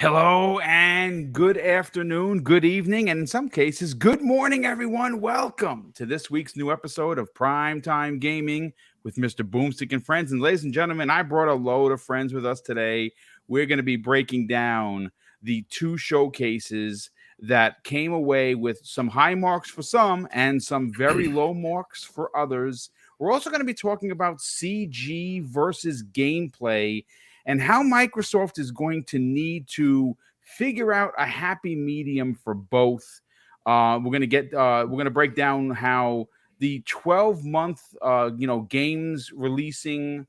Hello and good afternoon, good evening, and in some cases, good morning, everyone. Welcome to this week's new episode of Primetime Gaming with Mr. BoomStick and Friends. And ladies and gentlemen, I brought a load of friends with us today. We're going to be breaking down the two showcases that came away with some high marks for some and some very low marks for others. We're also going to be talking about CG versus gameplay and how Microsoft is going to need to figure out a happy medium for both. We're going to break down how the 12-month games releasing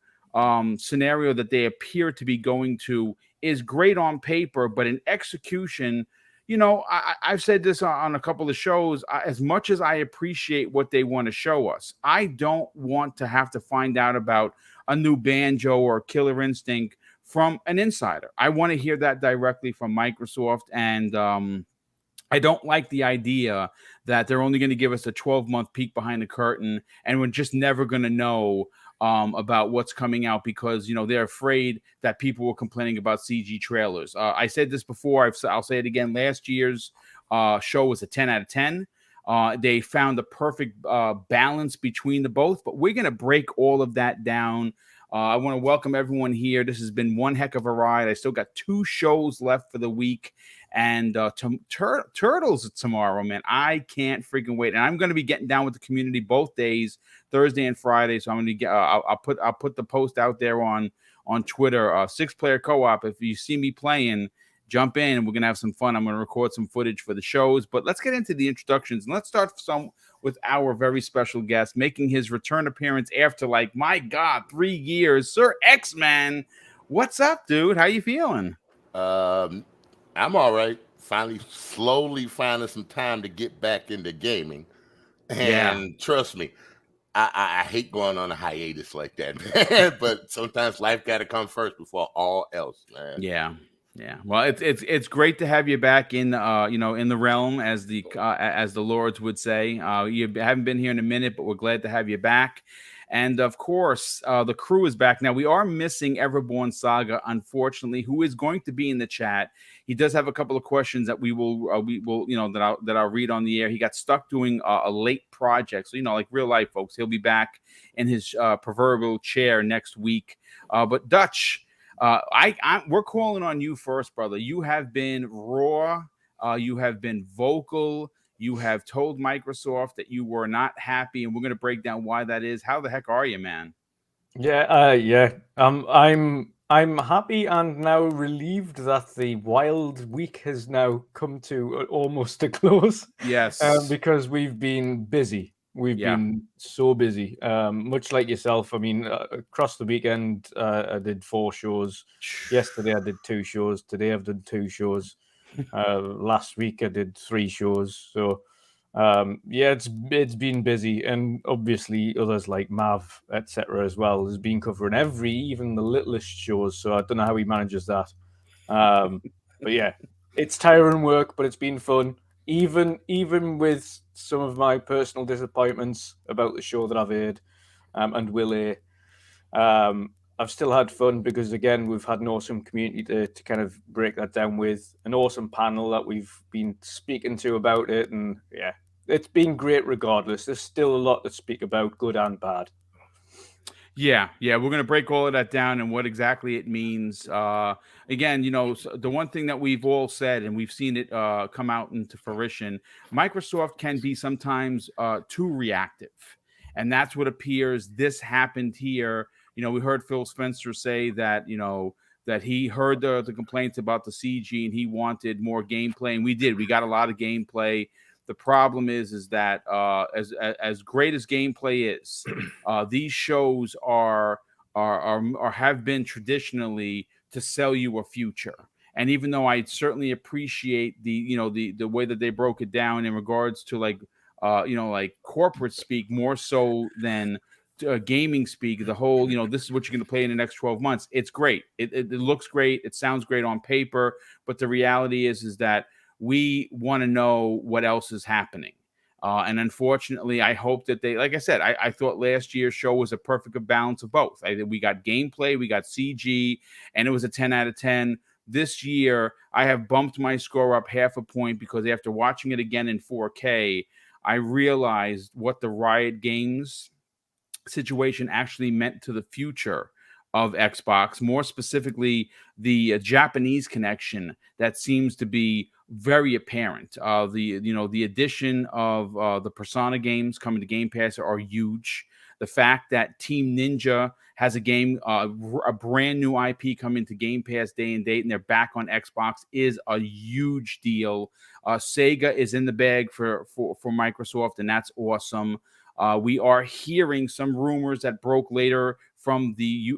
scenario that they appear to be going to is great on paper, but in execution, I've said this on a couple of shows. As much as I appreciate what they want to show us, I don't want to have to find out about a new Banjo or Killer Instinct from an insider. I want to hear that directly from Microsoft, and I don't like the idea that they're only going to give us a 12-month peek behind the curtain, and we're just never going to know about what's coming out because, they're afraid that people were complaining about CG trailers. I said this before. I'll say it again. Last year's show was a 10 out of 10. They found the perfect balance between the both, but we're going to break all of that down. I want to welcome everyone here. This has been one heck of a ride. I still got 2 shows left for the week, and Turtles tomorrow, man. I can't freaking wait. And I'm going to be getting down with the community both days, Thursday and Friday. So I'm going to get. I'll put the post out there on Twitter. 6-player co-op. If you see me playing, jump in and we're going to have some fun. I'm going to record some footage for the shows, but let's get into the introductions and let's start with our very special guest making his return appearance after, my God, 3 years. Sir X-Man, what's up, dude? How you feeling? I'm all right. Slowly finding some time to get back into gaming. And trust me, I hate going on a hiatus like that, man. But sometimes life got to come first before all else, man. Yeah. Well, it's great to have you back in in the realm, as the Lords would say. You haven't been here in a minute, but we're glad to have you back. And of course, the crew is back. Now we are missing Everborn Saga, unfortunately, who is going to be in the chat. He does have a couple of questions that we will that I'll read on the air. He got stuck doing a late project, so like real life, folks. He'll be back in his proverbial chair next week. But Dutch. We're calling on you first, brother. You have been raw. You have been vocal. You have told Microsoft that you were not happy, and we're going to break down why that is. How the heck are you, man? Yeah. I'm happy and now relieved that the wild week has now come to almost a close. Yes, because we've been busy. We've been so busy, much like yourself. I mean, across the weekend, I did 4 shows. Yesterday, I did 2 shows. Today, I've done 2 shows. Last week, I did 3 shows. So, it's been busy, and obviously, others like Mav, etc., as well, has been covering even the littlest shows. So I don't know how he manages that. But yeah, it's tiring work, but it's been fun. Even with some of my personal disappointments about the show that I've aired and will air, I've still had fun because, again, we've had an awesome community to kind of break that down with, an awesome panel that we've been speaking to about it. And yeah, it's been great regardless. There's still a lot to speak about, good and bad. Yeah, we're going to break all of that down and what exactly it means. Again, the one thing that we've all said, and we've seen it come out into fruition, Microsoft can be sometimes too reactive. And that's what appears this happened here. We heard Phil Spencer say that, that he heard the complaints about the CG and he wanted more gameplay. And we did. We got a lot of gameplay. The problem is that as great as gameplay is, these shows are have been traditionally to sell you a future. And even though I certainly appreciate the way that they broke it down in regards to like corporate speak more so than gaming speak, the whole, this is what you're going to play in the next 12 months. It's great. It looks great. It sounds great on paper. But the reality is that we want to know what else is happening. And unfortunately, I hope that like I said, I thought last year's show was a perfect balance of both. We got gameplay, we got CG, and it was a 10 out of 10. This year, I have bumped my score up half a point because after watching it again in 4K, I realized what the Riot Games situation actually meant to the future of Xbox, more specifically the Japanese connection that seems to be very apparent. The addition of the Persona games coming to Game Pass are huge. The fact that Team Ninja has a game, a brand new IP coming to Game Pass day and date, and they're back on Xbox is a huge deal. Sega is in the bag for Microsoft, and that's awesome. We are hearing some rumors that broke later from the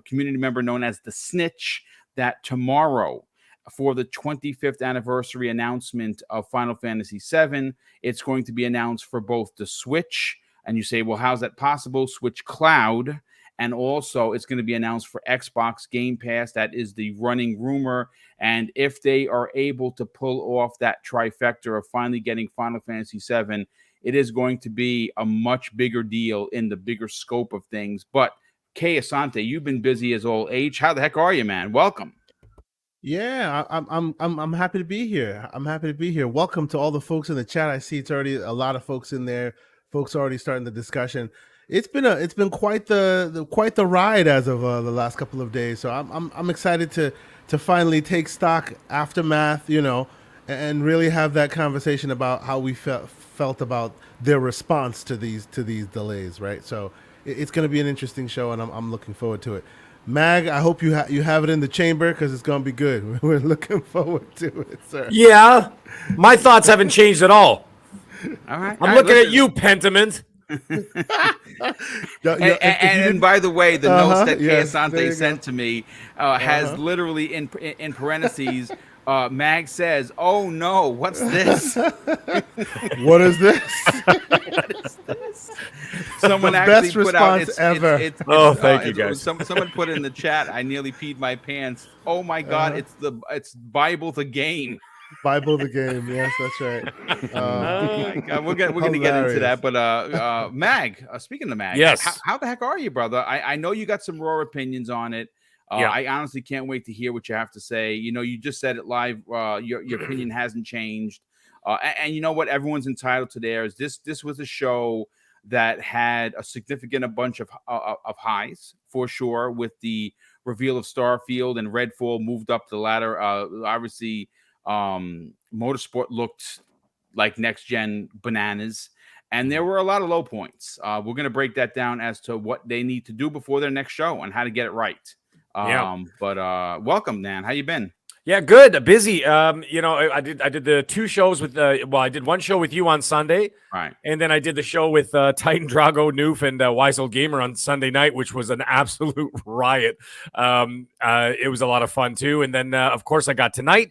community member known as the Snitch that tomorrow, for the 25th anniversary announcement of Final Fantasy VII, it's going to be announced for both the Switch. And you say, well, how's that possible? Switch Cloud. And also it's going to be announced for Xbox Game Pass. That is the running rumor. And if they are able to pull off that trifecta of finally getting Final Fantasy VII, it is going to be a much bigger deal in the bigger scope of things. But Kay Asante, you've been busy as all H. How the heck are you, man? Welcome. Yeah, I'm happy to be here. I'm happy to be here. Welcome to all the folks in the chat. I see it's already a lot of folks in there. Folks already starting the discussion. It's been quite the ride as of the last couple of days. So I'm excited to finally take stock, aftermath, and really have that conversation about how we felt about their response to these delays, right? So it's going to be an interesting show, and I'm looking forward to it. Mag, I hope you have it in the chamber because it's going to be good. We're looking forward to it, sir. Yeah, my thoughts haven't changed at all. All right. I'm looking at you, Pentiment. And by the way, the notes that Kay Asante sent to me has literally in parentheses, Mag says, "Oh no, what's this? What is this? What is this?" Someone best actually put out response ever. Thank you, guys. Someone put in the chat, "I nearly peed my pants." Oh my God, it's Bible the game. Bible the game. Yes, that's right. Oh my God, we're gonna get into that. But Mag, speaking of Mag, yes, how the heck are you, brother? I know you got some raw opinions on it. I honestly can't wait to hear what you have to say. You just said it live. Your opinion hasn't changed. And you know what? Everyone's entitled to theirs. This was a show that had a significant bunch of highs for sure, with the reveal of Starfield and Redfall moved up the ladder. Obviously, Motorsport looked like next gen bananas, and there were a lot of low points. We're going to break that down as to what they need to do before their next show and how to get it right. But welcome, Nan. How you been? Yeah, good. Busy. I did the two shows with I did one show with you on Sunday, right, and then I did the show with Titan Drago, Noof, and Wise Old Gamer on Sunday night, which was an absolute riot. It was a lot of fun too. And then of course I got tonight.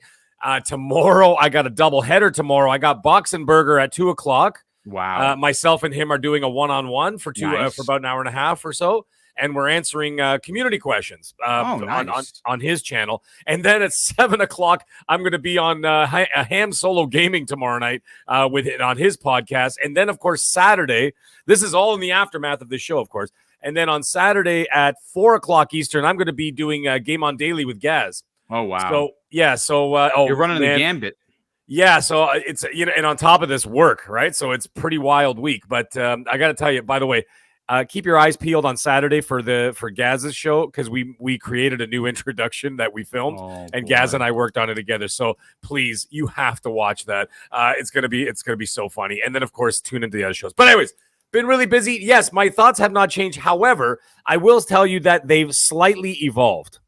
Tomorrow I got a double header. Tomorrow I got Boxenberger at 2:00. Wow. Myself and him are doing a one-on-one for for about an hour and a half or so. And we're answering community questions on his channel. And then at 7:00, I'm going to be on Ham Solo Gaming tomorrow night with it on his podcast. And then, of course, Saturday, this is all in the aftermath of this show, of course. And then on Saturday at 4:00 Eastern, I'm going to be doing Game On Daily with Gaz. Oh, wow. So, yeah. So, you're running the gambit. Yeah, so it's, and on top of this work, right? So it's pretty wild week. But I got to tell you, by the way, keep your eyes peeled on Saturday for Gaz's show, because we created a new introduction that we filmed, and Gaz and I worked on it together. So please, you have to watch that. It's gonna be so funny. And then of course tune into the other shows. But anyways, been really busy. Yes, my thoughts have not changed. However, I will tell you that they've slightly evolved.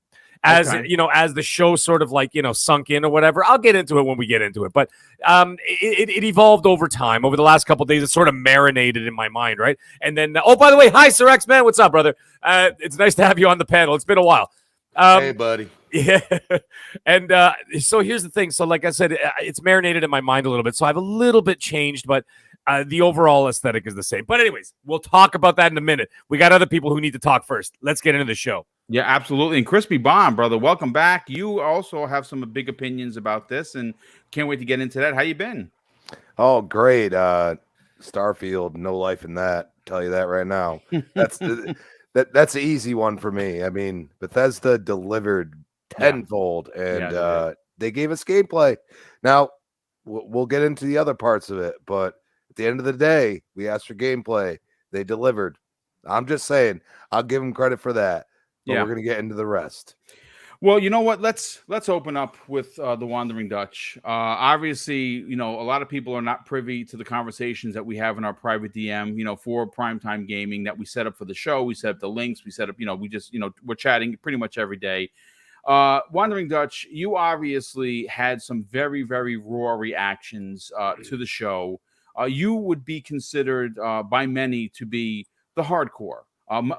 As as the show sort of sunk in or whatever. I'll get into it when we get into it. But it evolved over time. Over the last couple of days, it sort of marinated in my mind, right? And then, by the way, hi, Sir X-Man. What's up, brother? It's nice to have you on the panel. It's been a while. Hey, buddy. Yeah. And so here's the thing. So, like I said, it's marinated in my mind a little bit. So I've a little bit changed, but the overall aesthetic is the same. But anyways, we'll talk about that in a minute. We got other people who need to talk first. Let's get into the show. Yeah, absolutely. And Crispy Bomb, brother, welcome back. You also have some big opinions about this, and can't wait to get into that. How you been? Oh, great. Starfield, no life in that. Tell you that right now. That's that's the easy one for me. I mean, Bethesda delivered tenfold, and they gave us gameplay. Now, we'll get into the other parts of it, but at the end of the day, we asked for gameplay. They delivered. I'm just saying, I'll give them credit for that. But we're going to get into the rest. Well, you know what? Let's open up with the Wandering Dutch. Obviously, you know, a lot of people are not privy to the conversations that we have in our private DM, you know, for Primetime Gaming that we set up for the show. We set up the links. We set up, you know, we just, you know, we're chatting pretty much every day. Wandering Dutch, you obviously had some very, very raw reactions to the show. You would be considered by many to be the hardcore,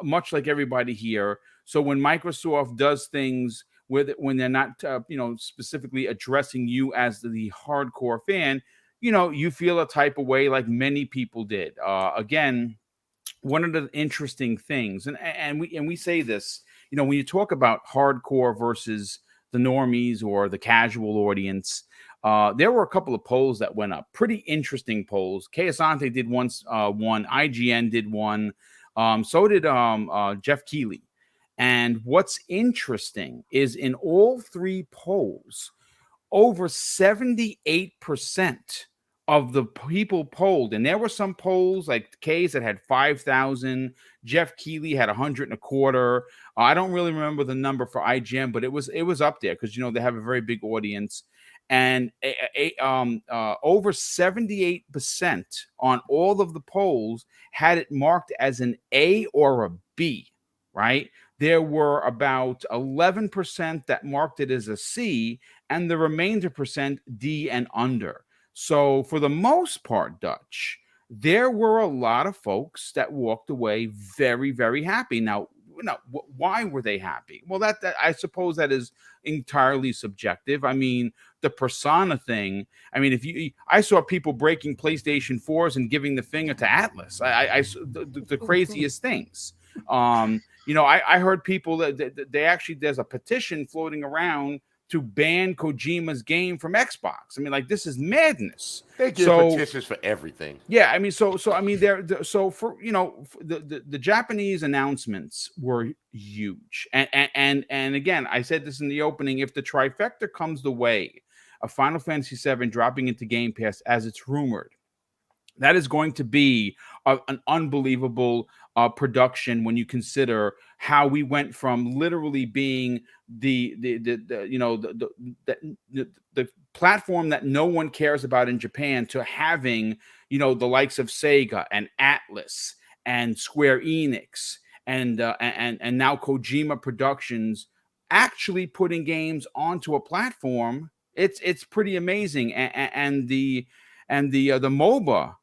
much like everybody here. So when Microsoft does things when they're not, you know, specifically addressing you as the hardcore fan, you know, you feel a type of way like many people did. Again, one of the interesting things, and we say this, you know, when you talk about hardcore versus the normies or the casual audience, there were a couple of polls that went up, pretty interesting polls. Kayasante did one, IGN did one, so did Jeff Keighley. And what's interesting is in all three polls, over 78% of the people polled, and there were some polls like Kay's that had 5,000, Jeff Keighley had 125. I don't really remember the number for IGN, but it was up there because, you know, they have a very big audience. And over 78% on all of the polls had it marked as an A or a B, right? There were about 11% that marked it as a C, and the remainder percent D and under. So for the most part, Dutch, there were a lot of folks that walked away very, very happy. Now, why were they happy? Well, that I suppose that is entirely subjective. I mean, the persona thing. I mean, I saw people breaking PlayStation 4s and giving the finger to Atlas. The craziest things. You know, I heard people that they actually, there's a petition floating around to ban Kojima's game from Xbox. I mean, like, this is madness. They give petitions for everything. Yeah, I mean, so I mean, so for, you know, the Japanese announcements were huge, and again, I said this in the opening: if the trifecta comes the way of Final Fantasy VII dropping into Game Pass as it's rumored, that is going to be an unbelievable production when you consider how we went from literally being the platform that no one cares about in Japan to having, you know, the likes of Sega and Atlas and Square Enix and now Kojima Productions actually putting games onto a platform. It's pretty amazing, and the MOBA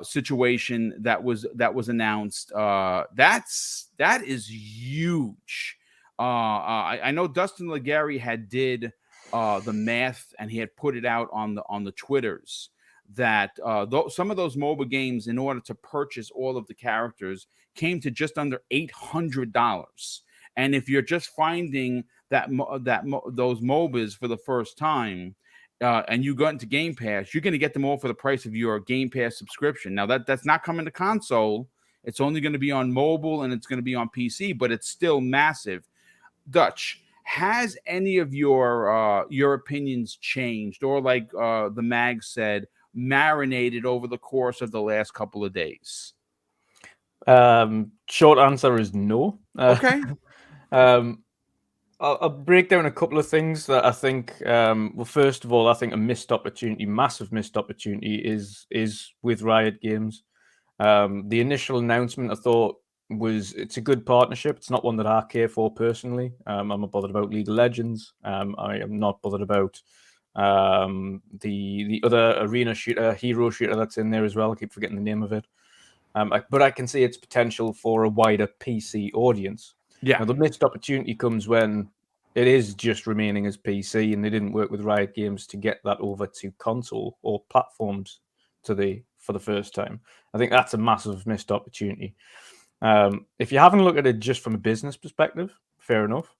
situation that was announced, that is huge. I know Dustin Legary had did the math, and he had put it out on the Twitters that some of those MOBA games, in order to purchase all of the characters, came to just under $800. And if you're just finding those MOBAs for the first time, and you go into Game Pass, you're going to get them all for the price of your Game Pass subscription. Now, that's not coming to console. It's only going to be on mobile, and it's going to be on PC, but it's still massive. Dutch, has any of your opinions changed, or like the mag said, marinated over the course of the last couple of days? Short answer is no. Okay. I'll break down a couple of things that I think. Well, first of all, I think a missed opportunity, massive missed opportunity, is with Riot Games. The initial announcement, I thought, it's a good partnership. It's not one that I care for personally. I'm not bothered about League of Legends. I am not bothered about the other arena shooter, hero shooter that's in there as well. I keep forgetting the name of it. But I can see its potential for a wider PC audience. Yeah. Now, the missed opportunity comes when it is just remaining as PC, and they didn't work with Riot Games to get that over to console or platforms for the first time. I think that's a massive missed opportunity. If you haven't looked at it just from a business perspective, fair enough.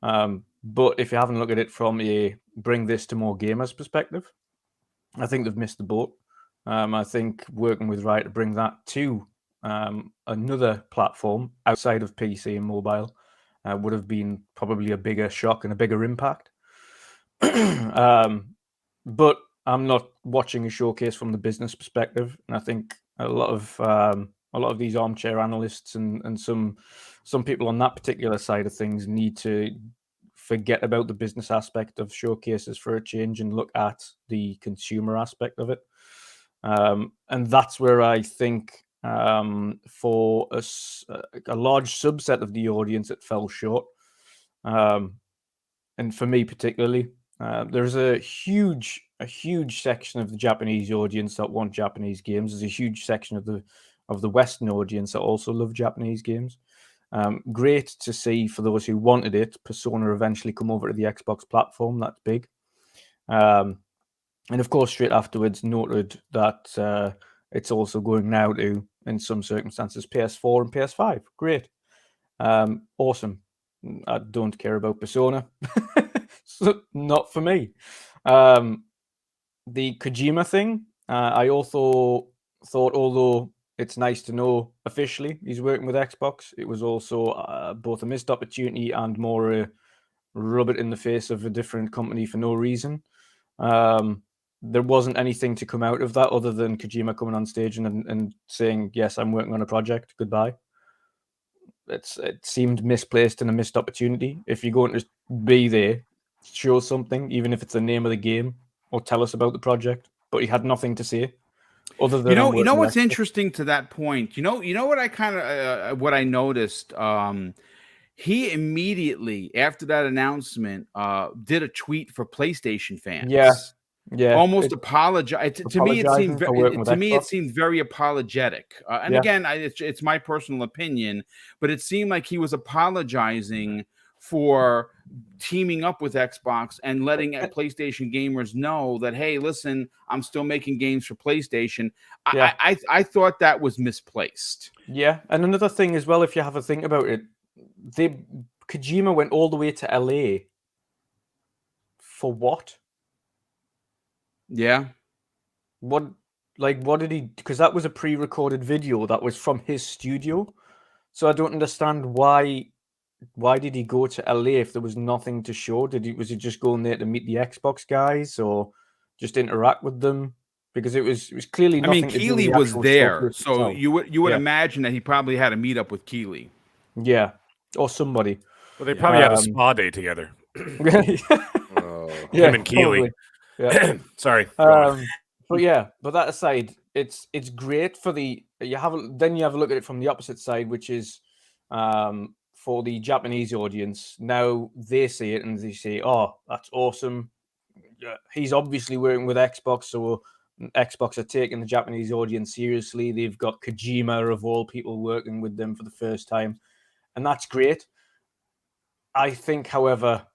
But if you haven't looked at it from a bring this to more gamers perspective, I think they've missed the boat. I think working with Riot to bring that to another platform outside of PC and mobile would have been probably a bigger shock and a bigger impact. But I'm not watching a showcase from the business perspective, and I think a lot of these armchair analysts and some people on that particular side of things need to forget about the business aspect of showcases for a change and look at the consumer aspect of it. And that's where I think for a large subset of the audience, it fell short. And for me particularly, there's a huge section of the Japanese audience that want Japanese games. There's a huge section of the Western audience that also love Japanese games. Great to see for those who wanted it, Persona eventually come over to the Xbox platform. That's big. And of course, straight afterwards, noted that it's also going now to, in some circumstances, PS4 and PS5. Great. Awesome. I don't care about Persona. So not for me. The Kojima thing, I also thought, although it's nice to know officially he's working with Xbox, it was also both a missed opportunity and more a rub it in the face of a different company for no reason. There wasn't anything to come out of that other than Kojima coming on stage and saying, yes, I'm working on a project. Goodbye. It seemed misplaced and a missed opportunity. If you're going to be there, show something, even if it's the name of the game, or tell us about the project. But he had nothing to say. Other than you know what's interesting to that point. You know what I kind of what I noticed. He immediately after that announcement did a tweet for PlayStation fans. Yeah, almost apologize. To me, it seemed very apologetic. And again, it's my personal opinion, but it seemed like he was apologizing for teaming up with Xbox and letting PlayStation gamers know that, hey, listen, I'm still making games for PlayStation. I thought that was misplaced. Yeah, and another thing as well, if you have a think about it, Kojima went all the way to LA for what? Yeah. What did he? Because that was a pre-recorded video that was from his studio, so I don't understand why did he go to LA if there was nothing to show? Was he just going there to meet the Xbox guys or just interact with them? Because it was clearly nothing. Keighley was there, so you would imagine that he probably had a meetup with Keighley. Yeah, or somebody. Well, they probably had a spa day together. Him and Keighley. Yeah. Sorry. But that aside, it's great for you have a look at it from the opposite side, which is for the Japanese audience. Now they see it and they say, "Oh, that's awesome. He's obviously working with Xbox, so Xbox are taking the Japanese audience seriously. They've got Kojima of all people working with them for the first time, and that's great." I think, however,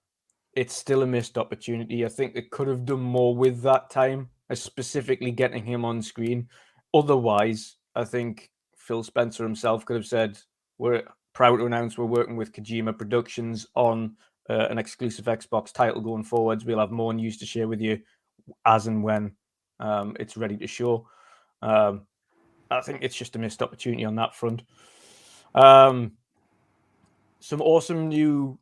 it's still a missed opportunity. I think they could have done more with that time, specifically getting him on screen. Otherwise, I think Phil Spencer himself could have said, we're proud to announce we're working with Kojima Productions on an exclusive Xbox title going forwards. We'll have more news to share with you as and when it's ready to show. I think it's just a missed opportunity on that front. Some awesome new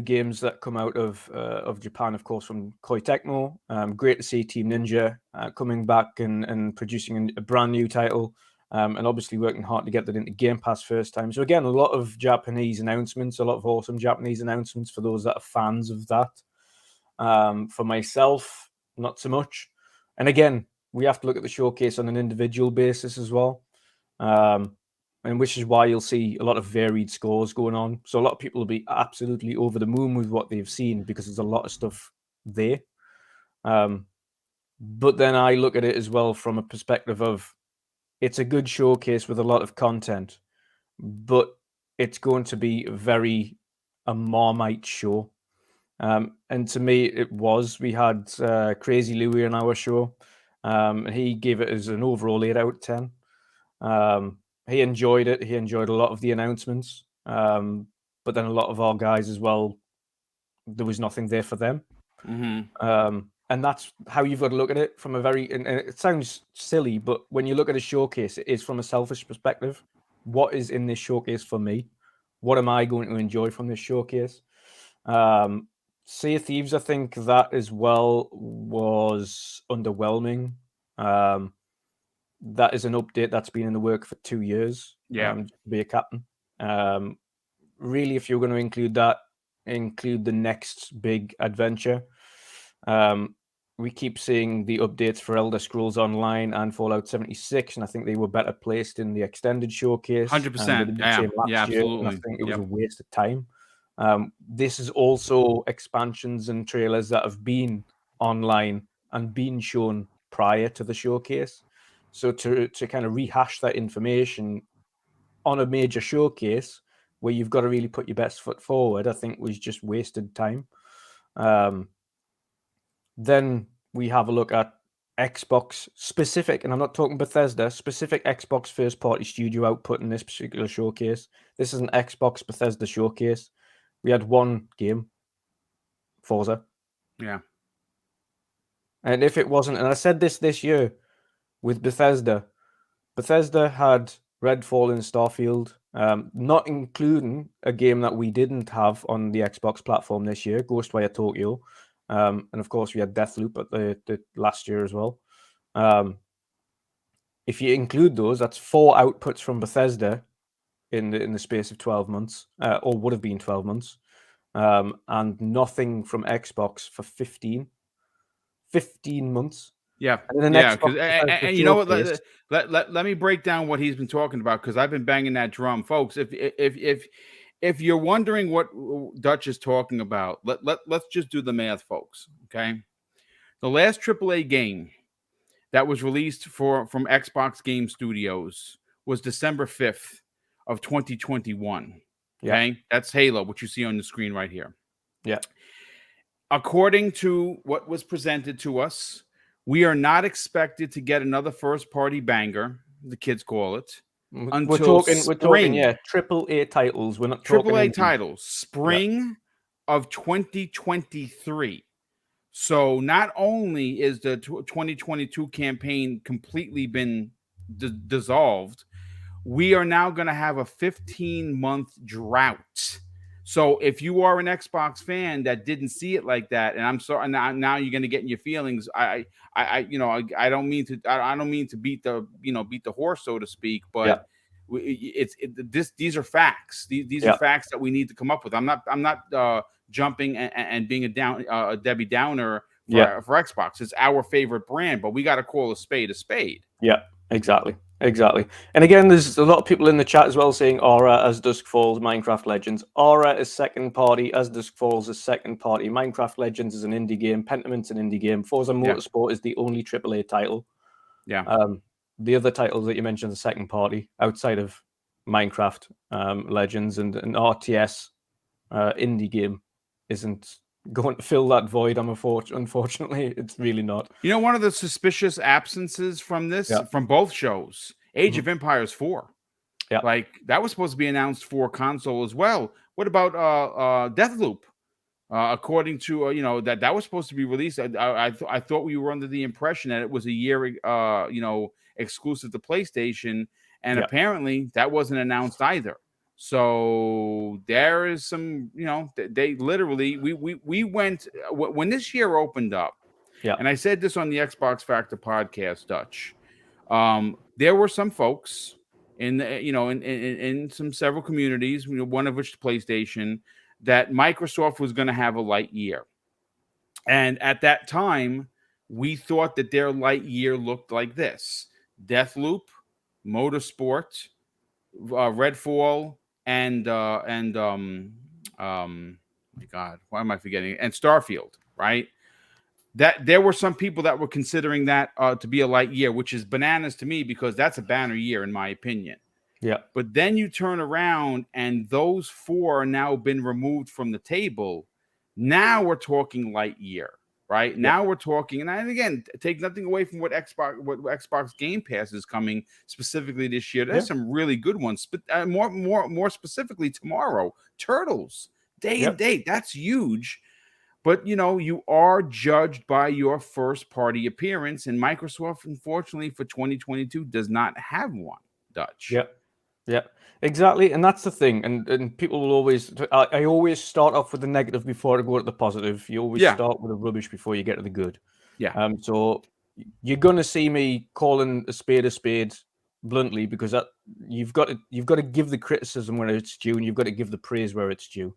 games that come out of Japan, of course, from Koei Tecmo. Great to see Team Ninja coming back and producing a brand new title, and obviously working hard to get that into Game Pass first time. So again, a lot of Japanese announcements, a lot of awesome Japanese announcements for those that are fans of that. For myself, not so much. And again, we have to look at the showcase on an individual basis as well. And which is why you'll see a lot of varied scores going on. So a lot of people will be absolutely over the moon with what they've seen because there's a lot of stuff there. But then I look at it as well from a perspective of it's a good showcase with a lot of content, but it's going to be a Marmite show. And to me, it was. We had Crazy Louie on our show. He gave it as an overall 8 out of 10. He enjoyed it. He enjoyed a lot of the announcements. But then a lot of our guys as well, there was nothing there for them. And that's how you've got to look at it from a very, and it sounds silly, but when you look at a showcase, it is from a selfish perspective. What is in this showcase for me? What am I going to enjoy from this showcase? Sea of Thieves, I think that as well was underwhelming. That is an update that's been in the work for 2 years. To be a captain. Really, if you're going to include that, include the next big adventure. We keep seeing the updates for Elder Scrolls Online and Fallout 76, and I think they were better placed in the extended showcase. 100%. Yeah, absolutely. And I think it was a waste of time. This is also expansions and trailers that have been online and been shown prior to the showcase. So to kind of rehash that information on a major showcase where you've got to really put your best foot forward, I think was just wasted time. Then we have a look at Xbox specific, and I'm not talking Bethesda, specific Xbox first party studio output in this particular showcase. This is an Xbox Bethesda showcase. We had one game, Forza. Yeah. And if it wasn't, and I said this year with Bethesda had Redfall and Starfield, not including a game that we didn't have on the Xbox platform this year, Ghostwire Tokyo. And of course, we had Deathloop at the last year as well. If you include those, that's 4 outputs from Bethesda in the space of 12 months, or would have been 12 months, and nothing from Xbox for 15 months. Yeah, and you know what? Let me break down what he's been talking about, because I've been banging that drum, folks. If you're wondering what Dutch is talking about, let's just do the math, folks. Okay, the last AAA game that was released from Xbox Game Studios was December 5th of 2021. Okay, that's Halo, which you see on the screen right here. Yeah. According to what was presented to us, we are not expected to get another first-party banger, the kids call it, until spring. We're talking, AAA titles. We're not talking AAA titles, spring of 2023. So not only is the 2022 campaign completely been dissolved, we are now going to have a 15-month drought. So if you are an Xbox fan that didn't see it like that, and I'm sorry, now you're going to get in your feelings. I don't mean to beat the horse, so to speak, but these are facts. These are facts that we need to come up with. I'm not jumping and being a Debbie Downer for Xbox. It's our favorite brand, but we got to call a spade a spade. Yeah, exactly. And again, there's a lot of people in the chat as well saying Aura As Dusk Falls, Minecraft Legends. Aura is second party, As Dusk Falls is second party. Minecraft Legends is an indie game. Pentament's an indie game. Forza Motorsport is the only AAA title. Yeah. The other titles that you mentioned are second party outside of Minecraft Legends, and an RTS indie game isn't going to fill that void. Unfortunately, it's really not. You know, one of the suspicious absences from this, from both shows, Age of Empires 4. Yeah, like that was supposed to be announced for console as well. What about Deathloop? According to that was supposed to be released. I thought we were under the impression that it was a year exclusive to PlayStation, and apparently that wasn't announced either. So there is some, they literally, we went, when this year opened up, and I said this on the Xbox Factor podcast, Dutch, there were some folks in some several communities, one of which PlayStation, that Microsoft was going to have a light year. And at that time, we thought that their light year looked like this: Deathloop, Motorsport, Redfall, and God, why am I forgetting? And Starfield, right? That there were some people that were considering that to be a light year, which is bananas to me, because that's a banner year in my opinion. Yeah. But then you turn around and those 4 are now been removed from the table. Now we're talking light year, right? Now we're talking, and again, take nothing away from what Xbox Game Pass is coming specifically this year. There's some really good ones, but more specifically tomorrow, Turtles day and date. That's huge. But you are judged by your first party appearance, and Microsoft, unfortunately, for 2022 does not have one. Dutch. Yeah, exactly, and that's the thing. And people will always. I always start off with the negative before I go to the positive. You always start with the rubbish before you get to the good. Yeah. So you're gonna see me calling a spade bluntly, because you've got to give the criticism where it's due, and you've got to give the praise where it's due,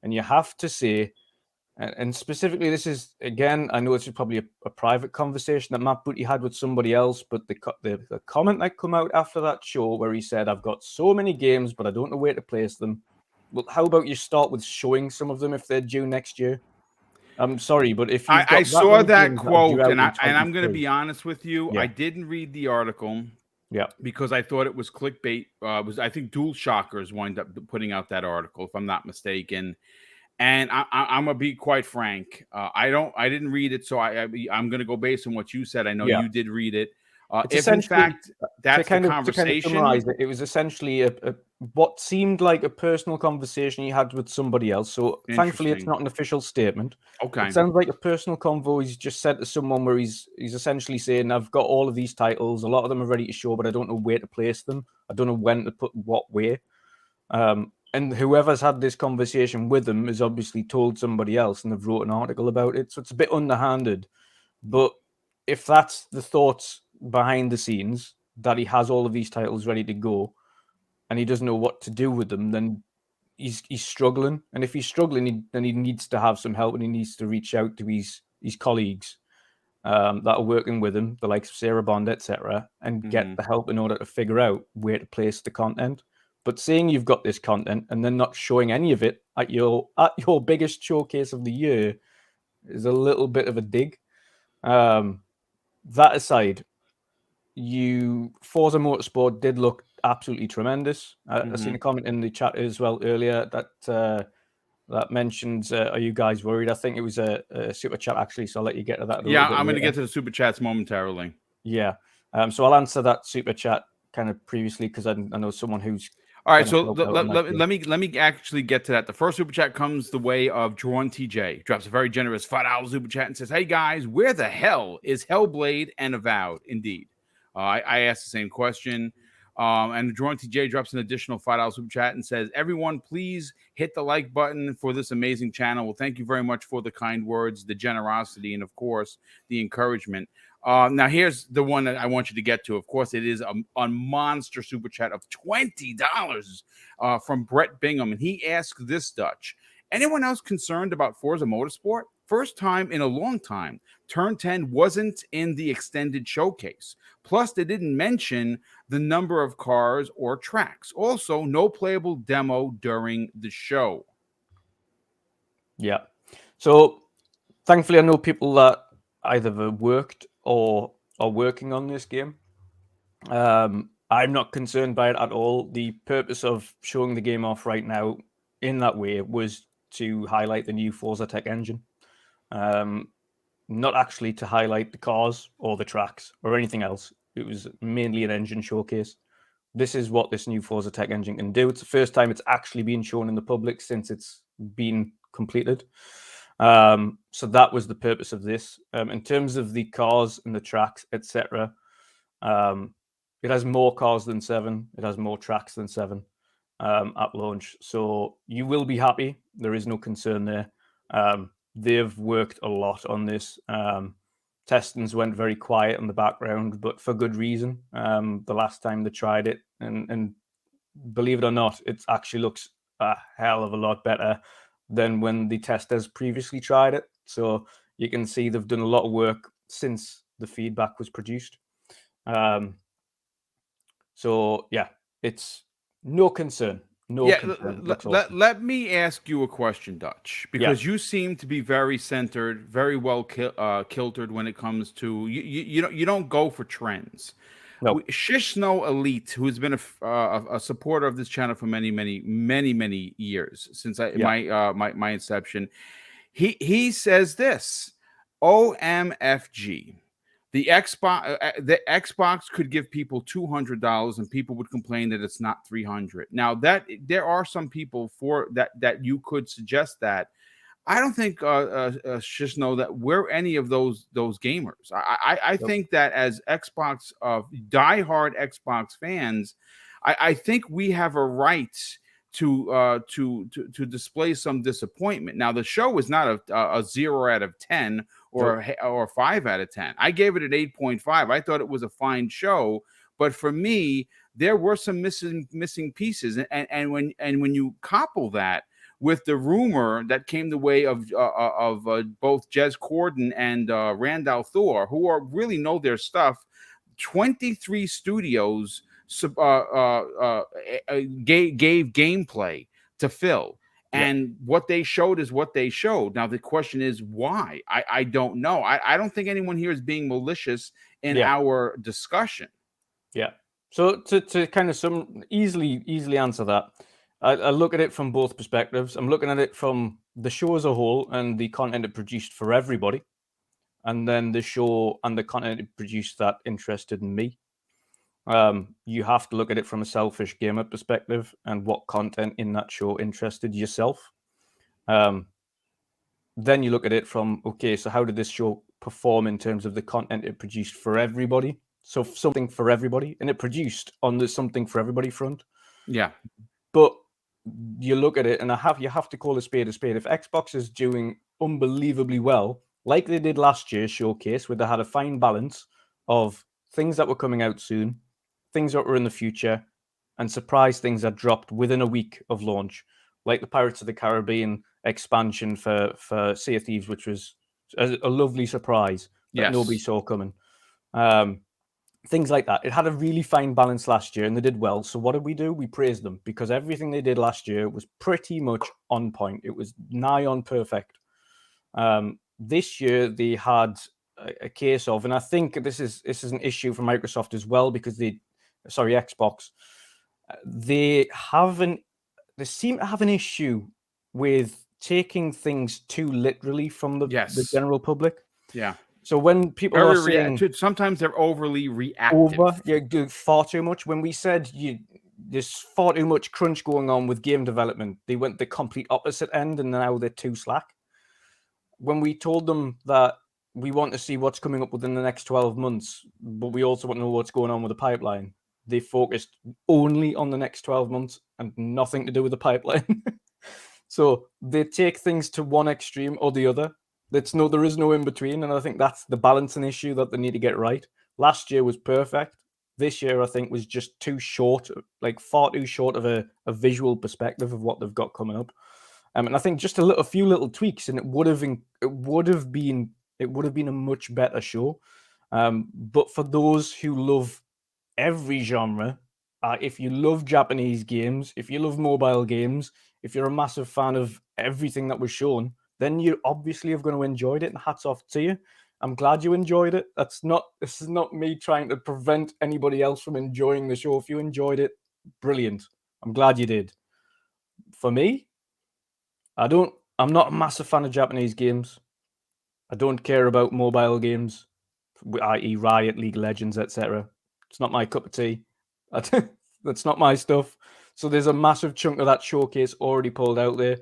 and you have to say. And specifically, this is, again, I know it's probably a private conversation that Matt Booty had with somebody else, but the comment that come out after that show where he said, I've got so many games, but I don't know where to place them. Well, how about you start with showing some of them if they're due next year? I'm sorry, but if you've got I saw that quote, and I'm going to be honest with you, I didn't read the article. Yeah, because I thought it was clickbait. I think Dual Shockers wind up putting out that article, if I'm not mistaken. And I'm gonna be quite frank. I didn't read it, so I'm gonna go based on what you said. I know you did read it. If in fact that's the conversation, to summarize it, it was essentially what seemed like a personal conversation you had with somebody else. So thankfully, it's not an official statement. Okay, it sounds like a personal convo he's just said to someone where he's essentially saying, "I've got all of these titles. A lot of them are ready to show, but I don't know where to place them. I don't know when to put what where." And whoever's had this conversation with him has obviously told somebody else, and they've wrote an article about it. So it's a bit underhanded. But if that's the thoughts behind the scenes, that he has all of these titles ready to go, and he doesn't know what to do with them, then he's struggling. And if he's struggling, then he needs to have some help, and he needs to reach out to his colleagues that are working with him, the likes of Sarah Bond, etc., and get the help in order to figure out where to place the content. But saying you've got this content and then not showing any of it at your biggest showcase of the year is a little bit of a dig. That aside, Forza Motorsport did look absolutely tremendous. I seen a comment in the chat as well earlier that mentions, are you guys worried? I think it was a super chat, actually, so I'll let you get to that. I'm going to get to the super chats momentarily. Yeah. So I'll answer that super chat kind of previously, because I know someone who's... All right, so let me actually get to that. The first super chat comes the way of Drawn TJ. Drops a very generous $5 super chat and says, "Hey guys, where the hell is Hellblade and Avowed?" Indeed, I asked the same question. And Drawn TJ drops an additional $5 super chat and says, "Everyone, please hit the like button for this amazing channel." Well, thank you very much for the kind words, the generosity, and of course the encouragement. Now, here's the one that I want you to get to. Of course, it is a monster super chat of $20 from Brett Bingham. And he asks this, Dutch: anyone else concerned about Forza Motorsport? First time in a long time. Turn 10 wasn't in the extended showcase. Plus, they didn't mention the number of cars or tracks. Also, no playable demo during the show. Yeah. So, thankfully, I know people that either have worked or are working on this game. I'm not concerned by it at all. The purpose of showing the game off right now in that way was to highlight the new Forza Tech engine. Not actually to highlight the cars or the tracks or anything else. It was mainly an engine showcase. This is what this new Forza Tech engine can do. It's the first time it's actually been shown in the public since it's been completed. So that was the purpose of this. In terms of the cars and the tracks, etc., it has more cars than 7. It has more tracks than 7 at launch. So you will be happy. There is no concern there. They've worked a lot on this. Testings went very quiet in the background, but for good reason. The last time they tried it, and believe it or not, it actually looks a hell of a lot better than when the testers previously tried it. So you can see they've done a lot of work since the feedback was produced. So yeah, it's no concern. Let me ask you a question, Dutch, because you seem to be very centered, very well kiltered when it comes to you don't go for trends. No. Shish Snow Elite, who's been a supporter of this channel for many years since my inception, He says this: OMFG. The Xbox could give people $200 and people would complain that it's not $300. Now that there are some people for that you could suggest that. I don't think just know that we're any of those gamers. I think that as Xbox diehard Xbox fans, I think we have a right to display some disappointment. Now the show is not a 0 out of 10 or a 5 out of 10. I gave it an 8.5. I thought it was a fine show, but for me, there were some missing pieces. And when you couple that with the rumor that came the way of both Jez Corden and Randall Thor, who really know their stuff, 23 studios gave gameplay to Phil. And what they showed is what they showed. Now, the question is why? I don't know. I don't think anyone here is being malicious in our discussion. Yeah. So to kind of easily answer that, I look at it from both perspectives. I'm looking at it from the show as a whole and the content it produced for everybody, and then the show and the content it produced that interested in me. You have to look at it from a selfish gamer perspective and what content in that show interested yourself. Then you look at it from, okay, so how did this show perform in terms of the content it produced for everybody? So something for everybody, and it produced on the something for everybody front. Yeah. But you look at it, and you have to call a spade a spade. If Xbox is doing unbelievably well, like they did last year's showcase, where they had a fine balance of things that were coming out soon, things that were in the future, and surprise things that dropped within a week of launch, like the Pirates of the Caribbean expansion for Sea of Thieves, which was a lovely surprise that nobody saw coming. Things like that. It had a really fine balance last year, and they did well. So what did we do? We praised them because everything they did last year was pretty much on point. It was nigh on perfect. This year they had a case of, and I think this is an issue for Microsoft as well, because Xbox, they seem to have an issue with taking things too literally from the general public. Yeah. So when people are saying sometimes they're overly reactive. You do far too much. When we said there's far too much crunch going on with game development, they went the complete opposite end, and now they're too slack. When we told them that we want to see what's coming up within the next 12 months, but we also want to know what's going on with the pipeline, they focused only on the next 12 months and nothing to do with the pipeline. So they take things to one extreme or the other. There is no in between, and I think that's the balancing issue that they need to get right. Last year was perfect. This year, I think, was just too short, like far too short of a visual perspective of what they've got coming up. And I think just a few little tweaks, and it would have been a much better show. But for those who love every genre, if you love Japanese games, if you love mobile games, if you're a massive fan of everything that was shown, then you obviously are going to enjoy it, and hats off to you. I'm glad you enjoyed it. This is not me trying to prevent anybody else from enjoying the show. If you enjoyed it, brilliant. I'm glad you did. For me, I'm not a massive fan of Japanese games. I don't care about mobile games, i.e. Riot, League of Legends, etc. It's not my cup of tea. That's not my stuff. So there's a massive chunk of that showcase already pulled out there.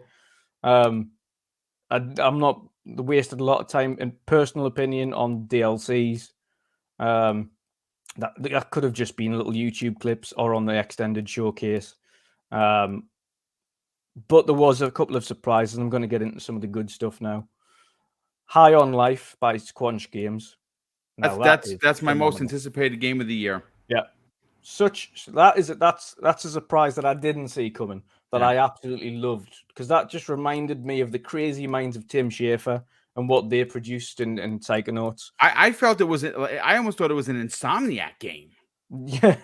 I'm not wasted a lot of time, in personal opinion, on DLCs. That could have just been little YouTube clips or on the extended showcase. But there was a couple of surprises. I'm going to get into some of the good stuff now. High on Life by Squanch Games. Now, that's my most anticipated game of the year. Yeah. That's a surprise that I didn't see coming, that I absolutely loved, because that just reminded me of the crazy minds of Tim Schafer and what they produced in Psychonauts. I almost thought it was an Insomniac game. Yeah,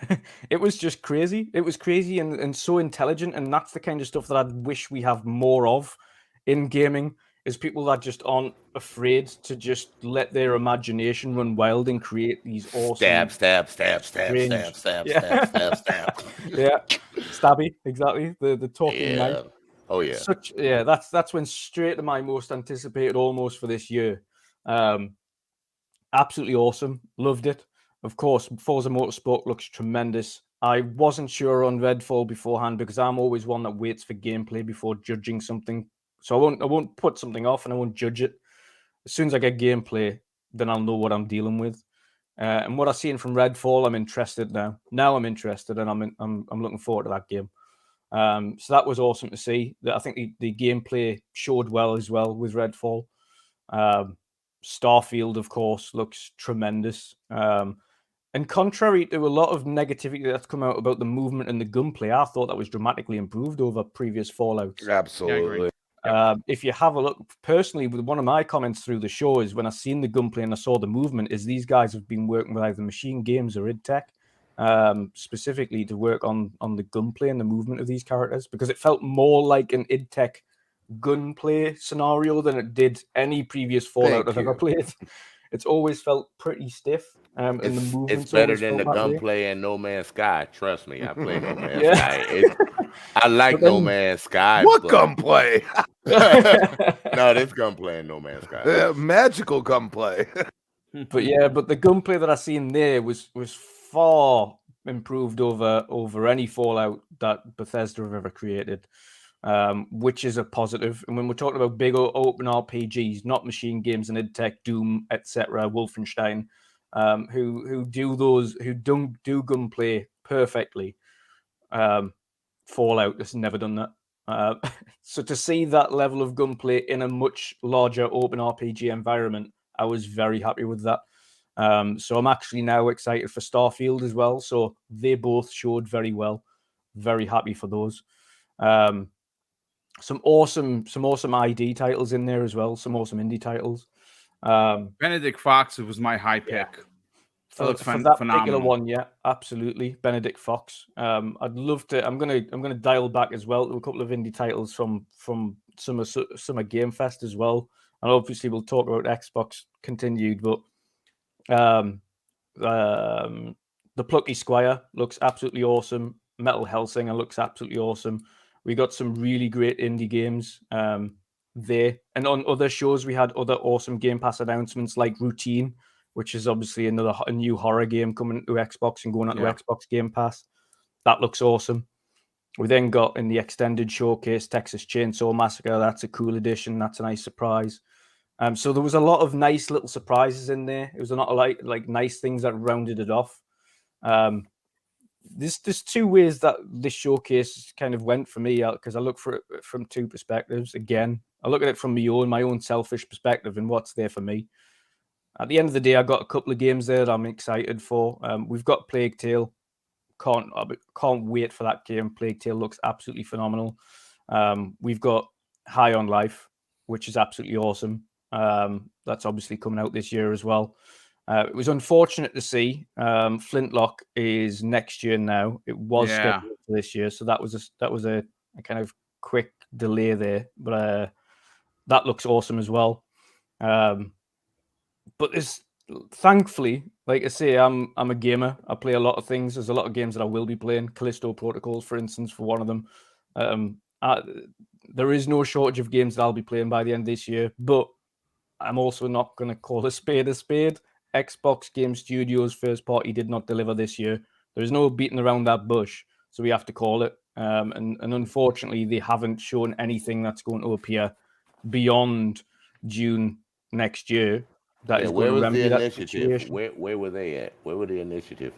it was just crazy. It was crazy and so intelligent, and that's the kind of stuff that I wish we have more of in gaming, is people that just aren't afraid to just let their imagination run wild and create these awesome stab. Yeah, stabby, exactly. The talking knife. Oh yeah. That's when straight to my most anticipated almost for this year. Absolutely awesome. Loved it. Of course, Forza Motorsport looks tremendous. I wasn't sure on Redfall beforehand because I'm always one that waits for gameplay before judging something. So I won't put something off and I won't judge it. As soon as I get gameplay, then I'll know what I'm dealing with. And what I've seen from Redfall, I'm interested now. Now I'm interested, and I'm looking forward to that game. So that was awesome to see. I think the gameplay showed well as well with Redfall. Starfield, of course, looks tremendous. And contrary to a lot of negativity that's come out about the movement and the gunplay, I thought that was dramatically improved over previous Fallouts. Absolutely. If you have a look, personally, with one of my comments through the show is when I seen the gunplay and I saw the movement, is these guys have been working with either Machine Games or id Tech, specifically to work on the gunplay and the movement of these characters, because it felt more like an id Tech gunplay scenario than it did any previous Fallout I've ever played. It's always felt pretty stiff. And the movements it's better than the gunplay in No Man's Sky. Trust me, I play No Man's Sky. I like No Man's Sky. What gunplay? No, this gunplay in No Man's Sky. Magical gunplay. But the gunplay that I seen there was far improved over any Fallout that Bethesda have ever created, which is a positive. And when we're talking about big open RPGs, not Machine Games and id Tech, Doom, etc., Wolfenstein, who do gunplay perfectly. Fallout has never done that. So to see that level of gunplay in a much larger open RPG environment, I was very happy with that. So I'm actually now excited for Starfield as well. So they both showed very well. Very happy for those. Some awesome ID titles in there as well. Some awesome indie titles. Benedict Fox was my high pick. For that particular one, yeah, absolutely. Benedict Fox. I'd love to. I'm gonna dial back as well to a couple of indie titles from Summer Game Fest as well. And obviously we'll talk about Xbox continued, but the Plucky Squire looks absolutely awesome. Metal Hellsinger looks absolutely awesome. We got some really great indie games there. And on other shows, we had other awesome Game Pass announcements like Routine, which is obviously a new horror game coming to Xbox and going on to Xbox Game Pass. That looks awesome. We then got in the extended showcase Texas Chainsaw Massacre. That's a cool addition. That's a nice surprise. So there was a lot of nice little surprises in there. It was a lot of like nice things that rounded it off. There's two ways that this showcase kind of went for me, because I look for it from two perspectives. Again, I look at it from my own selfish perspective and what's there for me. At the end of the day, I got a couple of games there that I'm excited for. We've got Plague Tale. Can't wait for that game. Plague Tale looks absolutely phenomenal. We've got High on Life, which is absolutely awesome. That's obviously coming out this year as well. It was unfortunate to see Flintlock is next year now. It was scheduled for this year, so that was a kind of quick delay there. But that looks awesome as well. But thankfully, like I say, I'm a gamer. I play a lot of things. There's a lot of games that I will be playing. Callisto Protocols, for instance, for one of them. There is no shortage of games that I'll be playing by the end of this year. But I'm also not going to call a spade a spade. Xbox Game Studios first party did not deliver this year. There's no beating around that bush, so we have to call it. And unfortunately, they haven't shown anything that's going to appear beyond June next year. Where was the initiative? Where were they at? Where were the initiative?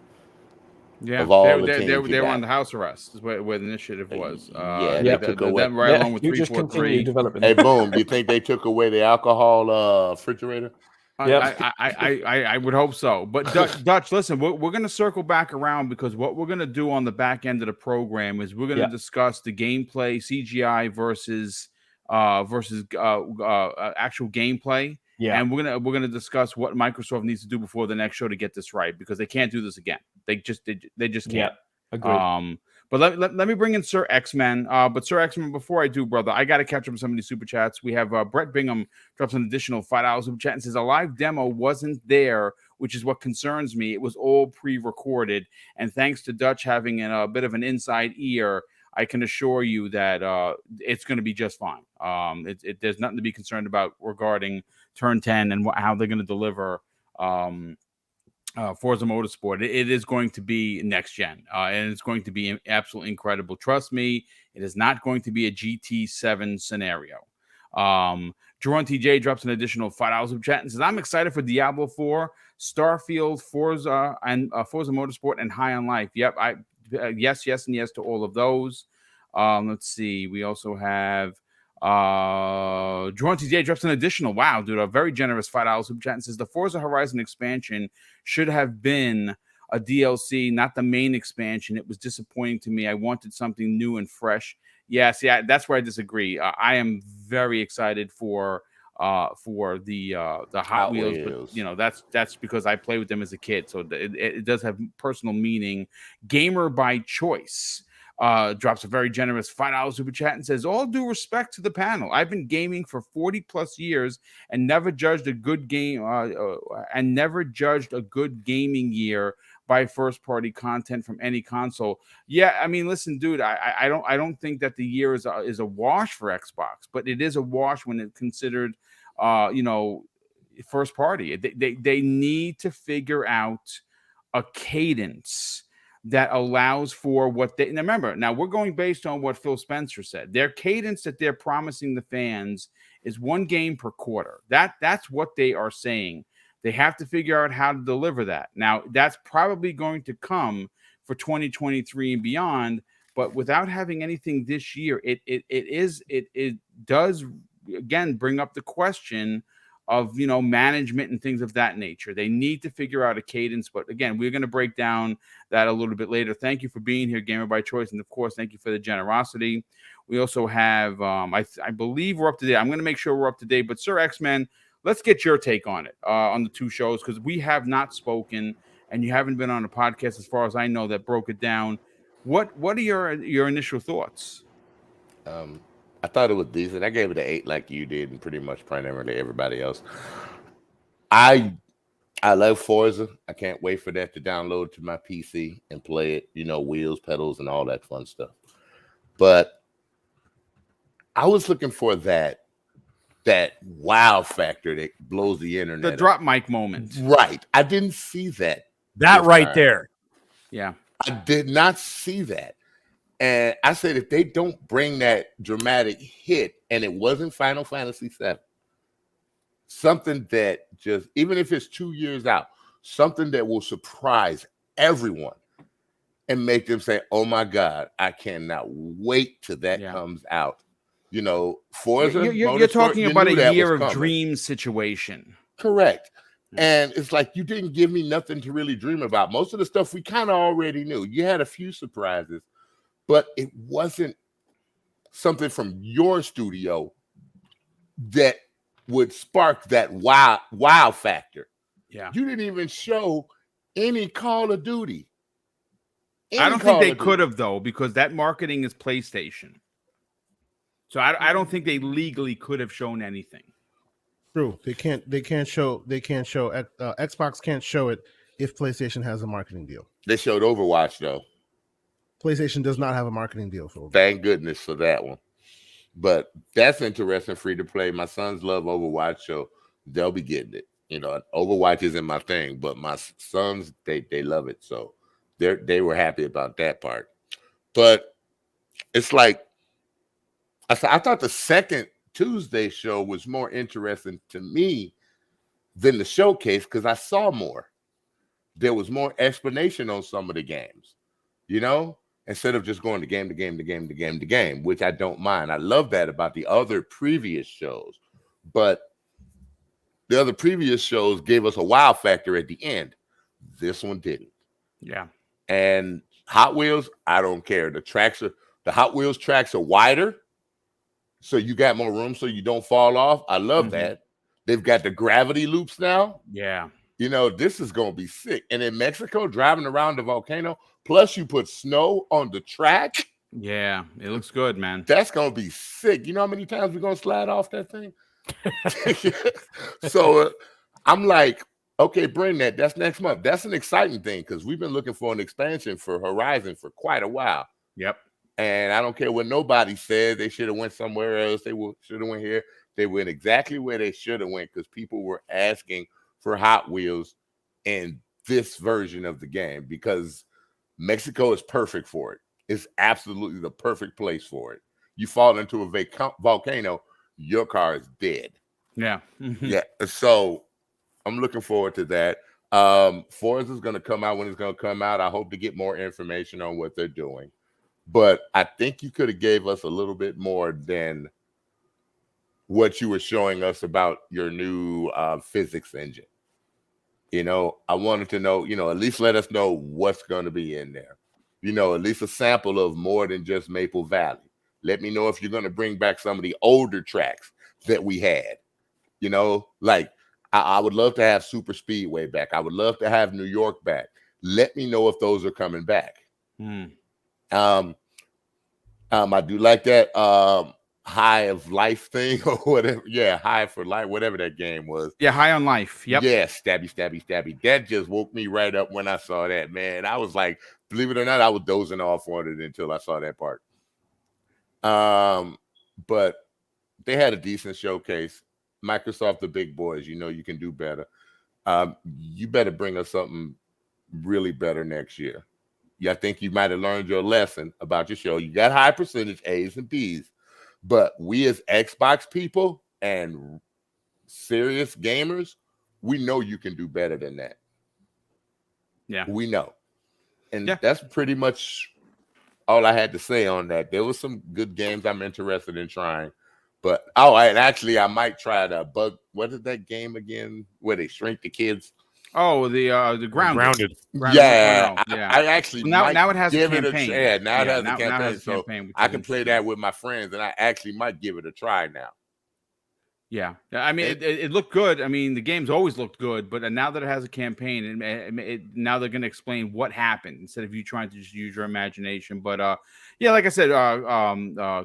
Yeah, they were on the house arrest. Is where the initiative was. They took away them right along with you just continue 343. developing. Hey, Boom! Do you think they took away the alcohol refrigerator? I would hope so. But Dutch, listen, we're going to circle back around, because what we're going to do on the back end of the program is we're going to discuss the gameplay, CGI versus actual gameplay. Yeah, and we're gonna discuss what Microsoft needs to do before the next show to get this right, because they can't do this again. They just can't. Yeah, agreed. But let me bring in Sir X-Men. But Sir X-Men, before I do, brother, I got to catch up with some of these super chats. We have Brett Bingham drops an additional $5 super chat and says a live demo wasn't there, which is what concerns me. It was all pre-recorded, and thanks to Dutch having a bit of an inside ear, I can assure you that it's going to be just fine. There's nothing to be concerned about regarding Turn 10 and how they're going to deliver Forza Motorsport. It is going to be next gen, and it's going to be absolutely incredible. Trust me, it is not going to be a GT7 scenario. Jerron TJ drops an additional $5 of chat and says, I'm excited for Diablo 4, Starfield, Forza, and Forza Motorsport, and High on Life. Yep, yes, and yes to all of those. Let's see. We also have Jerron TJ drops an additional, wow, dude, a very generous $5 of chat and says, the Forza Horizon expansion should have been a DLC, not the main expansion. It was disappointing to me. I wanted something new and fresh. Yeah, see, that's where I disagree. I am very excited for the Hot Wheels. But, that's because I played with them as a kid, so it does have personal meaning. Gamer by Choice drops a very generous $5 super chat and says, all due respect to the panel, I've been gaming for 40 plus years and never judged a good game gaming year by first party content from any console. Yeah, I mean, listen, dude, I don't think that the year is a wash for Xbox, but it is a wash when it's considered first party. They need to figure out a cadence that allows for what they now remember. Now we're going based on what Phil Spencer said. Their cadence that they're promising the fans is one game per quarter. That's what they are saying. They have to figure out how to deliver that. Now, that's probably going to come for 2023 and beyond, but without having anything this year, it does again bring up the question of management and things of that nature. They need to figure out a cadence, but again, we're going to break down that a little bit later. Thank you for being here, Gamer by Choice, and of course, thank you for the generosity. We also have, I believe we're up to date. I'm going to make sure we're up to date, but Sir X-Men, let's get your take on it, on the two shows, because we have not spoken, and you haven't been on a podcast, as far as I know, that broke it down. What are your initial thoughts? I thought it was decent. I gave it an 8 like you did, and pretty much primarily everybody else. I love Forza. I can't wait for that to download to my PC and play it, wheels, pedals, and all that fun stuff. But I was looking for that wow factor that blows the internet. The drop mic moment. Right. I didn't see that. That right there. Yeah. I did not see that. And I said, if they don't bring that dramatic hit, and it wasn't Final Fantasy VII, something that just, even if it's 2 years out, something that will surprise everyone and make them say, oh my God, I cannot wait till that comes out. Forza. You're talking about a year of dream situation. Correct. And it's like, you didn't give me nothing to really dream about. Most of the stuff we kind of already knew. You had a few surprises, but it wasn't something from your studio that would spark that wow factor. Yeah. You didn't even show any Call of Duty. I don't think they could have, though, because that marketing is PlayStation. So I don't think they legally could have shown anything. True. They can't show Xbox can't show it if PlayStation has a marketing deal. They showed Overwatch, though. PlayStation does not have a marketing deal for Overwatch. Thank goodness for that one. But that's interesting, free to play. My sons love Overwatch, so they'll be getting it. Overwatch isn't my thing, but my sons, they love it. So they were happy about that part. But it's like, I thought the second Tuesday show was more interesting to me than the showcase because I saw more. There was more explanation on some of the games, instead of just going to game to game to game to game to game, which I don't mind. I love that about the other previous shows. But the other previous shows gave us a wow factor at the end. This one didn't. Yeah. And Hot Wheels, I don't care. The Hot Wheels tracks are wider, so you got more room so you don't fall off. I love that. They've got the gravity loops now. Yeah. This is going to be sick. And in Mexico, driving around the volcano, plus you put snow on the track. Yeah, it looks good, man. That's going to be sick. You know how many times we're going to slide off that thing? So I'm like, okay, bring that. That's next month. That's an exciting thing because we've been looking for an expansion for Horizon for quite a while. Yep. And I don't care what nobody said. They should have went somewhere else. They should have went here. They went exactly where they should have went because people were asking for Hot Wheels in this version of the game because Mexico is perfect for it. It's absolutely the perfect place for it. You fall into a volcano, your car is dead. Yeah. Yeah. So I'm looking forward to that. Forza is going to come out when it's going to come out. I hope to get more information on what they're doing. But I think you could have gave us a little bit more than what you were showing us about your new physics engine. You know, I wanted to know, you know, at least let us know what's going to be in there. You know, at least a sample of more than just Maple Valley. Let me know if you're going to bring back some of the older tracks that we had. You know, like I would love to have Super Speedway back. I would love to have New York back. Let me know if those are coming back. I do like that High of Life thing or whatever. Yeah, High for Life, whatever that game was. Yeah, High on Life. Yep. Yeah, stabby. That just woke me right up when I saw that, man. I was like, believe it or not, I was dozing off on it until I saw that part. But they had a decent showcase. Microsoft, the big boys, you know you can do better. You better bring us something really better next year. Yeah, I think you might have learned your lesson about your show. You got high percentage A's and B's, but we as Xbox people and serious gamers, we know you can do better than that. Yeah, we know. And that's pretty much all I had to say on that. There was some good games I'm interested in trying. But and actually I might try the what is that game again where they shrink the kids? Oh, the Grounded. Yeah, I actually now it has give a campaign. It now it has a campaign, so campaign, I can play that with my friends, and I actually might give it a try now. Yeah, I mean, it looked good. I mean, the game's always looked good, but now that it has a campaign, now they're going to explain what happened instead of you trying to just use your imagination. But yeah, like I said,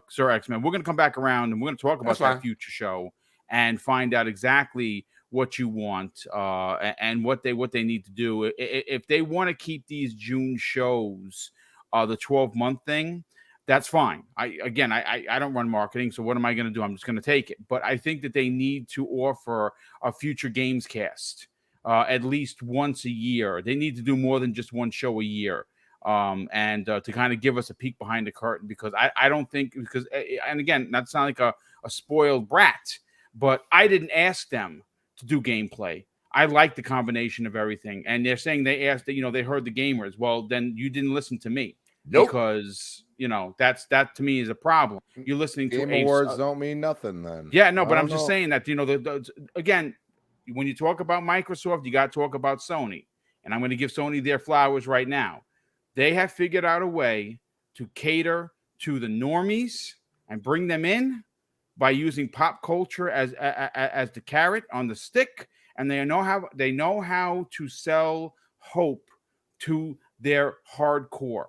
Sir X-Men, we're going to come back around and we're going to talk about that future show and find out exactly what you want and what they need to do. If they want to keep these June shows, the 12-month thing, that's fine. I don't run marketing, so what am I going to do? I'm just going to take it. But I think that they need to offer a future games cast at least once a year. They need to do more than just one show a year, and to kind of give us a peek behind the curtain, because I don't think, because, and again, not sound like a spoiled brat, but I didn't ask them to do gameplay. I like the combination of everything, and they're saying they asked that, they heard the gamers. Well, then you didn't listen to me. Nope. Because that to me is a problem. You're listening to Game Awards don't mean nothing then. Yeah, no, but I'm just saying that again, when you talk about Microsoft, you got to talk about Sony, and I'm going to give Sony their flowers right now. They have figured out a way to cater to the normies and bring them in by using pop culture as the carrot on the stick, and they know how to sell hope to their hardcore.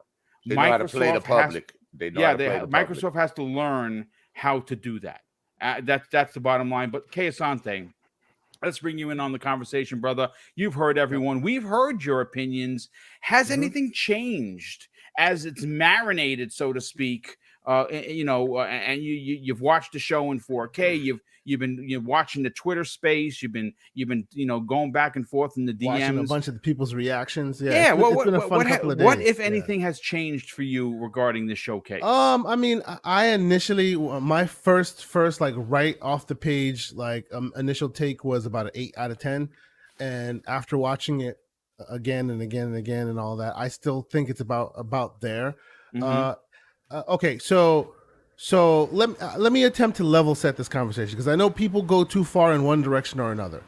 They know how to play the public. Microsoft has to learn how to do that. That's the bottom line. But Kay Asante, let's bring you in on the conversation, brother. You've heard everyone. We've heard your opinions. Has anything changed as it's marinated, so to speak? And you've watched the show in 4K. You've been watching the Twitter space. You've been going back and forth in the DMs, watching a bunch of the people's reactions. Yeah. It's been a fun couple of days. What if anything has changed for you regarding the showcase? I mean, I initially, my first like right off the page, like initial take was about an 8 out of 10, and after watching it again and again and again and all that, I still think it's about there. Okay, so let me attempt to level set this conversation, because I know people go too far in one direction or another.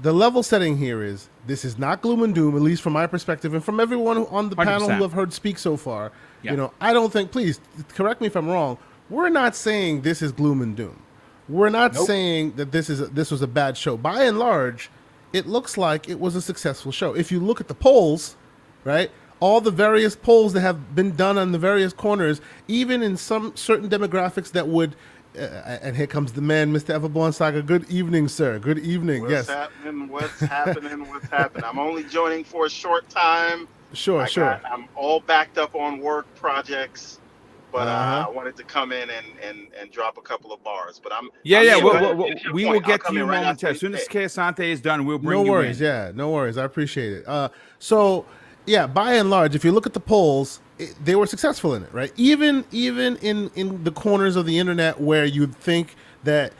The level setting here is, this is not gloom and doom, at least from my perspective and from everyone on the 100%. Panel who have heard speak so far. Yeah. I don't think, please correct me if I'm wrong, we're not saying this is gloom and doom. We're not saying that this was a bad show. By and large, it looks like it was a successful show. If you look at the polls, right? All the various polls that have been done on the various corners, even in some certain demographics that would, and here comes the man, Mr. Everborn Saga. Good evening, sir. Good evening. What's happening? What's happening? I'm only joining for a short time. Sure. I'm all backed up on work projects. but I wanted to come in and drop a couple of bars. But I'm Yeah, I'm yeah. in. Go ahead, finish your We point. will I'll get to come you in right after momentarily. As you soon as say it. Asante is done, we'll bring No you worries. in. Yeah, no worries. I appreciate it. So, yeah, by and large, if you look at the polls, they were successful in it, right? Even in the corners of the internet where you'd think that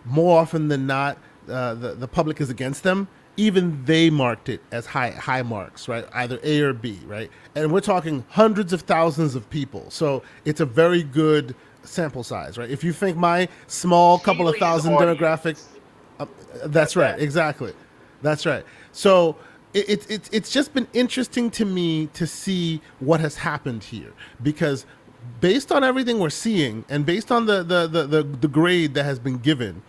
more often than not the public is against them, even they marked it as high marks, right? Either A or B, right? And we're talking hundreds of thousands of people, so it's a very good sample size, right? If you think my small couple of Keely's thousand demographic, that's right, exactly, that's right. So it's just been interesting to me to see what has happened here, because based on everything we're seeing and based on the grade that has been given,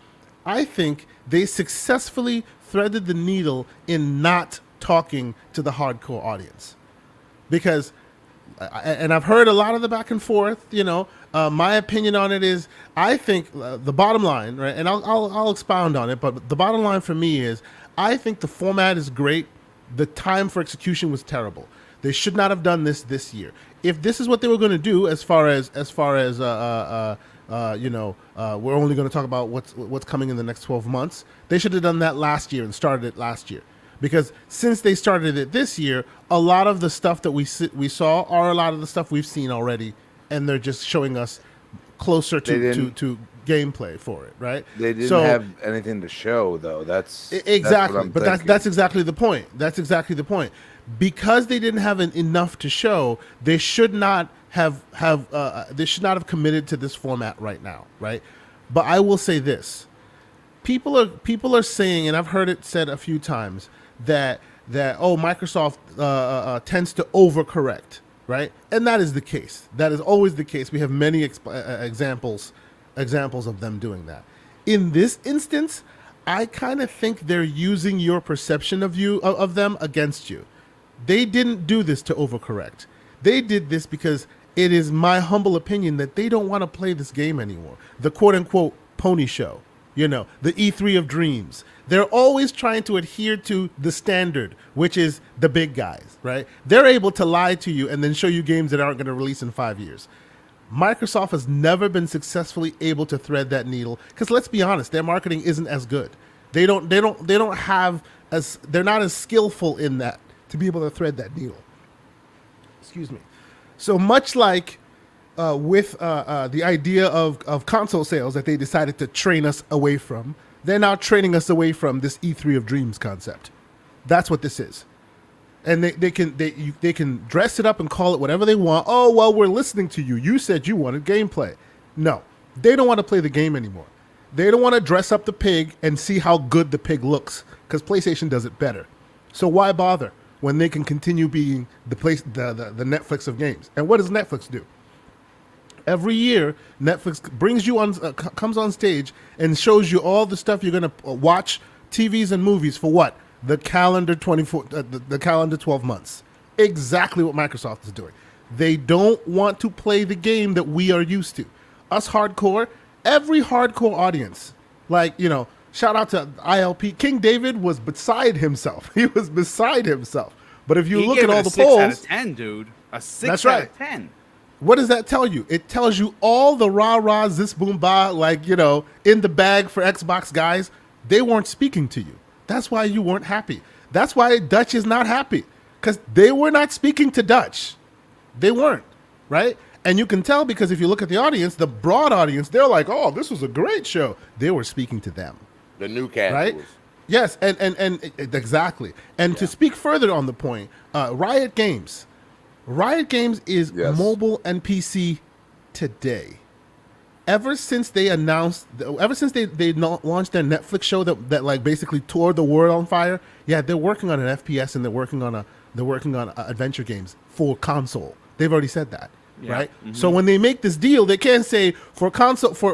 I think they successfully threaded the needle in not talking to the hardcore audience. Because, and I've heard a lot of the back and forth, my opinion on it is, I think the bottom line, right, and I'll expound on it, but the bottom line for me is, I think the format is great. The time for execution was terrible. They should not have done this year. If this is what they were going to do, as far as we're only going to talk about what's coming in the next 12 months, they should have done that last year and started it last year. Because since they started it this year, a lot of the stuff that we saw are a lot of the stuff we've seen already, and they're just showing us closer to gameplay for it, right? They didn't have anything to show, though. That's exactly, that's exactly the point. That's exactly the point. Because they didn't have enough to show, they should not have committed to this format right now, right? But I will say this: people are saying, and I've heard it said a few times, that Microsoft tends to overcorrect, right? And that is the case. That is always the case. We have many examples of them doing that. In this instance, I kind of think they're using your perception of them against you. They didn't do this to overcorrect. They did this because it is my humble opinion that they don't want to play this game anymore. The quote-unquote pony show, the E3 of dreams. They're always trying to adhere to the standard, which is the big guys, right? They're able to lie to you and then show you games that aren't going to release in 5 years. Microsoft has never been successfully able to thread that needle, because let's be honest, their marketing isn't as good. They're not as skillful in that to be able to thread that needle. Excuse me. So much like with the idea of console sales that they decided to train us away from, they're now training us away from this E3 of dreams concept. That's what this is. And they can dress it up and call it whatever they want. Oh, well, we're listening to you. You said you wanted gameplay. No, they don't want to play the game anymore. They don't want to dress up the pig and see how good the pig looks, because PlayStation does it better. So why bother when they can continue being the Netflix of games? And what does Netflix do? Every year, Netflix brings you on, comes on stage and shows you all the stuff you're going to watch, TVs and movies for what? The calendar 12 months. Exactly what Microsoft is doing. They don't want to play the game that we are used to. Us hardcore, every hardcore audience, shout out to ILP. King David was beside himself. He was beside himself. But if you look at all the polls, 6 out of 10, dude. A 6 that's out right. of 10. What does that tell you? It tells you all the rah-rah, zis boom ba, in the bag for Xbox guys, they weren't speaking to you. That's why you weren't happy. That's why Dutch is not happy, because they were not speaking to Dutch. They weren't, right? And you can tell because if you look at the audience, the broad audience, they're like, oh, this was a great show. They were speaking to them. The new casuals. Right? Yes, and exactly. And to speak further on the point, Riot Games is mobile and PC today. Ever since they launched their Netflix show that basically tore the world on fire, they're working on an FPS and they're working on adventure games for console. They've already said that, right? Mm-hmm. So when they make this deal, they can't say for console for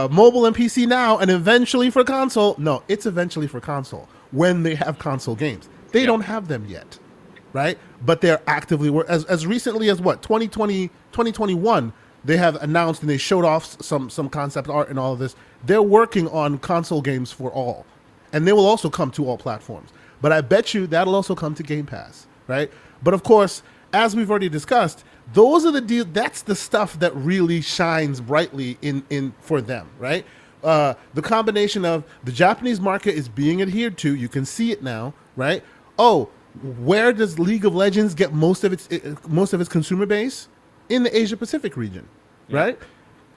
mobile and PC now and eventually for console. No, it's eventually for console when they have console games. They don't have them yet, right? But they're actively as recently as 2021. They have announced and they showed off some concept art and all of this. They're working on console games for all. And they will also come to all platforms. But I bet you that'll also come to Game Pass, right? But of course, as we've already discussed, Those are the deal. That's the stuff that really shines brightly in for them, right? The combination of the Japanese market is being adhered to. You can see it now, right? Oh, where does League of Legends get most of its consumer base? In the Asia Pacific region, right?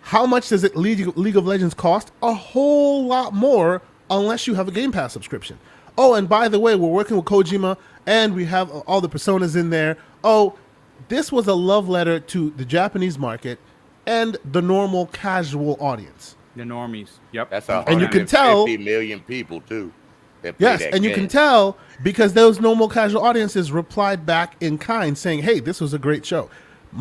How much does it League of Legends cost? A whole lot more unless you have a Game Pass subscription. Oh, and by the way, we're working with Kojima and we have all the personas in there. Oh, this was a love letter to the Japanese market and the normal casual audience. The normies. Yep. That's And you can tell 50 million people too. that play Yes, that and you game. can tell because those normal casual audiences replied back in kind, saying, "Hey, this was a great show."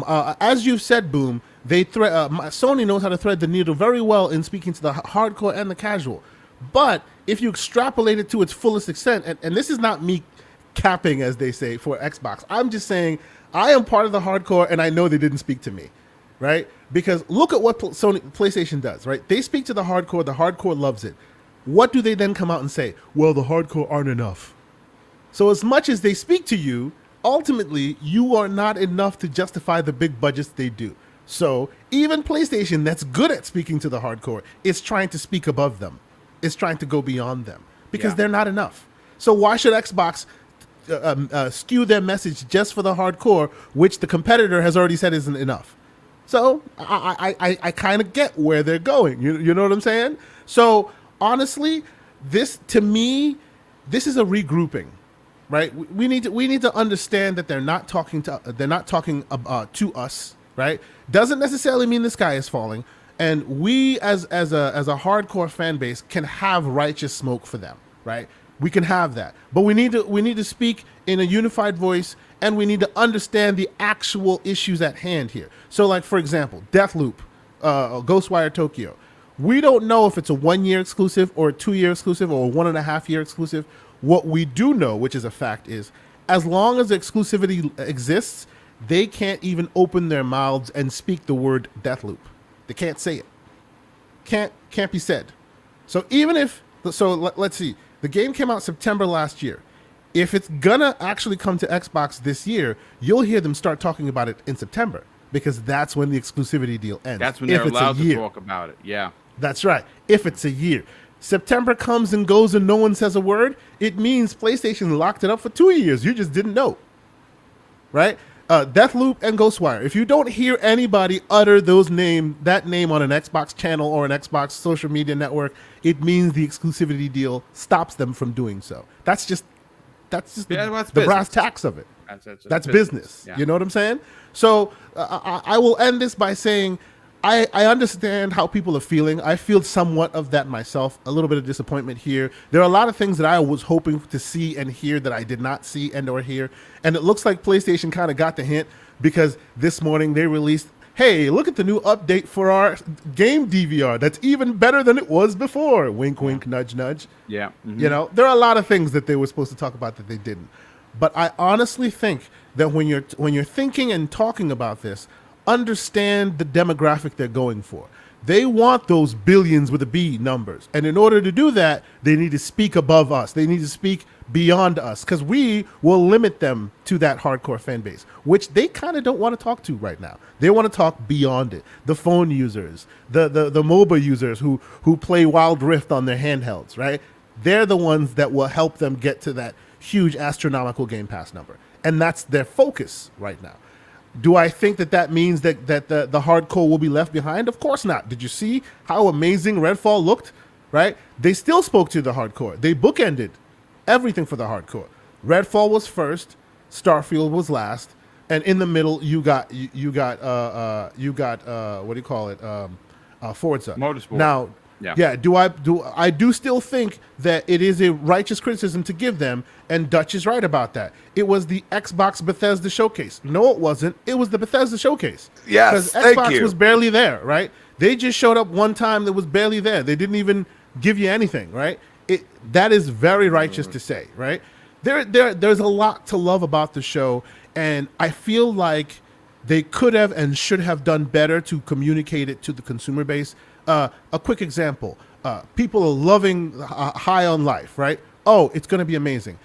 As you've said, Boom, Sony knows how to thread the needle very well in speaking to the hardcore and the casual. But if you extrapolate it to its fullest extent, and this is not me capping, as they say, for Xbox, I'm just saying I am part of the hardcore, and I know they didn't speak to me, right? Because look at what PlayStation does, right? They speak to the hardcore loves it. What do they then come out and say? Well, the hardcore aren't enough. So as much as they speak to you, ultimately, you are not enough to justify the big budgets they do. So even PlayStation, that's good at speaking to the hardcore, is trying to speak above them. It's trying to go beyond them because they're not enough. So why should Xbox skew their message just for the hardcore, which the competitor has already said isn't enough? So I kind of get where they're going. You know what I'm saying? So honestly, this to me, this is a regrouping. Right, we need to understand that they're not talking to us. Right, doesn't necessarily mean the sky is falling, and we as a hardcore fan base can have righteous smoke for them. Right, we can have that, but we need to speak in a unified voice, and we need to understand the actual issues at hand here. So, like for example, Deathloop, Ghostwire Tokyo. We don't know if it's a 1-year exclusive or a 2-year exclusive or a 1.5-year exclusive. What we do know, which is a fact, is as long as exclusivity exists, they can't even open their mouths and speak the word Deathloop. They can't say it. Can't be said. So even if let's see, the game came out September last year. If it's gonna actually come to Xbox this year, you'll hear them start talking about it in September because that's when the exclusivity deal ends. That's when they're allowed to talk about it. Yeah, that's right. If it's a year. September comes and goes and no one says a word, it means PlayStation locked it up for 2 years. You just didn't know. Right? Deathloop and Ghostwire. If you don't hear anybody utter that name on an Xbox channel or an Xbox social media network, it means the exclusivity deal stops them from doing so. That's just the brass tacks of it. That's business. Yeah. You know what I'm saying? So I will end this by saying I understand how people are feeling. I feel somewhat of that myself, a little bit of disappointment here. There are a lot of things that I was hoping to see and hear that I did not see and or hear. And it looks like PlayStation kind of got the hint because this morning they released, hey, look at the new update for our game DVR. That's even better than it was before. Wink, wink, nudge, nudge. Yeah. Mm-hmm. You know, there are a lot of things that they were supposed to talk about that they didn't. But I honestly think that when you're thinking and talking about this, understand the demographic they're going for. They want those billions with a B numbers. And in order to do that, they need to speak above us. They need to speak beyond us because we will limit them to that hardcore fan base, which they kind of don't want to talk to right now. They want to talk beyond it. The phone users, the MOBA users who play Wild Rift on their handhelds, right? They're the ones that will help them get to that huge astronomical Game Pass number. And that's their focus right now. Do I think that means that the hardcore will be left behind? Of course not. Did you see how amazing Redfall looked? Right? They still spoke to the hardcore. They bookended everything for the hardcore. Redfall was first, Starfield was last, and in the middle you got what do you call it? Forza. Motorsport. Now, I do still think that it is a righteous criticism to give them, and Dutch is right about that. It was the Xbox Bethesda Showcase. No, it wasn't. It was the Bethesda Showcase. Yes, because Xbox was barely there, right? They just showed up one time that was barely there. They didn't even give you anything, right? That is very righteous to say, right? There's a lot to love about the show, and I feel like they could have and should have done better to communicate it to the consumer base. A quick example. People are loving High on Life, right? Oh, it's going to be amazing.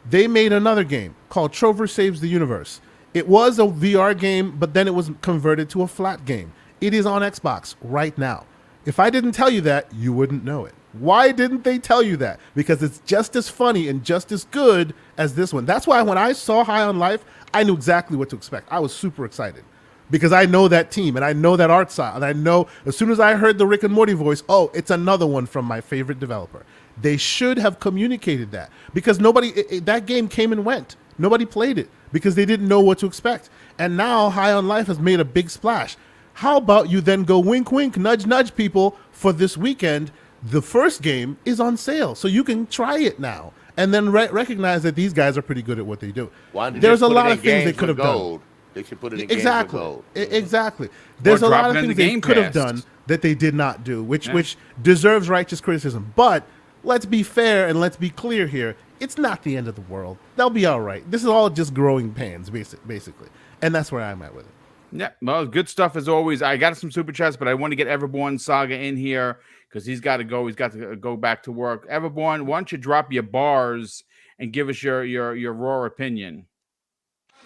They made another game called Trover Saves the Universe. It was a VR game, but then it was converted to a flat game. It is on Xbox right now. If I didn't tell you that, you wouldn't know it. Why didn't they tell you that? Because it's just as funny and just as good as this one. That's why when I saw High on Life, I knew exactly what to expect. I was super excited because I know that team and I know that art style. And I know as soon as I heard the Rick and Morty voice, oh, it's another one from my favorite developer. They should have communicated that because that game came and went. Nobody played it because they didn't know what to expect. And now High on Life has made a big splash. How about you then go wink, wink, nudge, nudge people for this weekend? The first game is on sale, so you can try it now and then recognize that these guys are pretty good at what they do. There's a lot of things they could have done. They should put it in exactly. games with gold. Exactly. There's a lot of things they could have Pass. done that they did not do, which deserves righteous criticism. But let's be fair and let's be clear here. It's not the end of the world. They'll be all right. This is all just growing pains, basically. And that's where I'm at with it. Yeah, well, good stuff as always. I got some super chats, but I want to get Everborn Saga in here because he's got to go. He's got to go back to work. Everborn, why don't you drop your bars and give us your raw opinion?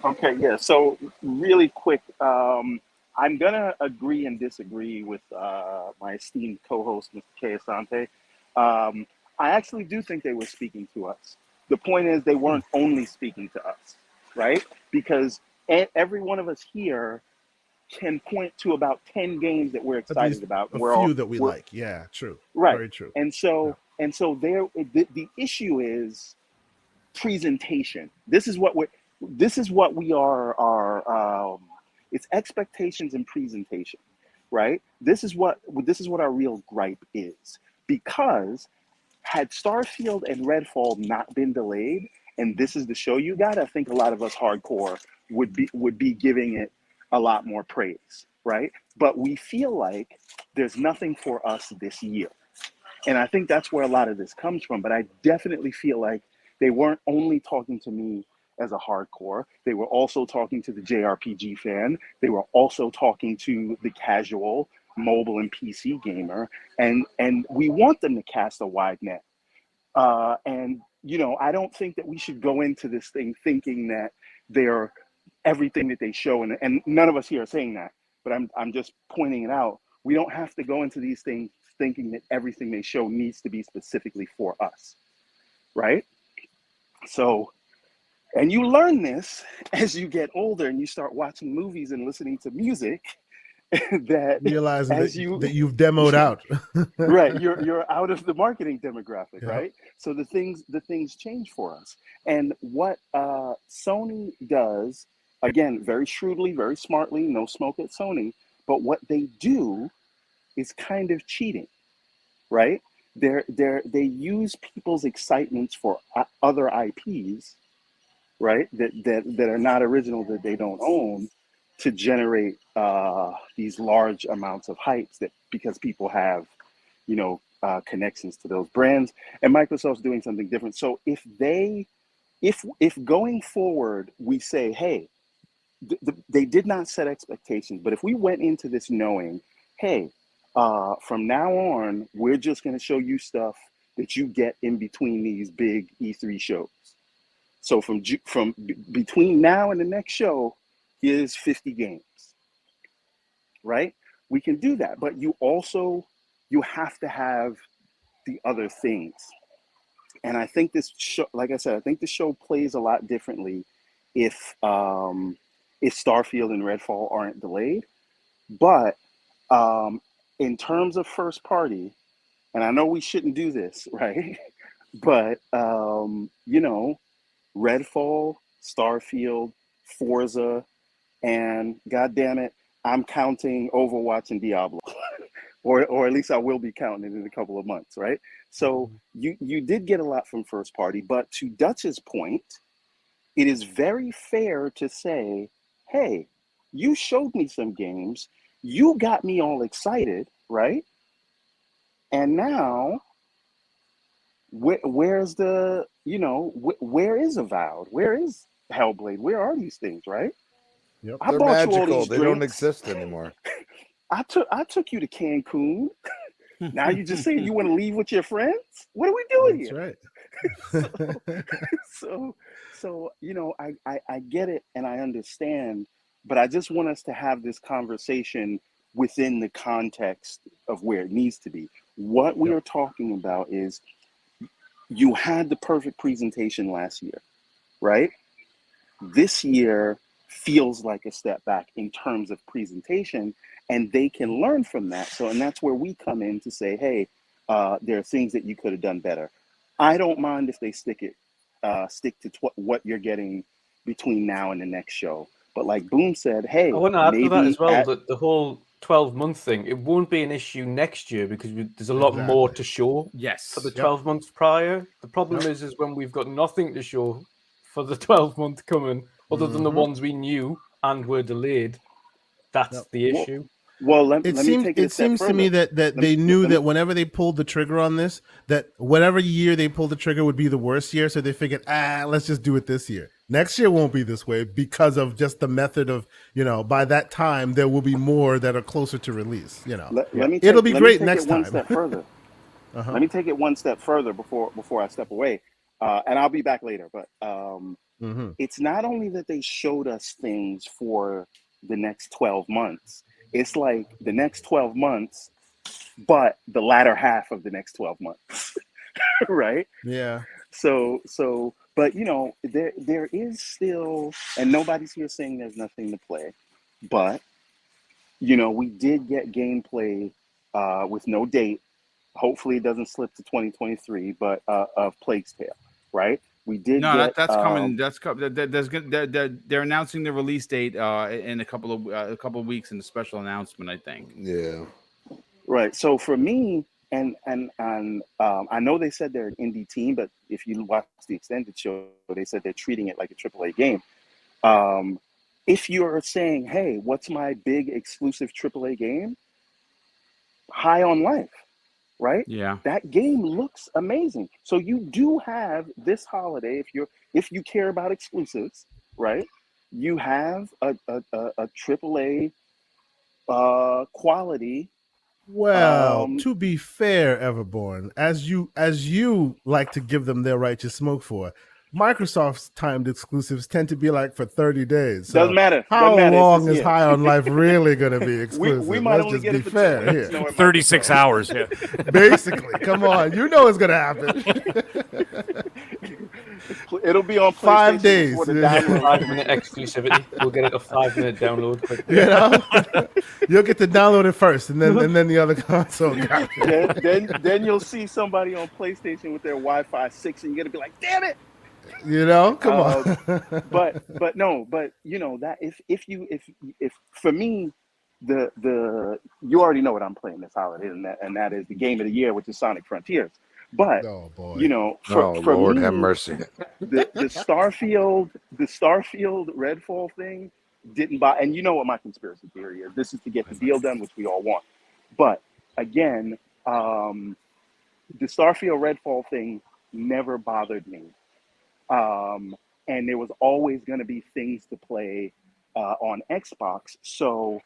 Okay, yeah. So really quick, I'm gonna agree and disagree with my esteemed co-host, Mr. K. Asante. I actually do think they were speaking to us. The point is, they weren't only speaking to us, right? Because every one of us here can point to about 10 games that we're excited about. A few that we like. Yeah, true. Right. Very true. And so the issue is presentation. This is what we are it's expectations and presentation, right? This is what our real gripe is. Because had Starfield and Redfall not been delayed, and this is the show you got, I think a lot of us hardcore would be giving it a lot more praise, right? But we feel like there's nothing for us this year. And I think that's where a lot of this comes from. But I definitely feel like they weren't only talking to me as a hardcore. They were also talking to the JRPG fan. They were also talking to the casual mobile and PC gamer. And we want them to cast a wide net. And, I don't think that we should go into this thing thinking that they're everything that they show, and none of us here are saying that, but I'm just pointing it out. We don't have to go into these things thinking that everything they show needs to be specifically for us, right? So, and you learn this as you get older and you start watching movies and listening to music, that realizing that you've demoed out. Right, you're out of the marketing demographic, right? So the things change for us. And what Sony does, again, very shrewdly, very smartly, no smoke at Sony, but what they do is kind of cheating, right? They use people's excitements for other IPs, right? That are not original, that they don't own, to generate these large amounts of hypes that because people have, connections to those brands, and Microsoft's doing something different. So if going forward we say, hey, they did not set expectations, but if we went into this knowing, hey, from now on we're just going to show you stuff that you get in between these big E3 shows. So from between now and the next show is 50 games, right? We can do that, but you have to have the other things. And I think this show, like I said, I think the show plays a lot differently if Starfield and Redfall aren't delayed. But in terms of first party, and I know we shouldn't do this, right? But Redfall, Starfield, Forza, and God damn it, I'm counting Overwatch and Diablo, or at least I will be counting it in a couple of months, right? So you did get a lot from first party, but to Dutch's point, it is very fair to say, hey, you showed me some games, you got me all excited, right? And now, where's the, where is Avowed? Where is Hellblade? Where are these things, right? Yep. I They're bought magical. you all these they drinks. Don't exist anymore. I took you to Cancun. Now you just saying you want to leave with your friends? What are we doing That's here? right. so I get it and I understand, but I just want us to have this conversation within the context of where it needs to be. What we are talking about is you had the perfect presentation last year, right? This year feels like a step back in terms of presentation, and they can learn from that. So, and that's where we come in to say, hey, there are things that you could have done better. I don't mind if they stick to what you're getting between now and the next show. But like Boom said, hey, I want to add to that maybe as well that the whole 12-month thing, it won't be an issue next year because there's a lot more to show Yes. for the 12 months prior. The problem is when we've got nothing to show for the 12-month coming, other than the ones we knew and were delayed. That's the issue. Well, let me take it a step seems further. to me that they knew that whenever they pulled the trigger on this, that whatever year they pulled the trigger would be the worst year. So they figured, let's just do it this year. Next year won't be this way because of just the method of, by that time there will be more that are closer to release. It'll be great next time. Let me take it one step further before I step away, and I'll be back later. But it's not only that they showed us things for the next 12 months. It's like the next 12 months, but the latter half of the next 12 months, right? Yeah. So, but there is still, and nobody's here saying there's nothing to play, but we did get gameplay with no date. Hopefully, it doesn't slip to 2023, but of Plague's Tale, right? We did. No, that's coming. They're announcing the release date in a couple of weeks in a special announcement, I think. Yeah. Right. So for me, and I know they said they're an indie team, but if you watch the extended show, they said they're treating it like a AAA game. If you're saying, hey, what's my big exclusive AAA game? High on Life. Right? Yeah. That game looks amazing. So you do have this holiday, if you care about exclusives, right? You have a AAA quality. Well, to be fair, Everborn, as you like to give them their righteous smoke for, Microsoft's timed exclusives tend to be like for 30 days. So doesn't matter. How long is High on Life really going to be exclusive? we might Let's only just get be it for fair 2 here. weeks. 36 hours. Yeah. Basically, come on, it's going to happen. It'll be on PlayStation 5 days. before the download. 5-minute exclusivity. We'll get it a 5-minute download. You'll get to download it first, and then the other console got it. Then you'll see somebody on PlayStation with their Wi-Fi 6, and you're gonna be like, "Damn it!" Come on. but that if for me, the you already know what I'm playing this holiday, and that is the game of the year, which is Sonic Frontiers. But oh boy, for Lord me, have mercy. the Starfield Redfall thing didn't buy, and you know what my conspiracy theory is. This is to get the deal done, which we all want. But again, the Starfield Redfall thing never bothered me. And there was always going to be things to play on Xbox. So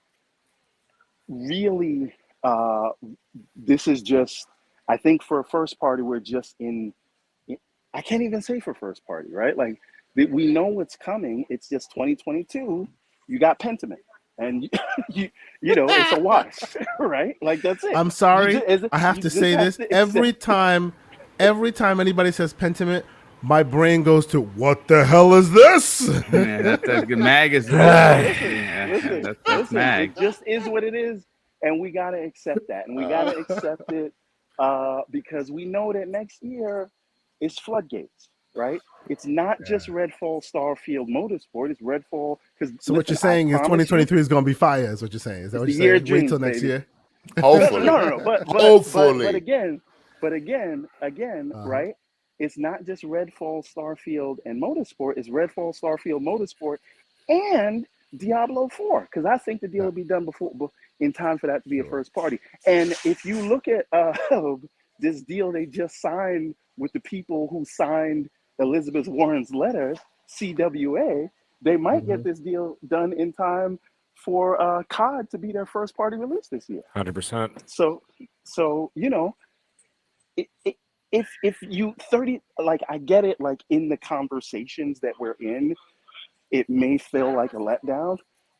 really, this is just, I think for a first party, we're just I can't even say for first party, right? Like we know what's coming. It's just 2022. You got Pentiment. And it's a wash, right? Like that's it. I'm sorry, I have to say this every time anybody says Pentiment, my brain goes to what the hell is this? Yeah, that's good. Mag is listen, that's Mag. It just is what it is, and we gotta accept that, and we gotta accept it because we know that next year is floodgates, right? It's not just Redfall, Starfield, Motorsport. It's Redfall. So what you're saying is 2023 is going to be fire. Is what you're saying? Is that what you're saying? Wait till next year. Hopefully, no. But hopefully. But again, right? It's not just Redfall, Starfield, and Motorsport. It's Redfall, Starfield, Motorsport, and Diablo 4. Because I think the deal will be done in time for that to be a first party. And if you look at this deal they just signed with the people who signed Elizabeth Warren's letter, CWA, they might get this deal done in time for COD to be their first party release this year. 100%. So if you 30, like, I get it, like in the conversations that we're in, it may feel like a letdown,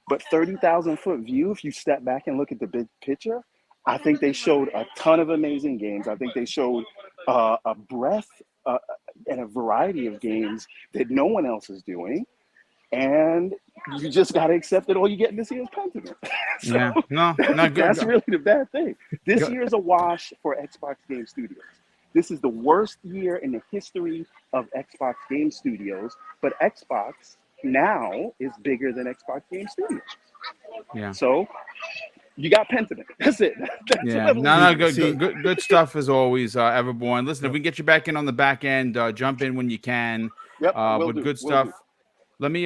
but 30,000-foot view, if you step back and look at the big picture, I think they showed a ton of amazing games. I think they showed a breadth and a variety of games that no one else is doing. And you just got to accept that all you get this year is Pentiment. So Yeah, no, not good. that's really the bad thing. This Go- year is a wash for Xbox Game Studios. This is the worst year in the history of Xbox Game Studios, but Xbox now is bigger than Xbox Game Studios. Yeah. So you got Pentiment. That's it. That's Yeah, what no, See- good stuff as always, Everborn. Listen, if we can get you back in on the back end, jump in when you can. Yep, will But do, good will stuff. do. Let me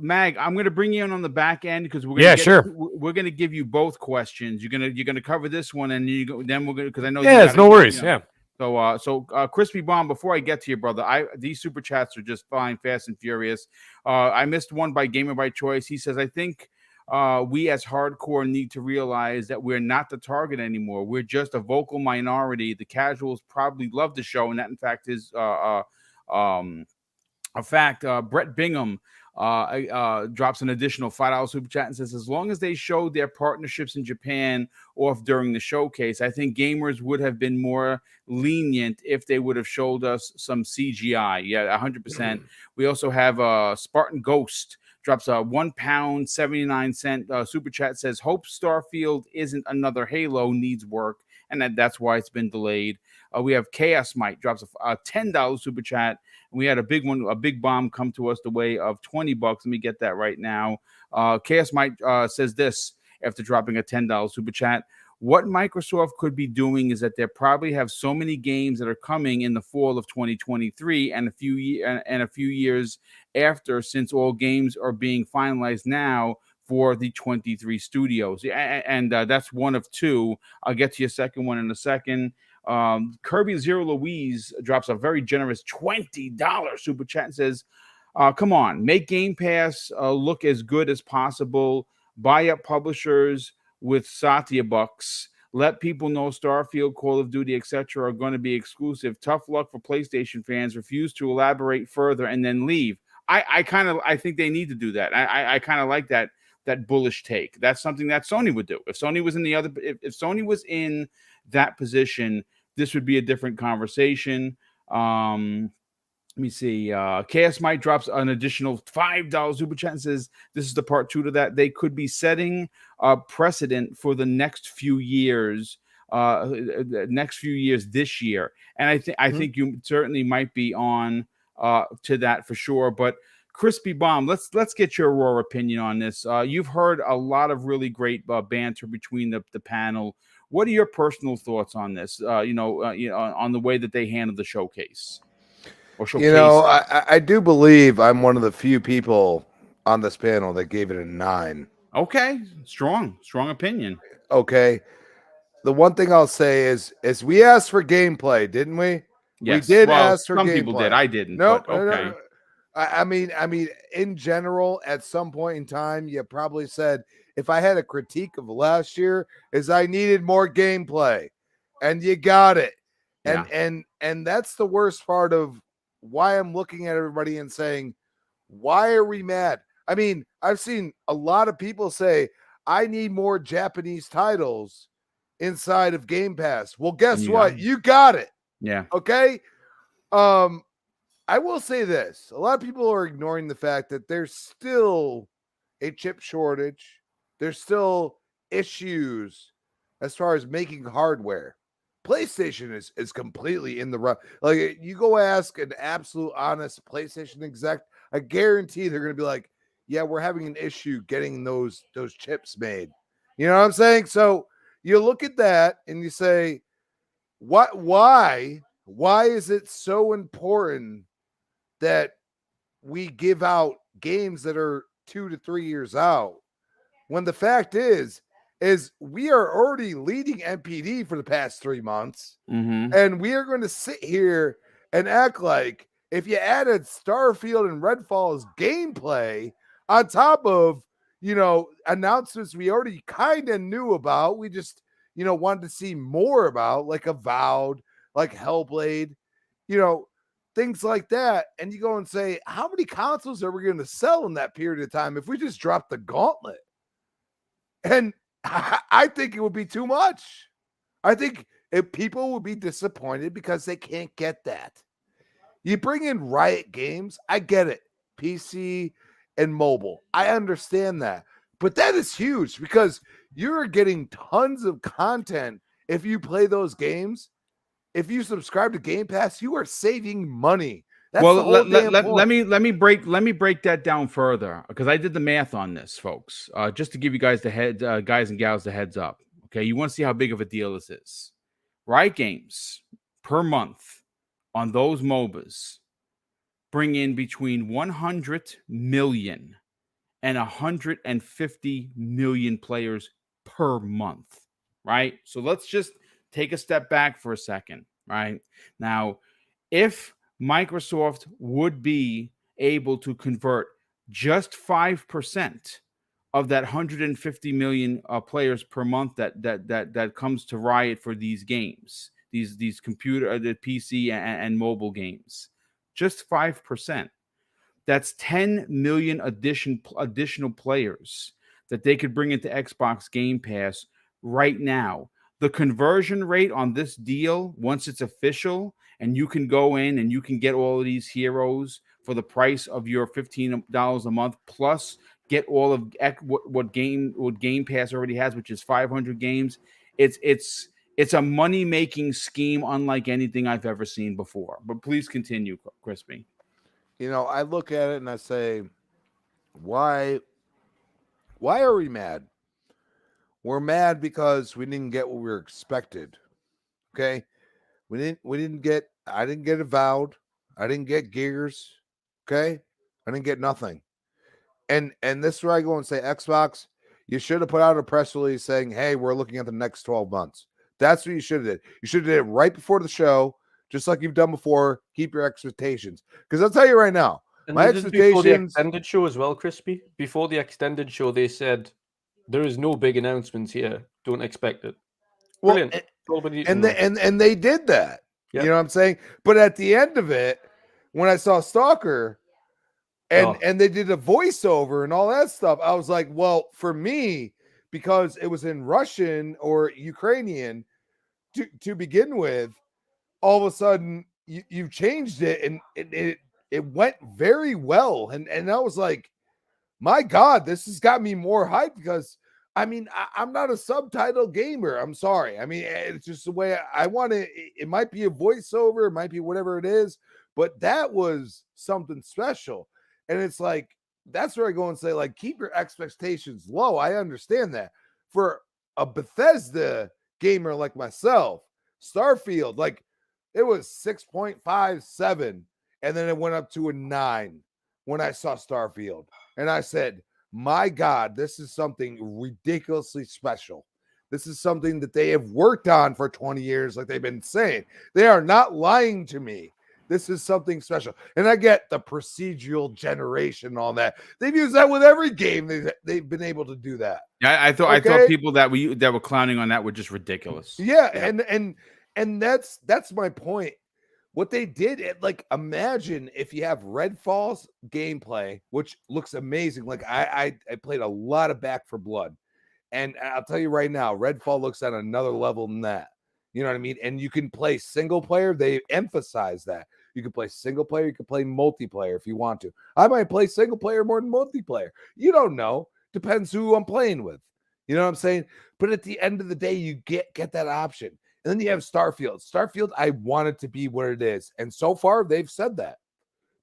Mag, I'm gonna bring you in on the back end because we're gonna give you both questions. You're gonna cover this one and then we're gonna, because I know Yeah, it's no worries. Yeah. So Crispy Bomb, before I get to you, brother, these super chats are just flying fast and furious. I missed one by Gamer by Choice. He says, I think we as hardcore need to realize that we're not the target anymore. We're just a vocal minority. The casuals probably love the show, and that in fact is a fact. Brett Bingham drops an additional $5 super chat and says, as long as they showed their partnerships in Japan off during the showcase, I think gamers would have been more lenient if they would have showed us some CGI. Yeah, 100%. We also have Spartan Ghost drops a £1.79 super chat, says, hope Starfield isn't another Halo, needs work, and that's why it's been delayed. We have Chaos Mite drops a $10 super chat. And we had a big bomb come to us the way of $20. Let me get that right now. Chaos Mite says this after dropping a $10 super chat. What Microsoft could be doing is that they probably have so many games that are coming in the fall of 2023 and a few years after, since all games are being finalized now for the 23 studios. And that's one of two. I'll get to your second one in a second. Kirby Zero Louise drops a very generous $20 super chat and says, come on, make Game Pass look as good as possible. Buy up publishers with Satya bucks. Let people know Starfield, Call of Duty, etc. are going to be exclusive. Tough luck for PlayStation fans. Refuse to elaborate further and then leave. I think they need to do that. I kind of like that bullish take. That's something that Sony would do. If Sony was if Sony was in that position, this would be a different conversation. Let me see. KS Mike drops an additional $5 super chat and says, this is the part 2 to that. They could be setting a precedent for the next few years, this year. And I think you certainly might be on to that for sure. But Crispy Bomb, let's get your raw opinion on this. You've heard a lot of really great banter between the panel. What are your personal thoughts on this? On the way that they handled the showcase? I do believe I'm one of the few people on this panel that gave it a 9. Okay, strong opinion. Okay, the one thing I'll say is we asked for gameplay, didn't we? Yes. We did ask for some gameplay. People did. I didn't. No, but okay. No. I mean, in general, at some point in time, you probably said, if I had a critique of last year, is I needed more gameplay, and you got it. Yeah. And that's the worst part of why I'm looking at everybody and saying, why are we mad? I mean, I've seen a lot of people say, I need more Japanese titles inside of Game Pass. Well, guess what? You got it. Yeah. Okay. I will say this. A lot of people are ignoring the fact that there's still a chip shortage. There's still issues as far as making hardware. PlayStation is completely in the run. Like, you go ask an absolute honest PlayStation exec, I guarantee they're going to be like, yeah, we're having an issue getting those chips made. You know what I'm saying? So you look at that and you say, why is it so important that we give out games that are 2 to 3 years out, when the fact is we are already leading NPD for the past 3 months, and we are going to sit here and act like if you added Starfield and Redfall's gameplay on top of, announcements we already kind of knew about, we just, wanted to see more about, like Avowed, like Hellblade, things like that. And you go and say, how many consoles are we going to sell in that period of time if we just drop the gauntlet? And I think it would be too much. I think if people would be disappointed because they can't get that. You bring in Riot Games, I get it. PC and mobile. I understand that. But that is huge because you're getting tons of content if you play those games. If you subscribe to Game Pass, you are saving money. That's the whole damn point. let me break that down further because I did the math on this, folks. Just to give you guys guys and gals the heads up. Okay, you want to see how big of a deal this is. Riot Games per month on those MOBAs bring in between 100 million and 150 million players per month, right? So let's just take a step back for a second, right? Now, if Microsoft would be able to convert just 5% of that 150 million players per month that comes to Riot for these games, these computer, the PC and mobile games, just 5%. That's 10 million additional players that they could bring into Xbox Game Pass right now. The conversion rate on this deal, once it's official, and you can go in and you can get all of these heroes for the price of your $15 a month, plus get all of what Game Pass already has, which is 500 games. It's a money-making scheme unlike anything I've ever seen before. But please continue, Crispy. I look at it and I say, why are we mad? We're mad because we didn't get what we were expected. Okay? I didn't get Avowed. I didn't get Gears. Okay? I didn't get nothing. And this is where I go and say, Xbox, you should have put out a press release saying, hey, we're looking at the next 12 months. That's what you should have did. You should have did it right before the show, just like you've done before. Keep your expectations. Because I'll tell you right now, and my expectations... Before the extended show as well, Crispy. Before the extended show, they said, there is no big announcements here. Don't expect it. Brilliant. And they did that. Yep. You know what I'm saying? But at the end of it, when I saw Stalker and they did a voiceover and all that stuff, I was like, well, for me, because it was in Russian or Ukrainian to begin with, all of a sudden you changed it and it went very well. And I was like, my God, this has got me more hyped because I'm not a subtitle gamer. I'm sorry. It's just the way I want it. It might be a voiceover, it might be whatever it is, but that was something special. And it's like, that's where I go and say, like, keep your expectations low. I understand that. For a Bethesda gamer like myself, Starfield, like, it was 6.57, and then it went up to a 9 when I saw Starfield. And I said, my God, this is something ridiculously special. This is something that they have worked on for 20 years, like they've been saying. They are not lying to me. This is something special. And I get the procedural generation and all that. They've used that with every game. They've been able to do that. Yeah, I thought people that were clowning on that were just ridiculous. Yeah. And that's my point. What they did, like, imagine if you have Redfall's gameplay, which looks amazing. Like, I played a lot of Back 4 Blood, and I'll tell you right now, Redfall looks at another level than that. You know what I mean? And you can play single player. They emphasize that. You can play single player. You can play multiplayer if you want to. I might play single player more than multiplayer. You don't know. Depends who I'm playing with. You know what I'm saying? But at the end of the day, you get that option. And then you have Starfield. Starfield, I want it to be what it is. And so far, they've said that.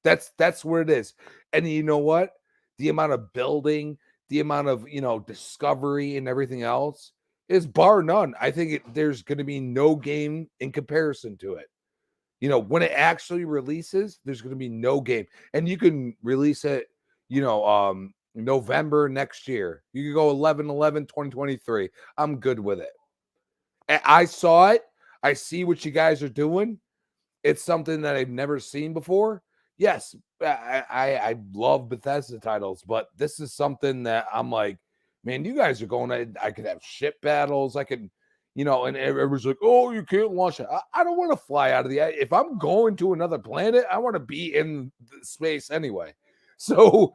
That's where it is. And you know what? The amount of building, the amount of, discovery and everything else is bar none. I think there's going to be no game in comparison to it. When it actually releases, there's going to be no game. And you can release it, November next year. You can go 11/11/2023. I'm good with it. I saw it. I see what you guys are doing. It's something that I've never seen before. Yes, I love Bethesda titles, but this is something that I'm like, man, you guys are going. I could have ship battles. I could, you know, and everyone's like, oh, you can't launch it. I don't want to fly out of the, if I'm going to another planet, I want to be in space anyway. So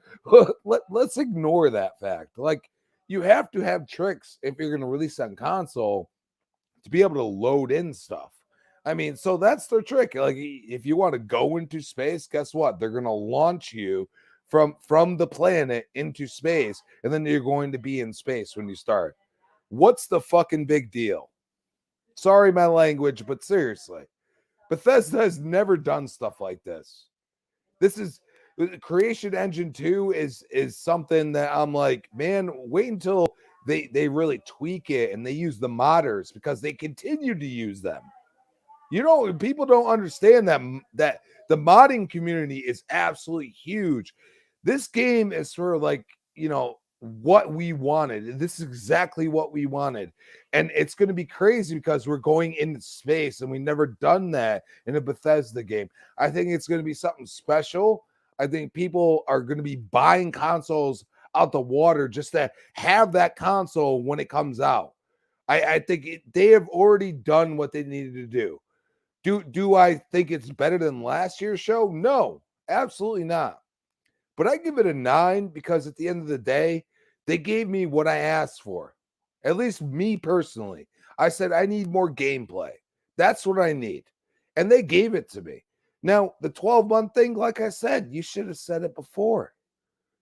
let's ignore that fact. Like, you have to have tricks if you're going to release on console to be able to load in stuff. I mean, so that's their trick. Like, if you want to go into space, guess what? They're going to launch you from the planet into space, and then you're going to be in space when you start. What's the fucking big deal? Sorry, my language, but seriously, Bethesda has never done stuff like this. This is Creation Engine 2 is something that I'm like, man, wait until they really tweak it and they use the modders, because they continue to use them. You know, people don't understand that the modding community is absolutely huge. This game is for, like, you know, what we wanted. This is exactly what we wanted. And it's going to be crazy because we're going into space and we never done that in a Bethesda game. I think it's going to be something special. I think people are going to be buying consoles out the water just to have that console when it comes out. I think they have already done what they needed to do. Do I think it's better than last year's show? No, absolutely not. But I give it a 9 because at the end of the day, they gave me what I asked for. At least me personally. I said, I need more gameplay. That's what I need. And they gave it to me. Now, the 12-month thing, like I said, you should have said it before.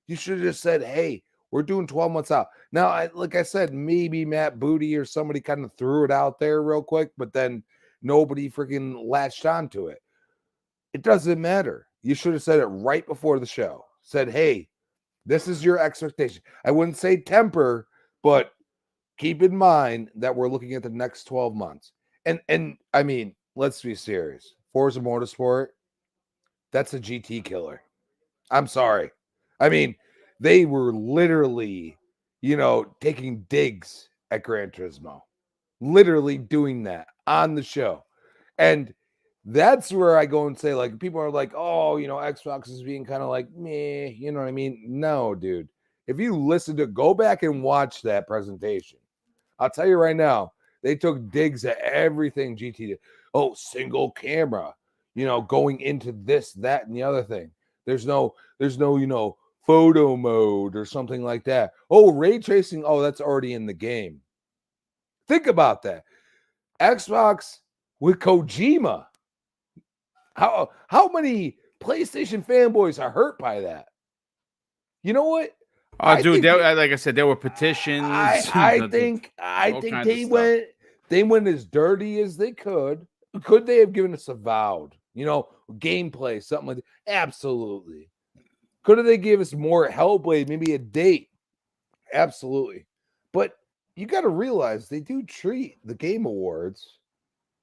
You should have just said, hey, we're doing 12 months out. Now, like I said, maybe Matt Booty or somebody kind of threw it out there real quick, but then nobody freaking latched onto it. It doesn't matter. You should have said it right before the show. Said, hey, this is your expectation. I wouldn't say temper, but keep in mind that we're looking at the next 12 months. And I mean, let's be serious. Forza Motorsport, that's a GT killer. I'm sorry. I mean, they were literally, you know, taking digs at Gran Turismo. Literally doing that on the show. And that's where I go and say, like, people are like, oh, you know, Xbox is being kind of like, meh, you know what I mean? No, dude. If you listen to, go back and watch that presentation. I'll tell you right now, they took digs at everything GT did. Oh, single camera, you know, going into this, that, and the other thing. There's no, you know, photo mode or something like that. Oh, ray tracing. Oh, that's already in the game. Think about that. Xbox with Kojima. How many PlayStation fanboys are hurt by that? You know what? Dude, like I said, there were petitions. I think they went as dirty as they could. Could they have given us a Avowed, you know, gameplay, something like that? Absolutely. Could they give us more Hellblade, maybe a date? Absolutely. But you got to realize they do treat the Game Awards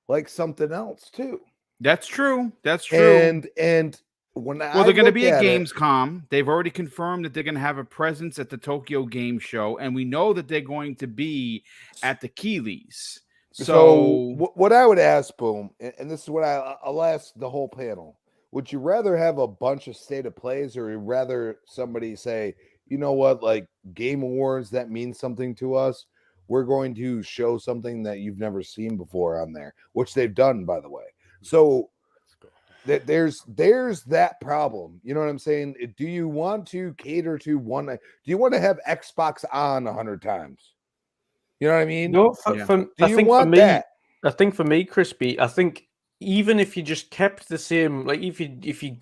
like something else too. That's true. That's true. And they're going to be at Gamescom. They've already confirmed that they're going to have a presence at the Tokyo Game Show, and we know that they're going to be at the Keeleys. So what I would ask, Boom, and this is what I'll ask the whole panel: would you rather have a bunch of state of plays, or would rather somebody say, you know what, like Game Awards, that means something to us? We're going to show something that you've never seen before on there, which they've done, by the way. So there's that problem. You know what I'm saying? Do you want to cater to one? Do you want to have Xbox on 100 times? You know what I mean? No, I think for me, Crispy, I think even if you just kept the same, like if you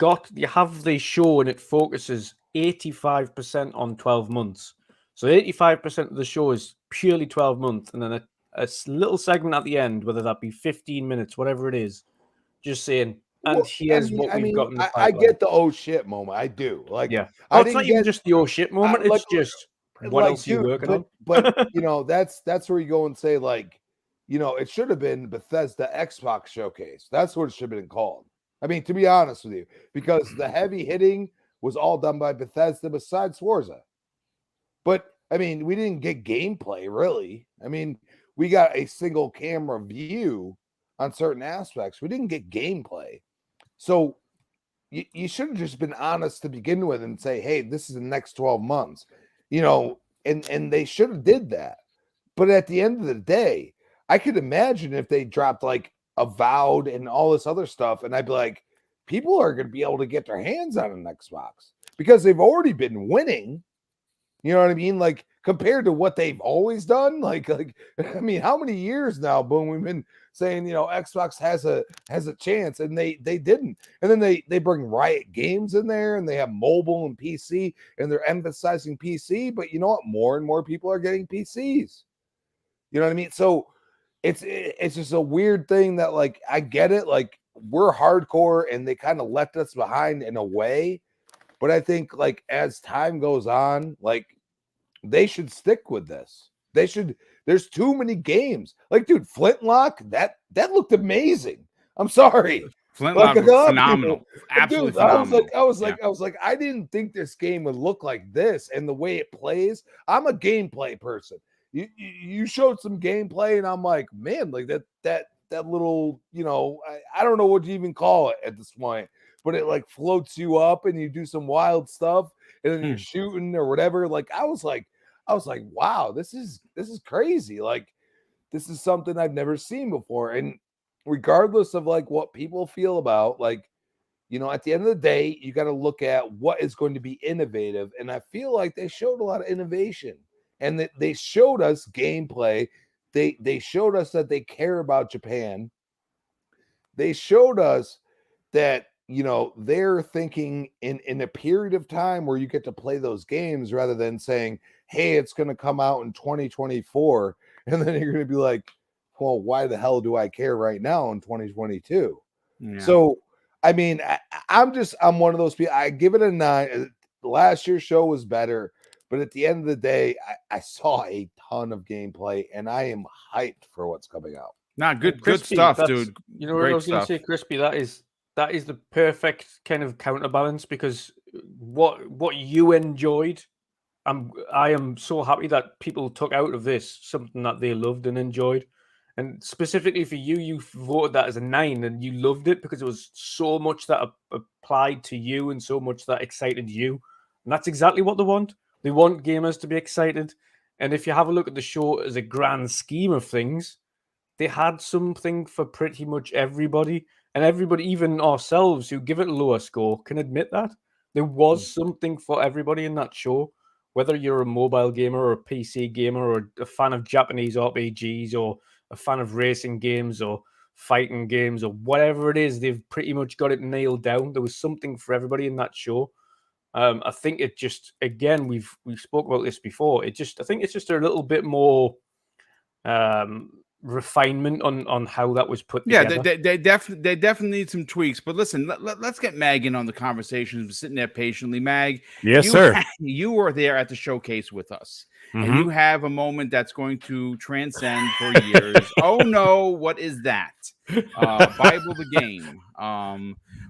have the show and it focuses 85% on 12 months. So 85% of the show is purely 12 months, and then a little segment at the end, whether that be 15 minutes, whatever it is, just saying, and here's what we've got in the pipeline. I get the oh shit moment. I do. Like, yeah. It's not even just the oh shit moment. It's just what else are you working on? But you know, that's where you go and say, like, you know, it should have been Bethesda Xbox Showcase. That's what it should have been called. I mean, to be honest with you, because the heavy hitting was all done by Bethesda besides Forza. But I mean, we didn't get gameplay really. I mean, we got a single camera view on certain aspects. We didn't get gameplay. So you should have just been honest to begin with and say, hey, this is the next 12 months, you know, and they should have did that. But at the end of the day, I could imagine if they dropped like Avowed and all this other stuff, and I'd be like, people are going to be able to get their hands on an Xbox because they've already been winning. You know what I mean? Like compared to what they've always done. Like I mean, how many years now, Boom, we've been saying, you know, Xbox has a chance, and they didn't. And then they bring Riot Games in there, and they have mobile and PC, and they're emphasizing PC. But you know what? More and more people are getting PCs. You know what I mean? So it's just a weird thing that, like, I get it. Like, we're hardcore, and they kind of left us behind in a way. But I think, like, as time goes on, like, they should stick with this. They should. There's too many games. Like, dude, Flintlock, that looked amazing. I'm sorry. Flintlock like, was phenomenal. Absolutely dude, phenomenal. I was like, I didn't think this game would look like this, and the way it plays. I'm a gameplay person. You showed some gameplay, and I'm like, man, like that little, you know, I don't know what you even call it at this point. But it like floats you up and you do some wild stuff and then you're shooting or whatever. Like I was like, wow, this is crazy. Like this is something I've never seen before. And regardless of like what people feel about, like, you know, at the end of the day, you got to look at what is going to be innovative. And I feel like they showed a lot of innovation, and that they showed us gameplay. They showed us that they care about Japan. They showed us that, you know, they're thinking in a period of time where you get to play those games rather than saying, hey, it's going to come out in 2024. And then you're going to be like, well, why the hell do I care right now in 2022? Yeah. So, I mean, I'm one of those people. I give it a 9. Last year's show was better, but at the end of the day, I saw a ton of gameplay, and I am hyped for what's coming out. Good stuff, dude. You know what I was going to say, Crispy? That is the perfect kind of counterbalance, because what you enjoyed, I am so happy that people took out of this something that they loved and enjoyed. And specifically for you, you voted that as a 9, and you loved it because it was so much that applied to you and so much that excited you. And that's exactly what they want. They want gamers to be excited. And if you have a look at the show as a grand scheme of things, they had something for pretty much everybody. And everybody, even ourselves who give it a lower score, can admit that. There was something for everybody in that show. Whether you're a mobile gamer or a PC gamer or a fan of Japanese RPGs or a fan of racing games or fighting games or whatever it is, they've pretty much got it nailed down. There was something for everybody in that show. I think it just, again, we've spoke about this before. I think it's just a little bit more refinement on how that was put together. Yeah, they definitely need some tweaks. But listen, let's get Mag in on the conversation. Sitting there patiently, Mag. Yes, sir. You were there at the showcase with us, and you have a moment that's going to transcend for years. Oh no, what is that? Bible the game.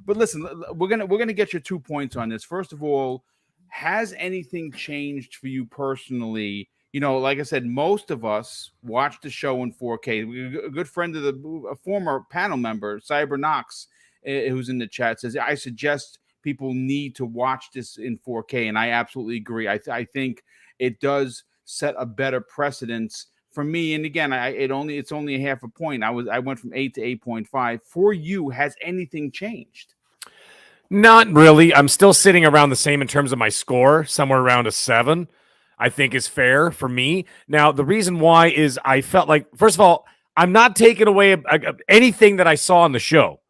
But listen, we're gonna get your 2 points on this. First of all, has anything changed for you personally? You know, like I said, most of us watch the show in 4K. A good friend of a former panel member, Cyber Knox, who's in the chat, says, I suggest people need to watch this in 4K. And I absolutely agree. I think it does set a better precedence for me. And again, it's only a half a point. I went from 8 to 8.5. For you, has anything changed? Not really. I'm still sitting around the same in terms of my score, somewhere around a 7. I think is fair for me. Now, the reason why is I felt like, first of all, I'm not taking away anything that I saw on the show.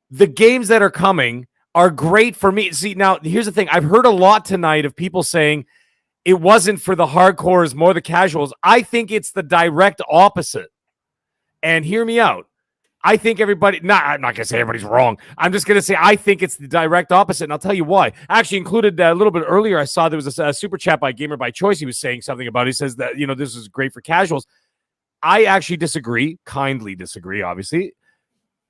The games that are coming are great for me. See, now, here's the thing. I've heard a lot tonight of people saying it wasn't for the hardcores, more the casuals. I think it's the direct opposite. And hear me out. I think everybody, I'm not going to say everybody's wrong. I'm just going to say I think it's the direct opposite, and I'll tell you why. I actually included a little bit earlier. I saw there was a super chat by Gamer by Choice. He was saying something about it. He says that, you know, this is great for casuals. I actually disagree, kindly disagree, obviously,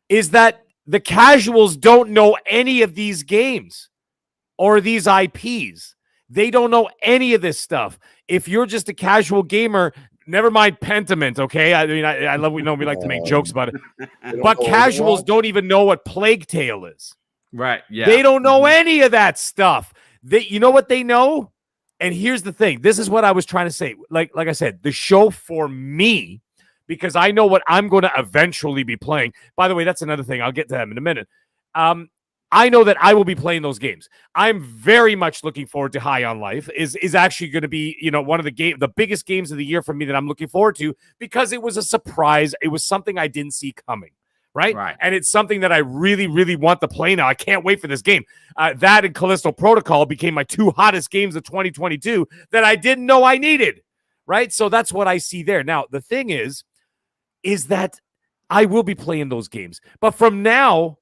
is that the casuals don't know any of these games or these IPs. They don't know any of this stuff. If you're just a casual gamer, never mind Pentiment, okay? I mean, I love, we like to make jokes about it. But casuals don't even know what Plague Tale is. Right, yeah. They don't know any of that stuff. You know what they know? And here's the thing. This is what I was trying to say. Like I said, the show for me, because I know what I'm going to eventually be playing. By the way, that's another thing. I'll get to that in a minute. I know that I will be playing those games. I'm very much looking forward to High on Life. Is actually going to be, one of the biggest games of the year for me that I'm looking forward to, because it was a surprise. It was something I didn't see coming. Right. And it's something that I really, really want to play now. I can't wait for this game. That and Callisto Protocol became my 2 hottest games of 2022 that I didn't know I needed. Right. So that's what I see there. Now, the thing is that I will be playing those games. But from now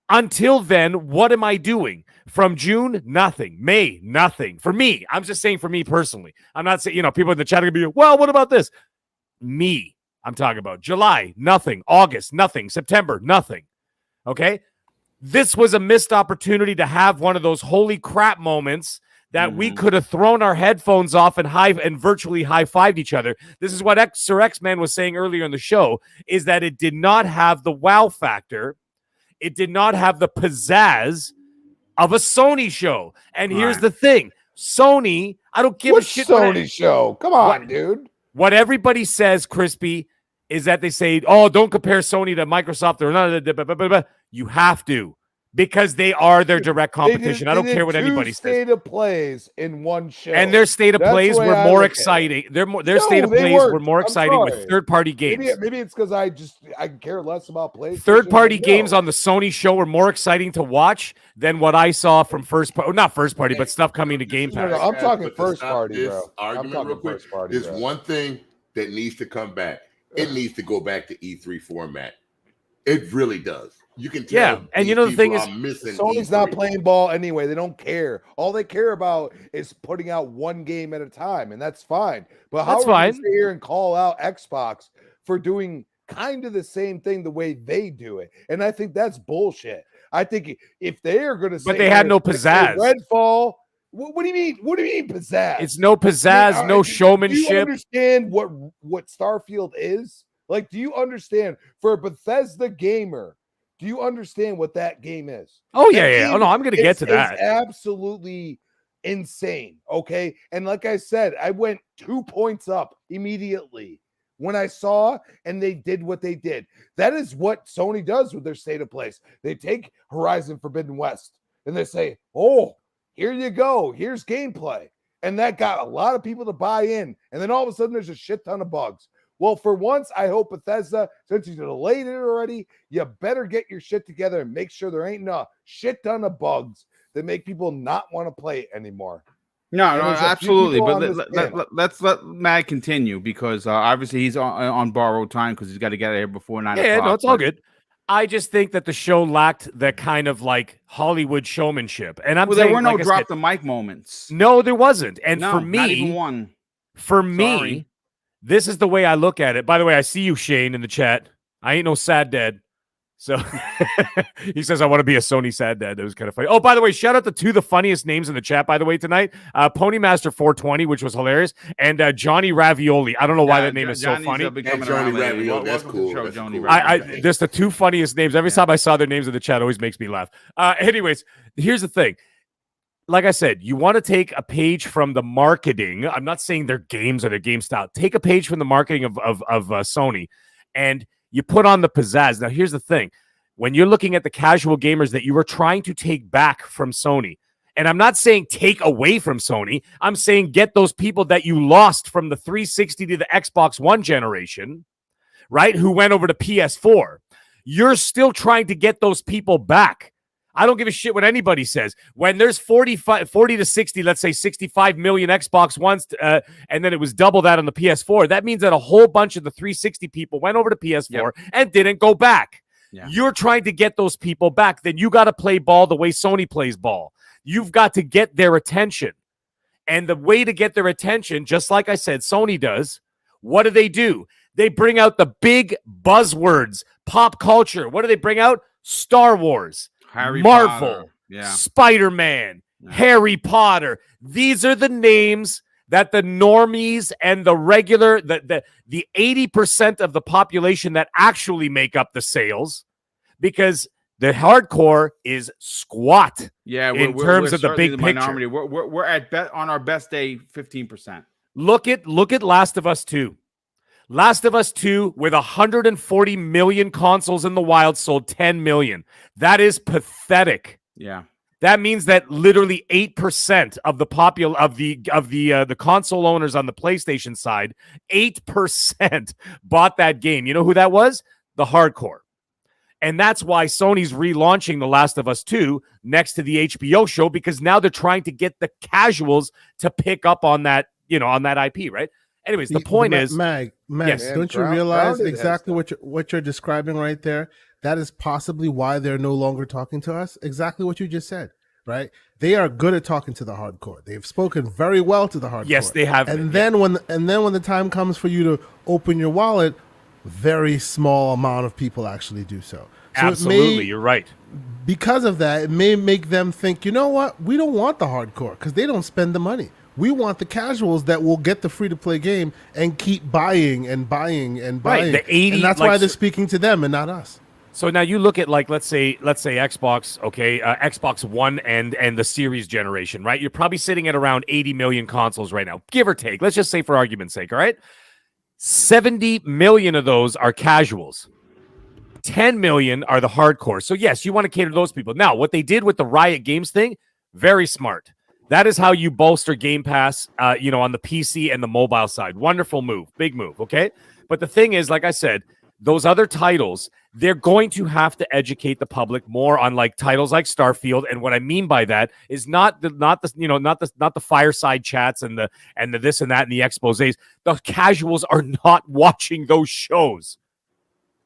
until then, what am I doing? From June, nothing. May, nothing. For me, I'm just saying for me personally. I'm not saying, people in the chat are going to be, well, what about this? Me. I'm talking about July, nothing. August, nothing. September, nothing. Okay? This was a missed opportunity to have one of those holy crap moments that we could have thrown our headphones off and virtually high-fived each other. This is what Sir X-Man was saying earlier in the show, is that it did not have the wow factor. It did not have the pizzazz of a Sony show. And here's the thing. Sony, I don't give a shit. Sony show? Come on, dude. What everybody says, Crispy, is that they say, oh, don't compare Sony to Microsoft or none. You have to, because they are their direct competition. I don't care what anybody says. State of plays in one show, and their state of plays were more exciting. Their state of plays were more exciting with third-party games. Maybe it's because I care less about plays. Third-party games on the Sony show were more exciting to watch than what I saw from not first party, but stuff coming to Game Pass. I'm talking first party, bro. Argument real quick. There's one thing that needs to come back. It needs to go back to E3 format. It really does. You can tell. Yeah, and the thing is, Sony's not playing ball anyway. They don't care. All they care about is putting out one game at a time, and that's fine. But how are we sit here and call out Xbox for doing kind of the same thing the way they do it? And I think that's bullshit. I think if they are going to say, but they had no pizzazz. Redfall. What do you mean? What do you mean pizzazz? It's no pizzazz, no showmanship. Do you understand what Starfield is? Like, do you understand for a Bethesda gamer? Do you understand what that game is? Oh yeah. Oh no, I'm going to get to that. It's absolutely insane. Okay, and like I said, I went 2 points up immediately when I saw and they did what they did. That is what Sony does with their state of plays. They take Horizon Forbidden West and they say, "Oh, here you go. Here's gameplay." And that got a lot of people to buy in. And then all of a sudden, there's a shit ton of bugs. Well, for once, I hope Bethesda, since you delayed it already, you better get your shit together and make sure there ain't a shit ton of bugs that make people not want to play it anymore. No, absolutely. But let's let Matt continue, because obviously he's on borrowed time because he's got to get out of here before 9 o'clock. Yeah, no, it's all good. I just think that the show lacked the kind of like Hollywood showmanship. And there were no drop the mic moments. No, there wasn't. And no, for me, not even one. For me, this is the way I look at it. By the way, I see you, Shane, in the chat. I ain't no sad dad. So he says, I want to be a Sony sad dad. It was kind of funny. Oh, by the way, shout out to 2 of the funniest names in the chat, by the way, tonight. Ponymaster 420, which was hilarious, and Johnny Ravioli. I don't know why that name is so funny. Johnny Ravioli, that's cool. There's the 2 funniest names. Every time I saw their names in the chat, it always makes me laugh. Anyways, here's the thing. Like I said, you want to take a page from the marketing. I'm not saying their games or their game style. Take a page from the marketing of Sony, and you put on the pizzazz. Now, here's the thing. When you're looking at the casual gamers that you were trying to take back from Sony, and I'm not saying take away from Sony, I'm saying get those people that you lost from the 360 to the Xbox One generation, right, who went over to PS4. You're still trying to get those people back. I don't give a shit what anybody says. When there's 40 to 60, let's say 65 million Xbox Ones, and then it was double that on the PS4, that means that a whole bunch of the 360 people went over to PS4 and didn't go back. Yeah. You're trying to get those people back. Then you got to play ball the way Sony plays ball. You've got to get their attention. And the way to get their attention, just like I said, Sony does, what do? They bring out the big buzzwords, pop culture. What do they bring out? Star Wars. Marvel, Spider-Man, Harry Potter. These are the names that the normies and the regular, the 80% of the population that actually make up the sales, because the hardcore is squat. Yeah, in terms of the big picture. We're on our best day 15%. Look at Last of Us 2. Last of Us 2 with 140 million consoles in the wild sold 10 million. That is pathetic. Yeah. That means that literally 8% of the the console owners on the PlayStation side, 8% bought that game. You know who that was? The hardcore. And that's why Sony's relaunching The Last of Us 2 next to the HBO show, because now they're trying to get the casuals to pick up on that, on that IP, right? Anyways, the point is, Mag, yes, don't you realize exactly what you're describing right there? That is possibly why they're no longer talking to us. Exactly what you just said, right? They are good at talking to the hardcore. They've spoken very well to the hardcore. Yes, they have. And then when the time comes for you to open your wallet, very small amount of people actually do so. So absolutely, you're right. Because of that, it may make them think, you know what? We don't want the hardcore because they don't spend the money. We want the casuals that will get the free-to-play game and keep buying and buying and buying. Right, the 80, and that's why they're speaking to them and not us. So now you look at, like, let's say Xbox, okay, Xbox One and the Series generation, right? You're probably sitting at around 80 million consoles right now, give or take. Let's just say for argument's sake, all right? 70 million of those are casuals. 10 million are the hardcore. So yes, you want to cater to those people. Now, what they did with the Riot Games thing, very smart. That is how you bolster Game Pass, on the PC and the mobile side. Wonderful move. Big move, okay? But the thing is, like I said, those other titles, they're going to have to educate the public more on like titles like Starfield. And what I mean by that is not the fireside chats and the this and that and the exposés. The casuals are not watching those shows.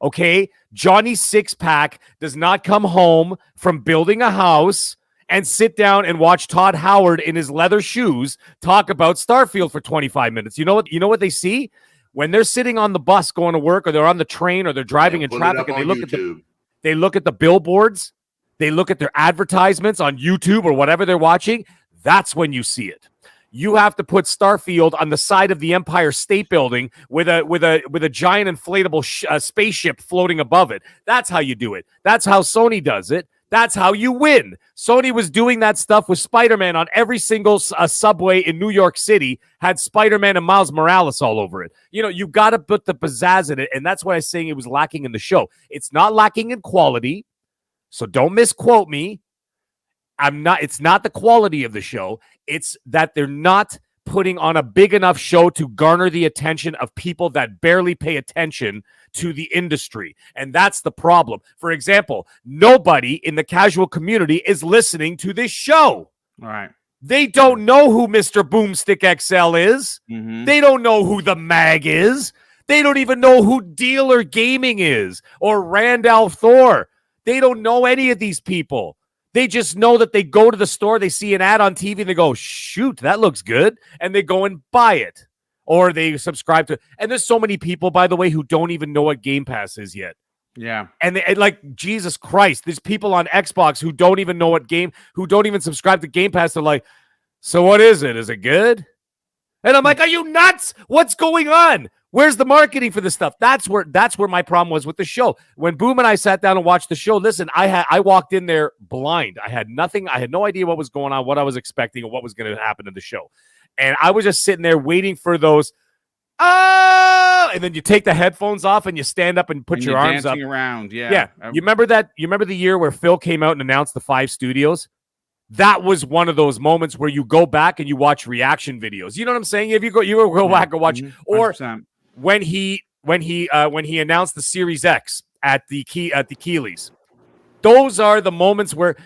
Okay? Johnny Sixpack does not come home from building a house and sit down and watch Todd Howard in his leather shoes talk about Starfield for 25 minutes. You know what they see? When they're sitting on the bus going to work, or they're on the train, or they're driving in traffic, and they look at the billboards, they look at their advertisements on YouTube or whatever they're watching, that's when you see it. You have to put Starfield on the side of the Empire State Building with a giant inflatable spaceship floating above it. That's how you do it. That's how Sony does it. That's how you win. Sony was doing that stuff with Spider-Man on every single subway in New York City, had Spider-Man and Miles Morales all over it. You've got to put the pizzazz in it, and that's why I was saying it was lacking in the show. It's not lacking in quality, so don't misquote me. It's not the quality of the show. It's that they're not putting on a big enough show to garner the attention of people that barely pay attention to the industry. And that's the problem. For example, nobody in the casual community is listening to this show. All right. They don't know who Mr. BoomStick XL is. Mm-hmm. They don't know who the Mag is. They don't even know who Dealer Gaming is or Randall Thor. They don't know any of these people. They just know that they go to the store, they see an ad on TV, and they go, shoot, that looks good. And they go and buy it. Or they subscribe to it. And there's so many people, by the way, who don't even know what Game Pass is yet. Yeah. And Jesus Christ, there's people on Xbox who don't even know who don't even subscribe to Game Pass. They're like, so what is it? Is it good? And I'm like, are you nuts? What's going on? Where's the marketing for this stuff? That's where my problem was with the show. When Boom and I sat down and watched the show, listen, I walked in there blind. I had nothing. I had no idea what was going on, what I was expecting, or what was going to happen in the show. And I was just sitting there waiting for those, and then you take the headphones off and you stand up and put your arms up. Around. Yeah. Yeah. You remember that? You remember the year where Phil came out and announced the 5 studios? That was one of those moments where you go back and you watch reaction videos. You know what I'm saying? If you go back and watch, or 100%. when he announced the Series X at the Keeleys, those are the moments where,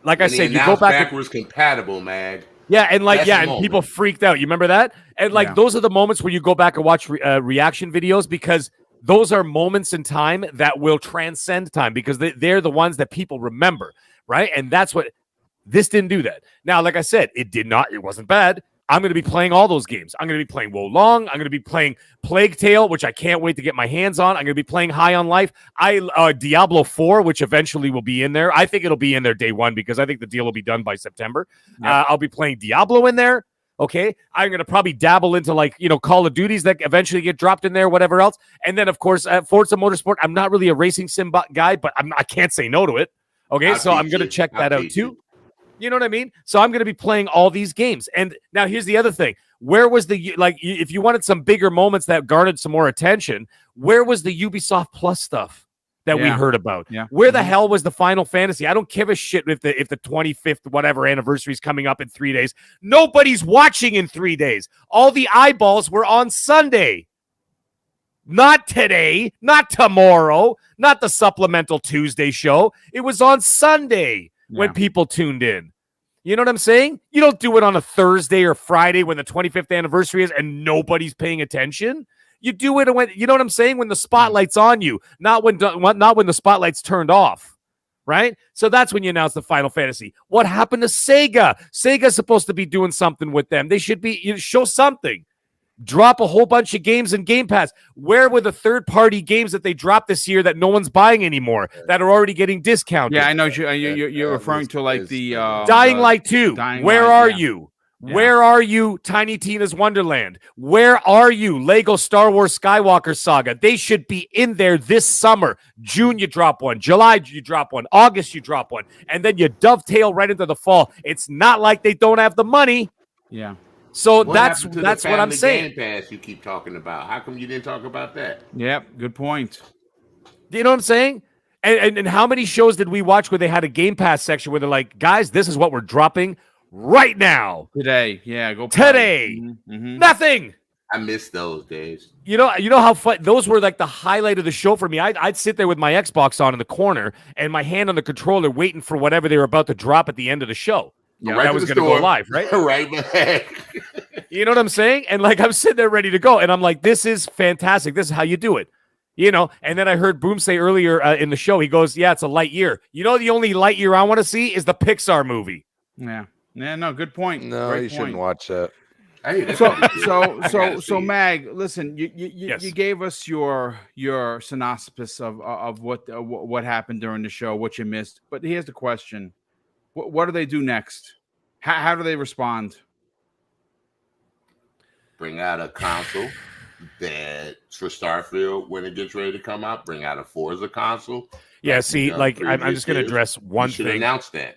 like I said, you go back backwards compatible, Mag. Yeah, and people freaked out. You remember that? And those are the moments where you go back and watch reaction videos, because those are moments in time that will transcend time, because they're the ones that people remember, right? And that's what this didn't do that. Now, like I said, it wasn't bad. I'm going to be playing all those games. I'm going to be playing Wolong. I'm going to be playing Plague Tale, which I can't wait to get my hands on. I'm going to be playing High on Life. Diablo 4, which eventually will be in there. I think it'll be in there day one, because I think the deal will be done by September. Yep. I'll be playing Diablo in there. Okay. I'm going to probably dabble into Call of Duties that eventually get dropped in there, whatever else. And then, of course, Forza Motorsport. I'm not really a racing sim guy, but I can't say no to it. Okay. So I'm going to check that out too. You know what I mean? So I'm going to be playing all these games. And now here's the other thing. Where was if you wanted some bigger moments that garnered some more attention, where was the Ubisoft Plus stuff that we heard about? Yeah. Where the hell was the Final Fantasy? I don't give a shit if the 25th whatever anniversary is coming up in 3 days. Nobody's watching in 3 days. All the eyeballs were on Sunday. Not today, not tomorrow, not the supplemental Tuesday show. It was on Sunday when people tuned in. You know what I'm saying? You don't do it on a Thursday or Friday when the 25th anniversary is and nobody's paying attention. You do it when, you know what I'm saying? When the spotlight's on you, not when the spotlight's turned off, right? So that's when you announce the Final Fantasy. What happened to Sega? Sega's supposed to be doing something with them. They should be, show something. Drop a whole bunch of games in Game Pass. Where were the third-party games that they dropped this year that no one's buying anymore, that are already getting discounted? Yeah, I know you're referring to like the Dying Light 2. Where are you? Yeah. Where are you, Tiny Tina's Wonderland? Where are you, Lego Star Wars Skywalker Saga? They should be in there this summer. June, you drop one. July, you drop one. August, you drop one. And then you dovetail right into the fall. It's not like they don't have the money. Yeah. So that's what I'm saying. Game Pass you keep talking about. How come you didn't talk about that? Yep, good point. You know what I'm saying? And how many shows did we watch where they had a Game Pass section where they're like, guys, this is what we're dropping right now. Today. Yeah, go play. Today. Mm-hmm. Nothing. I miss those days. You know how fun those were, like the highlight of the show for me. I'd sit there with my Xbox on in the corner and my hand on the controller waiting for whatever they were about to drop at the end of the show. Yeah, that was going to go live, right? Right back. You know what I'm saying? And like I'm sitting there ready to go, and I'm like, "This is fantastic. This is how you do it." You know. And then I heard Boom say earlier in the show, he goes, "Yeah, it's a light year." You know, the only light year I want to see is the Pixar movie. Yeah. No, good point. No, Great you point. shouldn't watch that. So Mag, listen, you gave us your synopsis of what happened during the show, what you missed. But here's the question. What do they do next? How do they respond? Bring out a console that for Starfield when it gets ready to come out. Bring out a Forza console. Yeah, see, like I'm just going to address one thing. Announce that.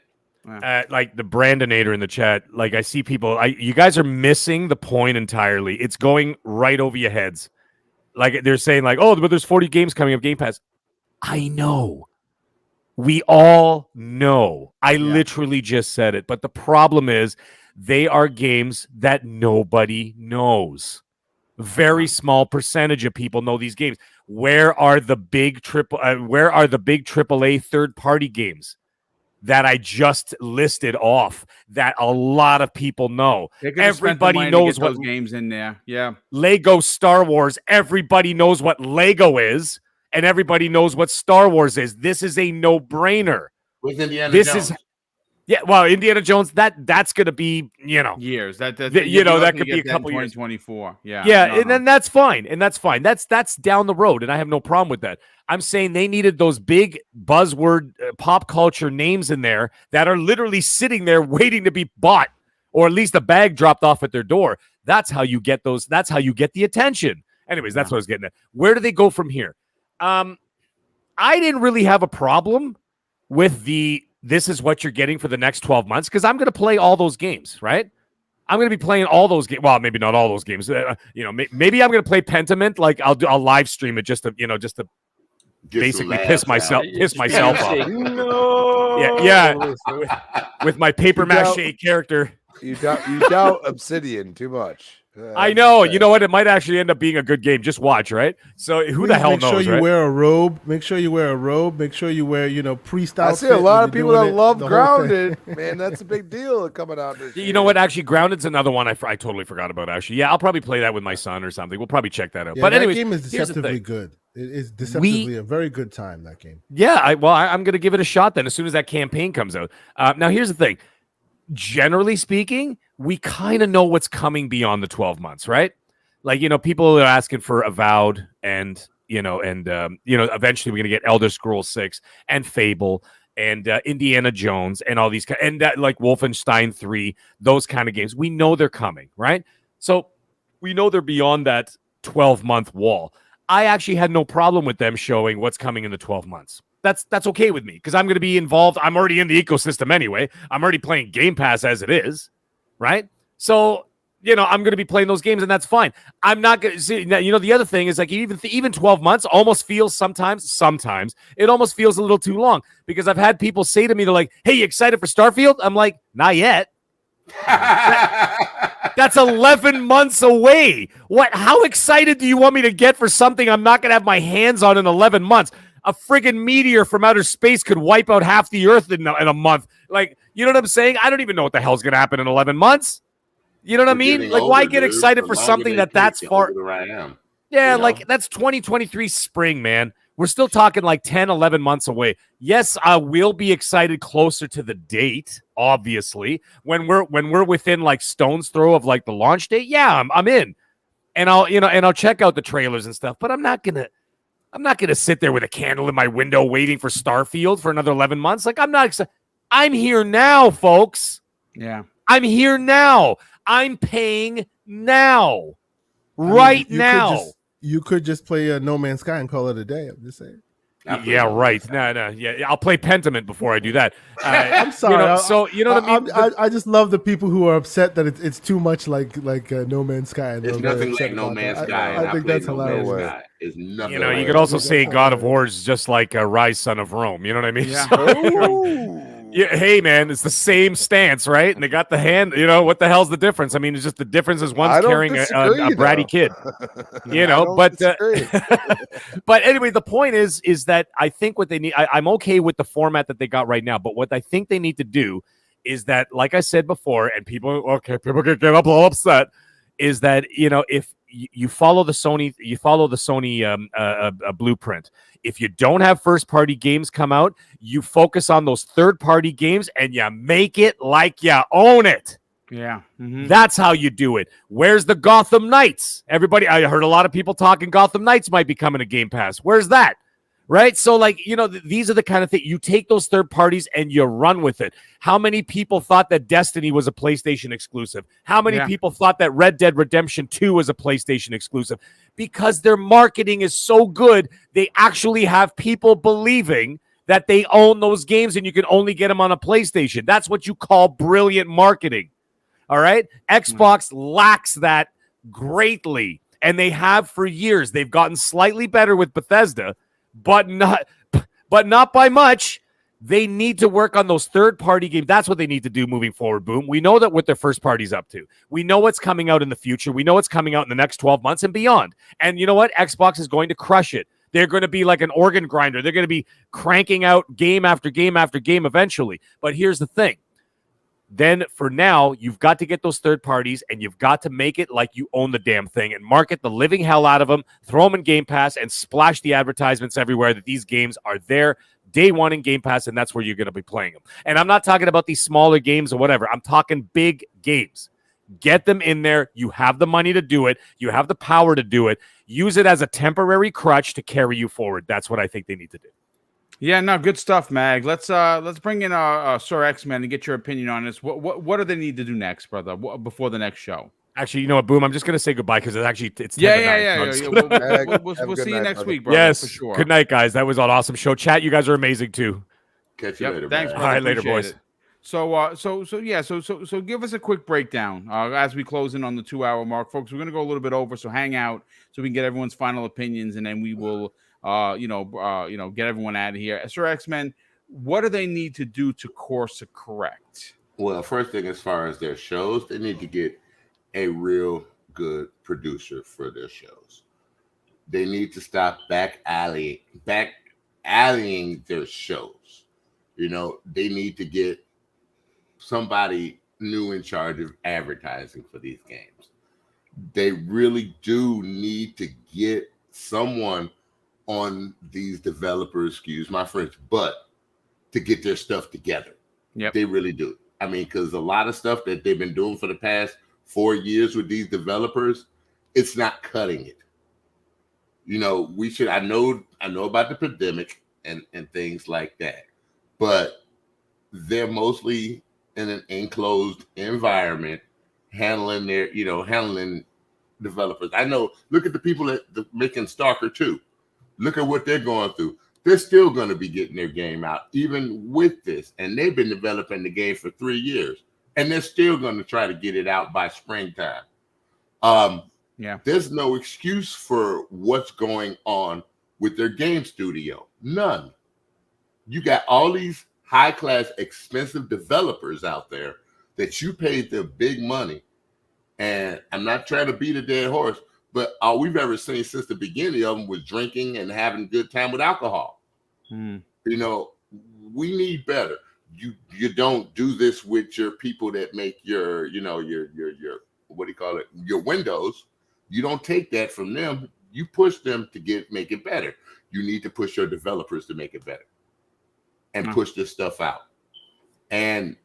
Like the Brandinator in the chat, like I see people. You guys are missing the point entirely. It's going right over your heads. Like they're saying, like, oh, but there's 40 games coming up Game Pass. I know. We all know. I literally just said it. But the problem is they are games that nobody knows. Very small percentage of people know these games. Where are the big AAA third-party games that I just listed off that a lot of people know? Everybody knows what those games in there. Yeah. Lego Star Wars. Everybody knows what Lego is. And everybody knows what Star Wars is. This is a no-brainer. With Indiana Jones. Indiana Jones. That's going to be years. That could be a couple years. 2024. Yeah, and then that's fine. That's down the road, and I have no problem with that. I'm saying they needed those big buzzword pop culture names in there that are literally sitting there waiting to be bought, or at least a bag dropped off at their door. That's how you get those. That's how you get the attention. Anyways, that's what I was getting at. Where do they go from here? I didn't really have a problem with this is what you're getting for the next 12 months because I'm going to play all those games, right? I'm going to be playing all those games. Well, maybe not all those games. Maybe I'm going to play Pentiment. Like I'll live stream it just to basically piss myself off. No. Yeah. With my paper mache character. You doubt Obsidian too much. I know. You know what? It might actually end up being a good game. Just watch, right? So who the hell knows? Make sure you right? wear a robe. Make sure you wear a robe. Make sure you wear, priest outfit. I see a lot of people that love Grounded. Man, that's a big deal coming out this year. You know what? Actually, Grounded's another one I totally forgot about, actually. Yeah, I'll probably play that with my son or something. We'll probably check that out. Yeah, but that anyways, game is deceptively good. It is deceptively a very good time, that game. Yeah, I'm going to give it a shot then as soon as that campaign comes out. Now, here's the thing. Generally speaking, we kind of know what's coming beyond the 12 months, right? Like, people are asking for Avowed and eventually we're going to get Elder Scrolls 6 and Fable and Indiana Jones and all these and like Wolfenstein 3, those kind of games. We know they're coming, right? So we know they're beyond that 12-month wall. I actually had no problem with them showing what's coming in the 12 months. that's okay with me because I'm going to be involved. I'm already in the ecosystem anyway. I'm already playing Game Pass as it is, right? So, I'm going to be playing those games, and that's fine. I'm not going to see. The other thing is like even 12 months almost feels sometimes it almost feels a little too long because I've had people say to me, they're like, "Hey, you excited for Starfield?" I'm like, "Not yet." That's 11 months away. How excited do you want me to get for something I'm not going to have my hands on in 11 months? A friggin' meteor from outer space could wipe out half the earth in a month. Like, you know what I'm saying? I don't even know what the hell's going to happen in 11 months. You know what I mean? Like, why get excited for something that's far? I am. Yeah, like that's 2023 spring, man. We're still talking like 10, 11 months away. Yes, I will be excited closer to the date, obviously. When we're within like stone's throw of like the launch date, yeah, I'm in. And I'll check out the trailers and stuff, but I'm not gonna sit there with a candle in my window waiting for Starfield for another 11 months. Like, I'm not excited. I'm here now, folks. Yeah. I'm here now. I'm paying now. Right now. You could just play No Man's Sky and call it a day. I'm just saying. Yeah, right. No. Yeah, I'll play Pentiment before I do that. I'm sorry. So you know what I mean? I just love the people who are upset that it's too much like No Man's Sky. It's nothing like No Man's Sky. I think that's hilarious. It's nothing. You could also say God of War is just like Rise, Son of Rome. You know what I mean? Yeah. So, yeah, hey man, it's the same stance, right? And they got the hand. What the hell's the difference? I mean, it's just the difference is one's carrying a bratty kid. But anyway, the point is that I think what they need. I'm okay with the format that they got right now, but what I think they need to do is that, like I said before, and people can get all upset, is that if you follow the Sony, blueprint. If you don't have first-party games come out, you focus on those third-party games and you make it like you own it. Yeah. Mm-hmm. That's how you do it. Where's the Gotham Knights? Everybody, I heard a lot of people talking Gotham Knights might be coming to Game Pass. Where's that? Right? So, these are the kind of things. You take those third parties and you run with it. How many people thought that Destiny was a PlayStation exclusive? How many people thought that Red Dead Redemption 2 was a PlayStation exclusive? Because their marketing is so good, they actually have people believing that they own those games and you can only get them on a PlayStation. That's what you call brilliant marketing. All right? Xbox lacks that greatly, and they have for years. They've gotten slightly better with Bethesda, but not by much. They need to work on those third-party games. That's what they need to do moving forward, Boom. We know that what their first party's up to. We know what's coming out in the future. We know what's coming out in the next 12 months and beyond. And you know what? Xbox is going to crush it. They're going to be like an organ grinder. They're going to be cranking out game after game after game eventually. But here's the thing. Then for now, you've got to get those third parties and you've got to make it like you own the damn thing and market the living hell out of them, throw them in Game Pass and splash the advertisements everywhere that these games are there day one in Game Pass, and that's where you're going to be playing them. And I'm not talking about these smaller games or whatever. I'm talking big games. Get them in there. You have the money to do it. You have the power to do it. Use it as a temporary crutch to carry you forward. That's what I think they need to do. Yeah, no, good stuff, Mag. Let's bring in Sir X-Men and get your opinion on this. What do they need to do next, brother? Before the next show? Actually, you know what, Boom? I'm just going to say goodbye because it's 10 to 9. We'll see you next week, brother. Yes, for sure. Good night, guys. That was an awesome show. Chat, you guys are amazing too. Catch you later. Thanks, man. brother. All right, later, Appreciate boys. it. So give us a quick breakdown as we close in on the 2-hour mark, folks. We're going to go a little bit over, so hang out so we can get everyone's final opinions, and then we will, get everyone out of here. Sir X-Men, what do they need to do to course correct? Well, first thing, as far as their shows, they need to get a real good producer for their shows. They need to stop back alleying their shows. They need to get somebody new in charge of advertising for these games. They really do need to get someone on these developers, excuse my French, but to get their stuff together. Yep. They really do. I mean, because a lot of stuff that they've been doing for the past 4 years with these developers, it's not cutting it. I know about the pandemic and things like that, but they're mostly in an enclosed environment handling developers. I know, look at the people that making Stalker 2. Look at what they're going through. they're still going to be getting their game out, even with this. And they've been developing the game for 3 years, and they're still going to try to get it out by springtime. There's no excuse for what's going on with their game studio. None. You got all these high-class, expensive developers out there that you paid the big money. And I'm not trying to beat a dead horse, but all we've ever seen since the beginning of them was drinking and having a good time with alcohol. You know, we need better. You don't do this with your people that make your, you know, your what do you call it? Your windows. You don't take that from them. You push them to make it better. You need to push your developers to make it better and push this stuff out. And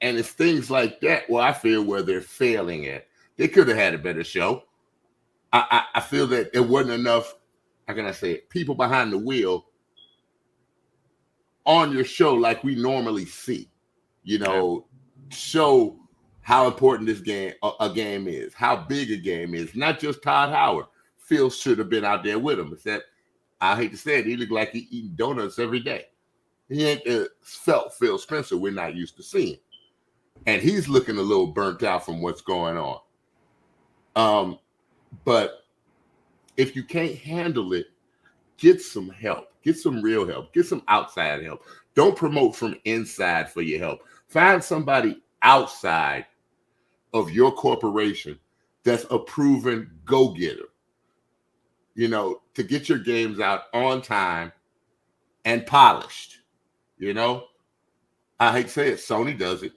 it's things like that where I feel where they're failing at. They could have had a better show. I feel that there wasn't enough, how can I say it, people behind the wheel on your show like we normally see. You know, show how important this game, a game is, how big a game is. Not just Todd Howard. Phil should have been out there with him. Except, I hate to say it, he looked like he eating donuts every day. He ain't felt Phil Spencer we're not used to seeing. And he's looking a little burnt out from what's going on. But if you can't handle it, get some help. Get some real help. Get some outside help. Don't promote from inside for your help. Find somebody outside of your corporation that's a proven go-getter, you know, to get your games out on time and polished. You know, I hate to say it, Sony does it.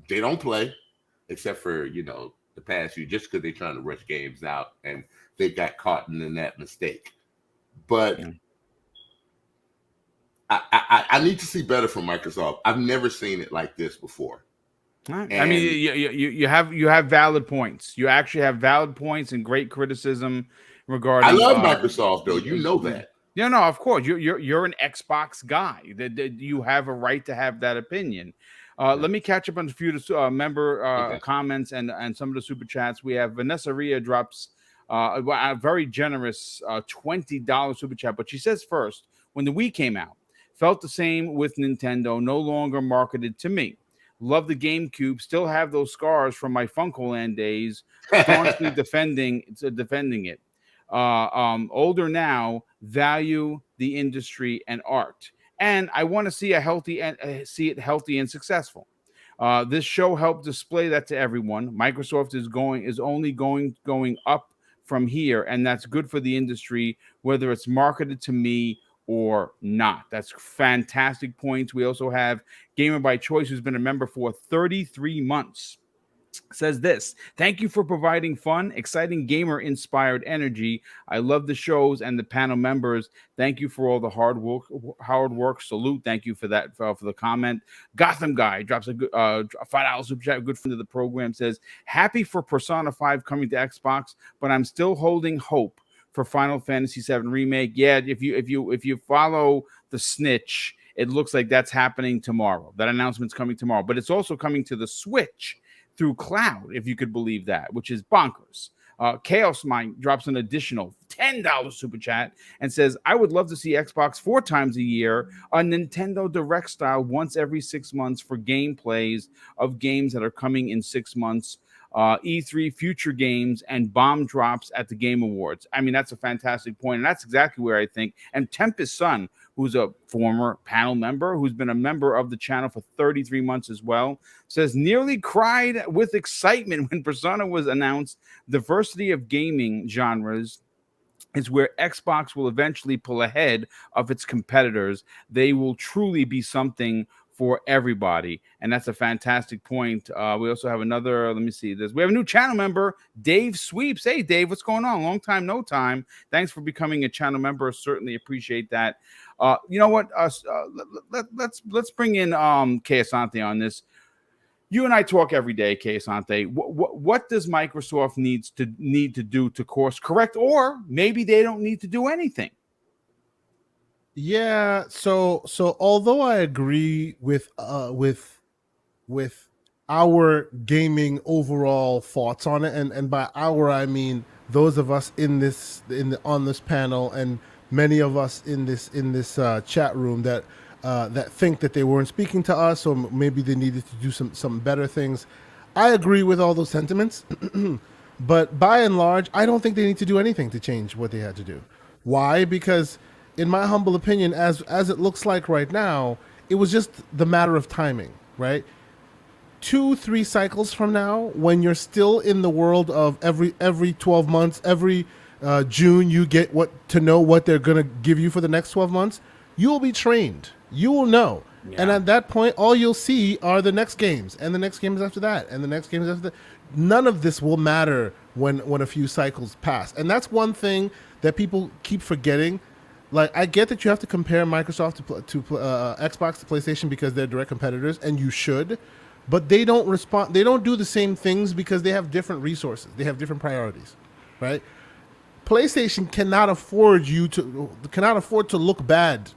They don't play, except for, you know, the past few, just because they're trying to rush games out and they got caught in that mistake. But I need to see better from Microsoft. I've never seen it like this before. Right. I mean, you have valid points. You actually have valid points and great criticism regarding. I love Microsoft, though. You know that. Yeah, no, of course. You're an Xbox guy. That you have a right to have that opinion. Let me catch up on a few member comments and some of the super chats. We have Vanessa Ria drops a very generous $20 super chat, but she says first, when the Wii came out, felt the same with Nintendo, no longer marketed to me. Love the GameCube, still have those scars from my Funkoland days, staunchly defending it. Older now, value the industry and art. And I want to see see it healthy and successful. This show helped display that to everyone. Microsoft is only going up from here, and that's good for the industry, whether it's marketed to me or not. That's fantastic points. We also have Gamer by Choice, who's been a member for 33 months. Says this: thank you for providing fun, exciting, gamer-inspired energy. I love the shows and the panel members. Thank you for all the hard work. Salute. Thank you for that, for the comment. Gotham Guy drops a good $5 super chat. A good friend of the program says, happy for Persona 5 coming to Xbox, but I'm still holding hope for Final Fantasy VII Remake. Yeah, if you follow the snitch, it looks like that's happening tomorrow. That announcement's coming tomorrow, but it's also coming to the Switch through cloud, if you could believe that, which is bonkers. Chaos Mind drops an additional $10 super chat and says, I would love to see Xbox 4 times a year, a Nintendo Direct style once every 6 months for gameplays of games that are coming in 6 months, E3 future games, and bomb drops at the Game Awards. I mean, that's a fantastic point, and that's exactly where I think. And Tempest Sun, who's a former panel member, who's been a member of the channel for 33 months as well, says, nearly cried with excitement when Persona was announced. Diversity of gaming genres is where Xbox will eventually pull ahead of its competitors. They will truly be something for everybody, and that's a fantastic point. We also have another, let me see this. We have a new channel member, Dave Sweeps. Hey, Dave, what's going on? Long time, no time. Thanks for becoming a channel member. Certainly appreciate that. You know what? Let's bring in Kay Asante on this. You and I talk every day, Kay Asante. What does Microsoft need to do to course correct, or maybe they don't need to do anything? Yeah, so although I agree with our gaming overall thoughts on it, and by our I mean those of us on this panel and many of us in this chat room that think that they weren't speaking to us, or maybe they needed to do some better things. I agree with all those sentiments, but by and large, I don't think they need to do anything to change what they had to do. Why? Because in my humble opinion, as it looks like right now, it was just the matter of timing, right? 2-3 cycles from now, when you're still in the world of every 12 months, every June you get to know what they're going to give you for the next 12 months, you will be trained. You will know. Yeah. And at that point, all you'll see are the next games, and the next games after that, and the next games after that. None of this will matter when a few cycles pass. And that's one thing that people keep forgetting. Like, I get that you have to compare Microsoft to Xbox to PlayStation because they're direct competitors, and you should. But they don't respond. They don't do the same things because they have different resources. They have different priorities, right? PlayStation cannot afford to look bad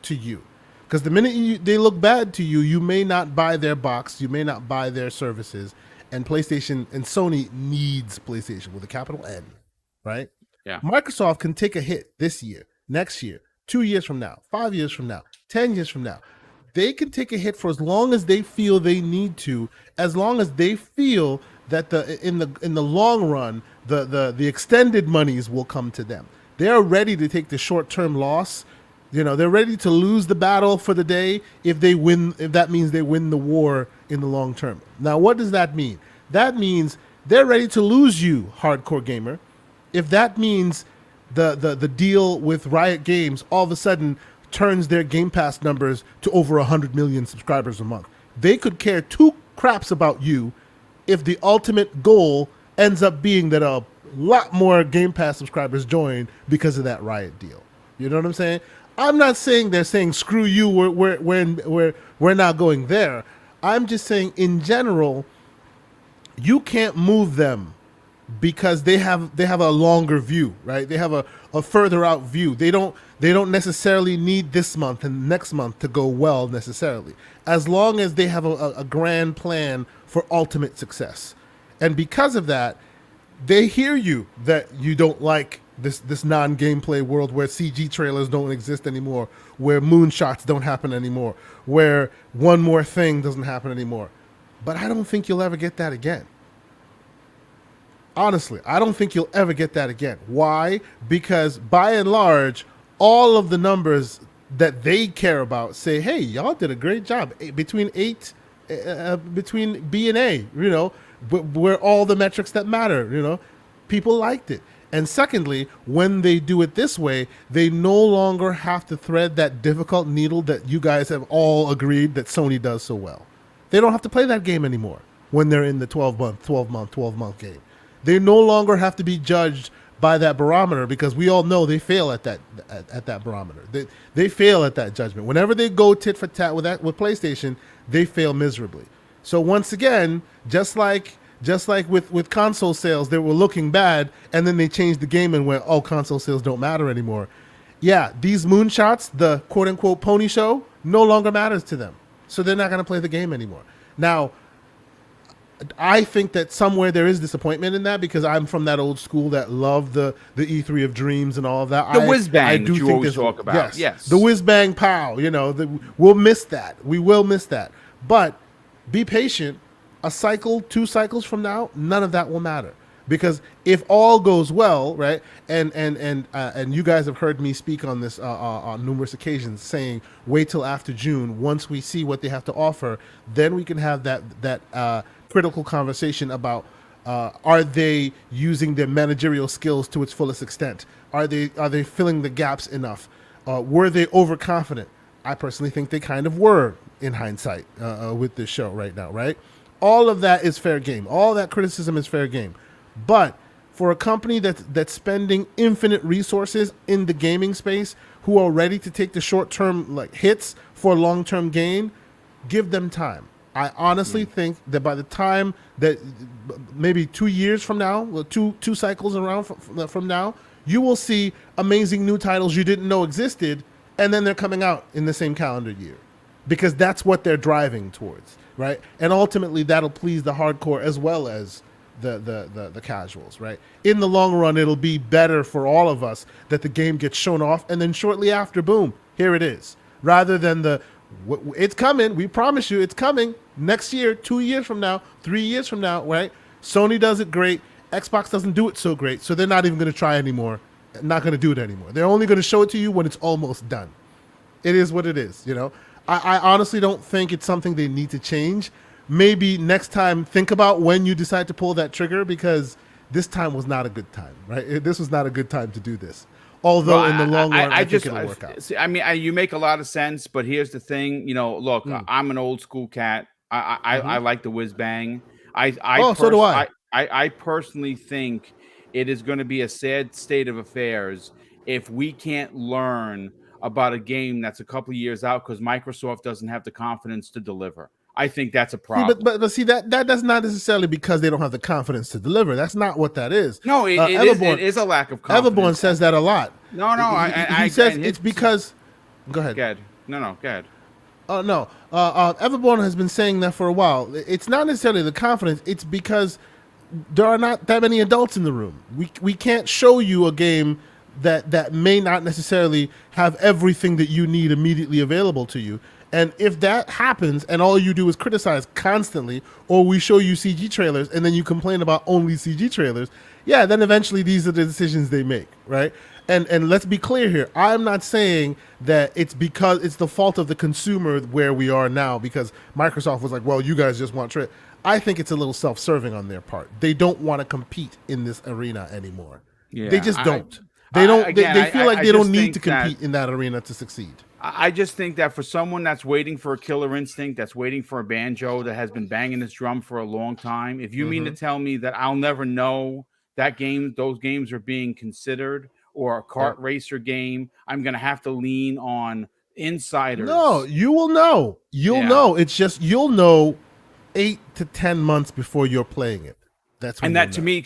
to you, because the minute they look bad to you, you may not buy their box, you may not buy their services, and PlayStation and Sony needs PlayStation with a capital N, right? Yeah. Microsoft can take a hit this year, next year, 2 years from now, 5 years from now, 10 years from now. They can take a hit for as long as they feel they need to, as long as they feel that in the long run, the extended monies will come to them. They are ready to take the short-term loss. They're ready to lose the battle for the day if that means they win the war in the long term. Now, what does that mean? That means they're ready to lose you, hardcore gamer, if that means the deal with Riot Games all of a sudden turns their Game Pass numbers to over 100 million subscribers a month. They could care two craps about you if the ultimate goal ends up being that a lot more Game Pass subscribers join because of that Riot deal. You know what I'm saying? I'm not saying they're saying screw you, we're not going there. I'm just saying in general, you can't move them because they have a longer view, right? They have a further out view. They don't necessarily need this month and next month to go well necessarily, as long as they have a grand plan for ultimate success. And because of that, they hear you that you don't like this non-gameplay world where CG trailers don't exist anymore, where moonshots don't happen anymore, where one more thing doesn't happen anymore. But I don't think you'll ever get that again. Honestly, I don't think you'll ever get that again. Why? Because by and large, all of the numbers that they care about say, hey, y'all did a great job. Between B and A, where all the metrics that matter, people liked it. And secondly, when they do it this way, they no longer have to thread that difficult needle that you guys have all agreed that Sony does so well. They don't have to play that game anymore when they're in the 12-month game. They no longer have to be judged by that barometer, because we all know they fail at that barometer. They fail at that judgment. Whenever they go tit for tat with PlayStation, they fail miserably. So once again, just like with console sales, they were looking bad, and then they changed the game and went, oh, console sales don't matter anymore. Yeah, these moonshots, the quote-unquote pony show, no longer matters to them. So they're not going to play the game anymore. Now, I think that somewhere there is disappointment in that, because I'm from that old school that loved the E3 of dreams and all of that. The whiz-bang that you always talk about. Yes. The whiz-bang pow, we'll miss that. We will miss that. But be patient. A cycle, 2 cycles from now, none of that will matter. Because if all goes well, right, and you guys have heard me speak on this on numerous occasions, saying wait till after June. Once we see what they have to offer, then we can have that critical conversation about are they using their managerial skills to its fullest extent? Are they filling the gaps enough? Were they overconfident? I personally think they kind of were in hindsight with this show right now, right? All of that is fair game. All that criticism is fair game. But for a company that's spending infinite resources in the gaming space, who are ready to take the short-term hits for long-term gain, give them time. I honestly think that by the time that maybe 2 years from now, two cycles around from now, you will see amazing new titles you didn't know existed, and then they're coming out in the same calendar year, because that's what they're driving towards. Right, and ultimately that'll please the hardcore as well as the casuals, right? In the long run, it'll be better for all of us that the game gets shown off, and then shortly after, boom, here it is. Rather than it's coming, we promise you, it's coming next year, 2 years from now, 3 years from now, right? Sony does it great, Xbox doesn't do it so great, so they're not even going to try anymore, not going to do it anymore. They're only going to show it to you when it's almost done. It is what it is, you know? I honestly don't think it's something they need to change. Maybe next time, think about when you decide to pull that trigger, because this time was not a good time, right? This was not a good time to do this. Although in the long run, I think it'll work out. See, I mean, you make a lot of sense, but here's the thing. You know, look, I'm an old school cat. I like the whiz bang. So do I. I personally think it is going to be a sad state of affairs if we can't learn about a game that's a couple of years out because Microsoft doesn't have the confidence to deliver. I think that's a problem. But see, that's not necessarily because they don't have the confidence to deliver. That's not what that is. No, it is a lack of confidence. Everborn says that a lot. No, he says it's because. Go ahead. Go ahead. No, go ahead. Oh no, Everborn has been saying that for a while. It's not necessarily the confidence. It's because there are not that many adults in the room. We can't show you a game that may not necessarily have everything that you need immediately available to you. And if that happens and all you do is criticize constantly, or we show you CG trailers and then you complain about only CG trailers, yeah, then eventually these are the decisions they make, right? And let's be clear here. I'm not saying that it's because it's the fault of the consumer where we are now because Microsoft was like, well, you guys just want trade. I think it's a little self-serving on their part. They don't want to compete in this arena anymore. Yeah, they just don't. They feel like they don't need to compete in that arena to succeed. I just think that for someone that's waiting for a Killer Instinct, that's waiting for a Banjo, that has been banging this drum for a long time, if you mean to tell me that I'll never know that those games are being considered, or a kart racer game, I'm going to have to lean on insiders. No, you will know. You'll know. It's just you'll know 8 to 10 months before you're playing it. That's when to me,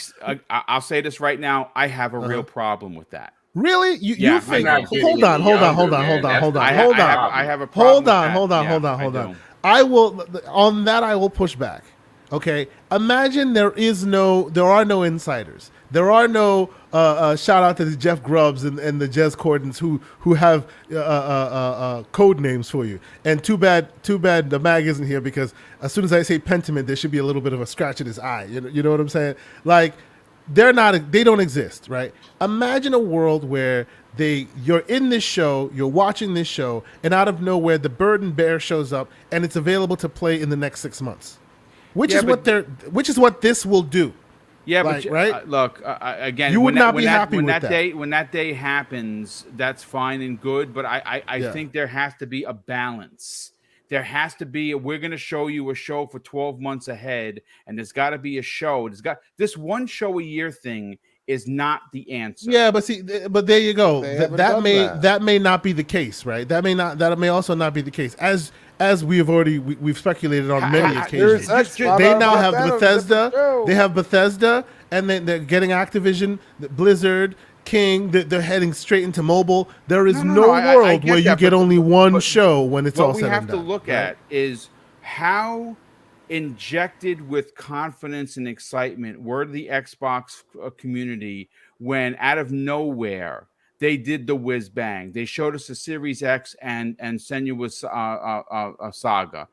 I'll say this right now. I have a real problem with that. Really? You think? Hold on. I have a problem. Hold on. I will on that. I will push back. Okay. Imagine there are no insiders. There are no shout out to the Jeff Grubbs and the Jez Cordons who have code names for you. And too bad the mag isn't here because as soon as I say Pentiment, there should be a little bit of a scratch in his eye. You know what I'm saying? Like they don't exist, right? Imagine a world where you're in this show, you're watching this show, and out of nowhere the Bird and Bear shows up and it's available to play in the next 6 months. Which is what this will do. Yeah, like, but right? Look, again, you would not be happy with that. When that day happens, that's fine and good. But I think there has to be a balance. There has to be. We're going to show you a show for 12 months ahead, and there's got to be a show. This one show a year thing is not the answer. Yeah, but there you go. That may not be the case, right? That may also not be the case. As we've speculated on many occasions. They now have Bethesda. They have Bethesda, and then they're getting Activision, Blizzard, King. They're heading straight into mobile. There is no world where you get only one show when it's all said and done. What we have to look at is how injected with confidence and excitement were the Xbox community when out of nowhere they did the whiz bang. They showed us the Series X and Senua's Saga.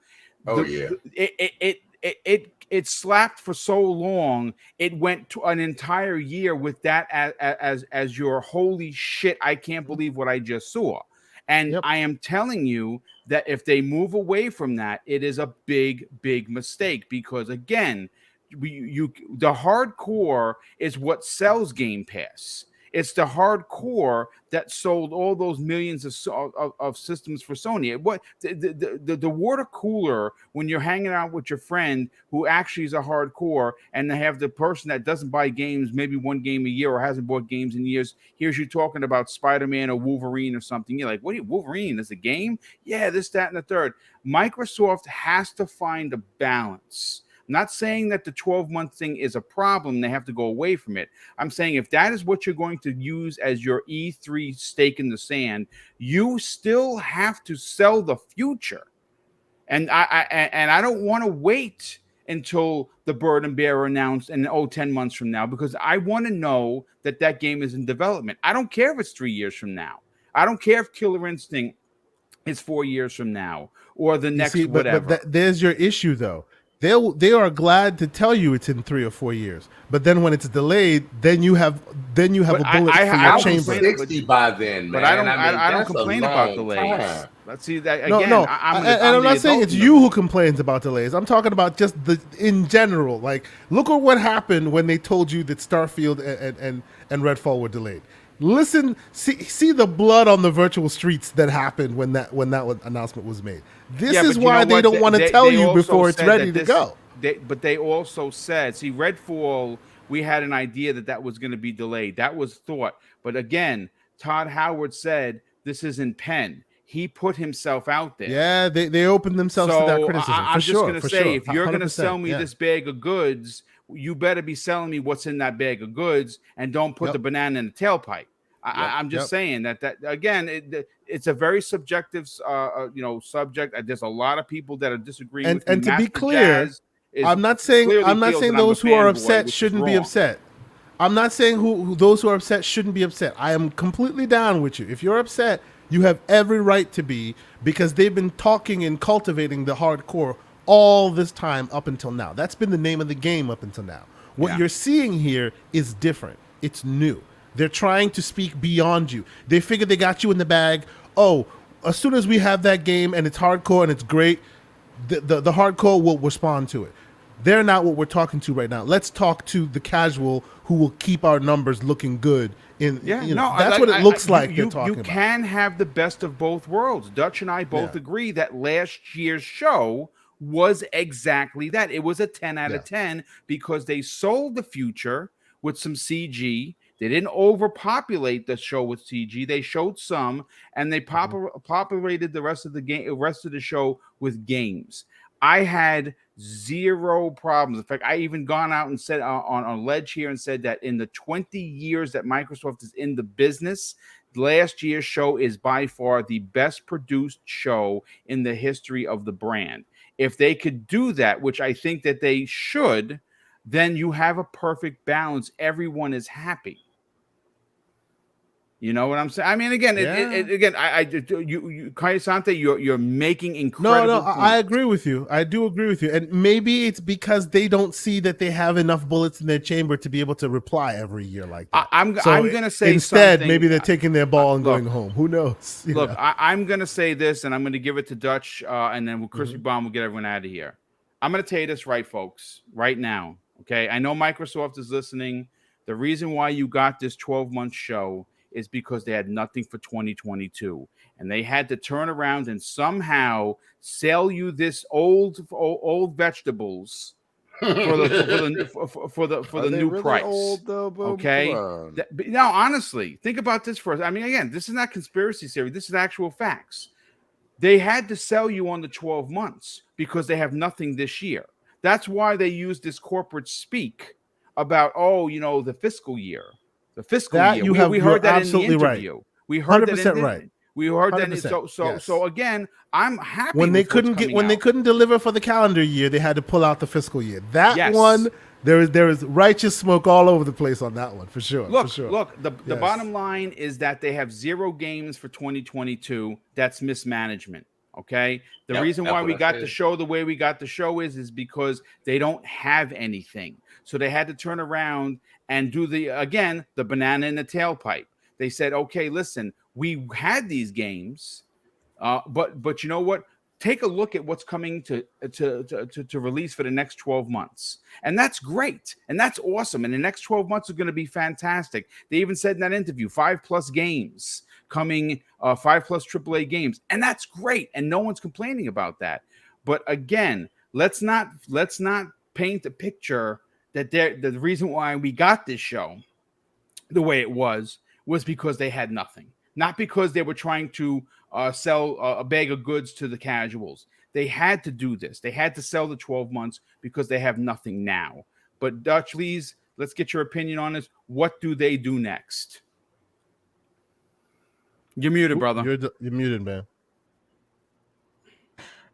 It slapped for so long. It went to an entire year with that as your holy shit. I can't believe what I just saw. And I am telling you that if they move away from that, it is a big, big mistake because again, the hardcore is what sells Game Pass. It's the hardcore that sold all those millions of systems for Sony. What the water cooler when you're hanging out with your friend who actually is a hardcore, and they have the person that doesn't buy games, maybe one game a year or hasn't bought games in years, hears you talking about Spider-Man or Wolverine or something. You're like, what are you, Wolverine? Is a game? Yeah, this, that, and the third. Microsoft has to find a balance. I'm not saying that the 12-month thing is a problem. They have to go away from it. I'm saying if that is what you're going to use as your E3 stake in the sand, you still have to sell the future. And I don't want to wait until the Burden Bearer announced in 10 months from now, because I want to know that that game is in development. I don't care if it's 3 years from now. I don't care if Killer Instinct is 4 years from now or the next whatever. But there's your issue, though. They are glad to tell you it's in 3 or 4 years, but then when it's delayed, then you have a bullet for your chamber. 60 by then, man. But I don't complain about delays. Let's see that again. No. I'm not saying it's you who complains about delays. I'm talking about just in general. Like, look at what happened when they told you that Starfield and Redfall were delayed. Listen, see the blood on the virtual streets that happened when that announcement was made. This is why they don't want to tell you before it's ready to go. But they also said, see, Redfall, we had an idea that was going to be delayed. That was thought. But again, Todd Howard said this isn't Pane. He put himself out there. Yeah, they opened themselves to that criticism. I'm just going to say, if you're going to sell me this bag of goods, you better be selling me what's in that bag of goods and don't put the banana in the tailpipe. I'm just saying that again, it's a very subjective, subject. There's a lot of people that are disagreeing with me. And to be clear, I'm not saying those who are upset shouldn't be upset. I'm not saying those who are upset shouldn't be upset. I am completely down with you. If you're upset, you have every right to be, because they've been talking and cultivating the hardcore all this time up until now. That's been the name of the game up until now. What you're seeing here is different. It's new. They're trying to speak beyond you. They figure they got you in the bag. Oh, as soon as we have that game and it's hardcore and it's great, the hardcore will respond to it. They're not what we're talking to right now. Let's talk to the casual who will keep our numbers looking good. That's what it looks like they're talking about. You can have the best of both worlds. Dutch and I both agree that last year's show was exactly that. It was a 10 out of 10 because they sold the future with some CG. They didn't overpopulate the show with CG. They showed some, and they populated the rest of the show with games. I had zero problems. In fact, I even gone out and said on a ledge here and said that in the 20 years that Microsoft is in the business, last year's show is by far the best produced show in the history of the brand. If they could do that, which I think that they should, then you have a perfect balance. Everyone is happy. You know what I'm saying? I mean, again, Kayasante, you're making incredible points. I agree with you. I do agree with you. And maybe it's because they don't see that they have enough bullets in their chamber to be able to reply every year like that. I'm going to say instead, maybe they're taking their ball and going home. Who knows? I'm going to say this, and I'm going to give it to Dutch, and then Crispy Bomb will get everyone out of here. I'm going to tell you this right, folks, right now. Okay, I know Microsoft is listening. The reason why you got this 12-month show is because they had nothing for 2022, and they had to turn around and somehow sell you this old vegetables for the new really price. Old, though, okay, now honestly, think about this first. I mean, again, this is not conspiracy theory. This is actual facts. They had to sell you on the 12 months because they have nothing this year. That's why they use this corporate speak about the fiscal year. The fiscal year. We heard that in the interview. Right. We heard 100% that right. We heard that. So again, I'm happy when they couldn't deliver for the calendar year, they had to pull out the fiscal year. That one, there is righteous smoke all over the place on that one for sure. Look, the bottom line is that they have 0 games for 2022. That's mismanagement. Okay. The reason why we got the show the way we got the show is because they don't have anything. So they had to turn around and do the banana in the tailpipe. They said, okay, listen, we had these games, but you know what? Take a look at what's coming to release for the next 12 months. And that's great. And that's awesome. And the next 12 months are going to be fantastic. They even said in that interview, 5+ games coming, 5+ AAA games. And that's great. And no one's complaining about that. But again, let's not paint the picture that the reason why we got this show the way it was because they had nothing. Not because they were trying to sell a bag of goods to the casuals. They had to do this. They had to sell the 12 months because they have nothing now. But Dutch Lees, let's get your opinion on this. What do they do next? You're muted, brother. You're muted, man.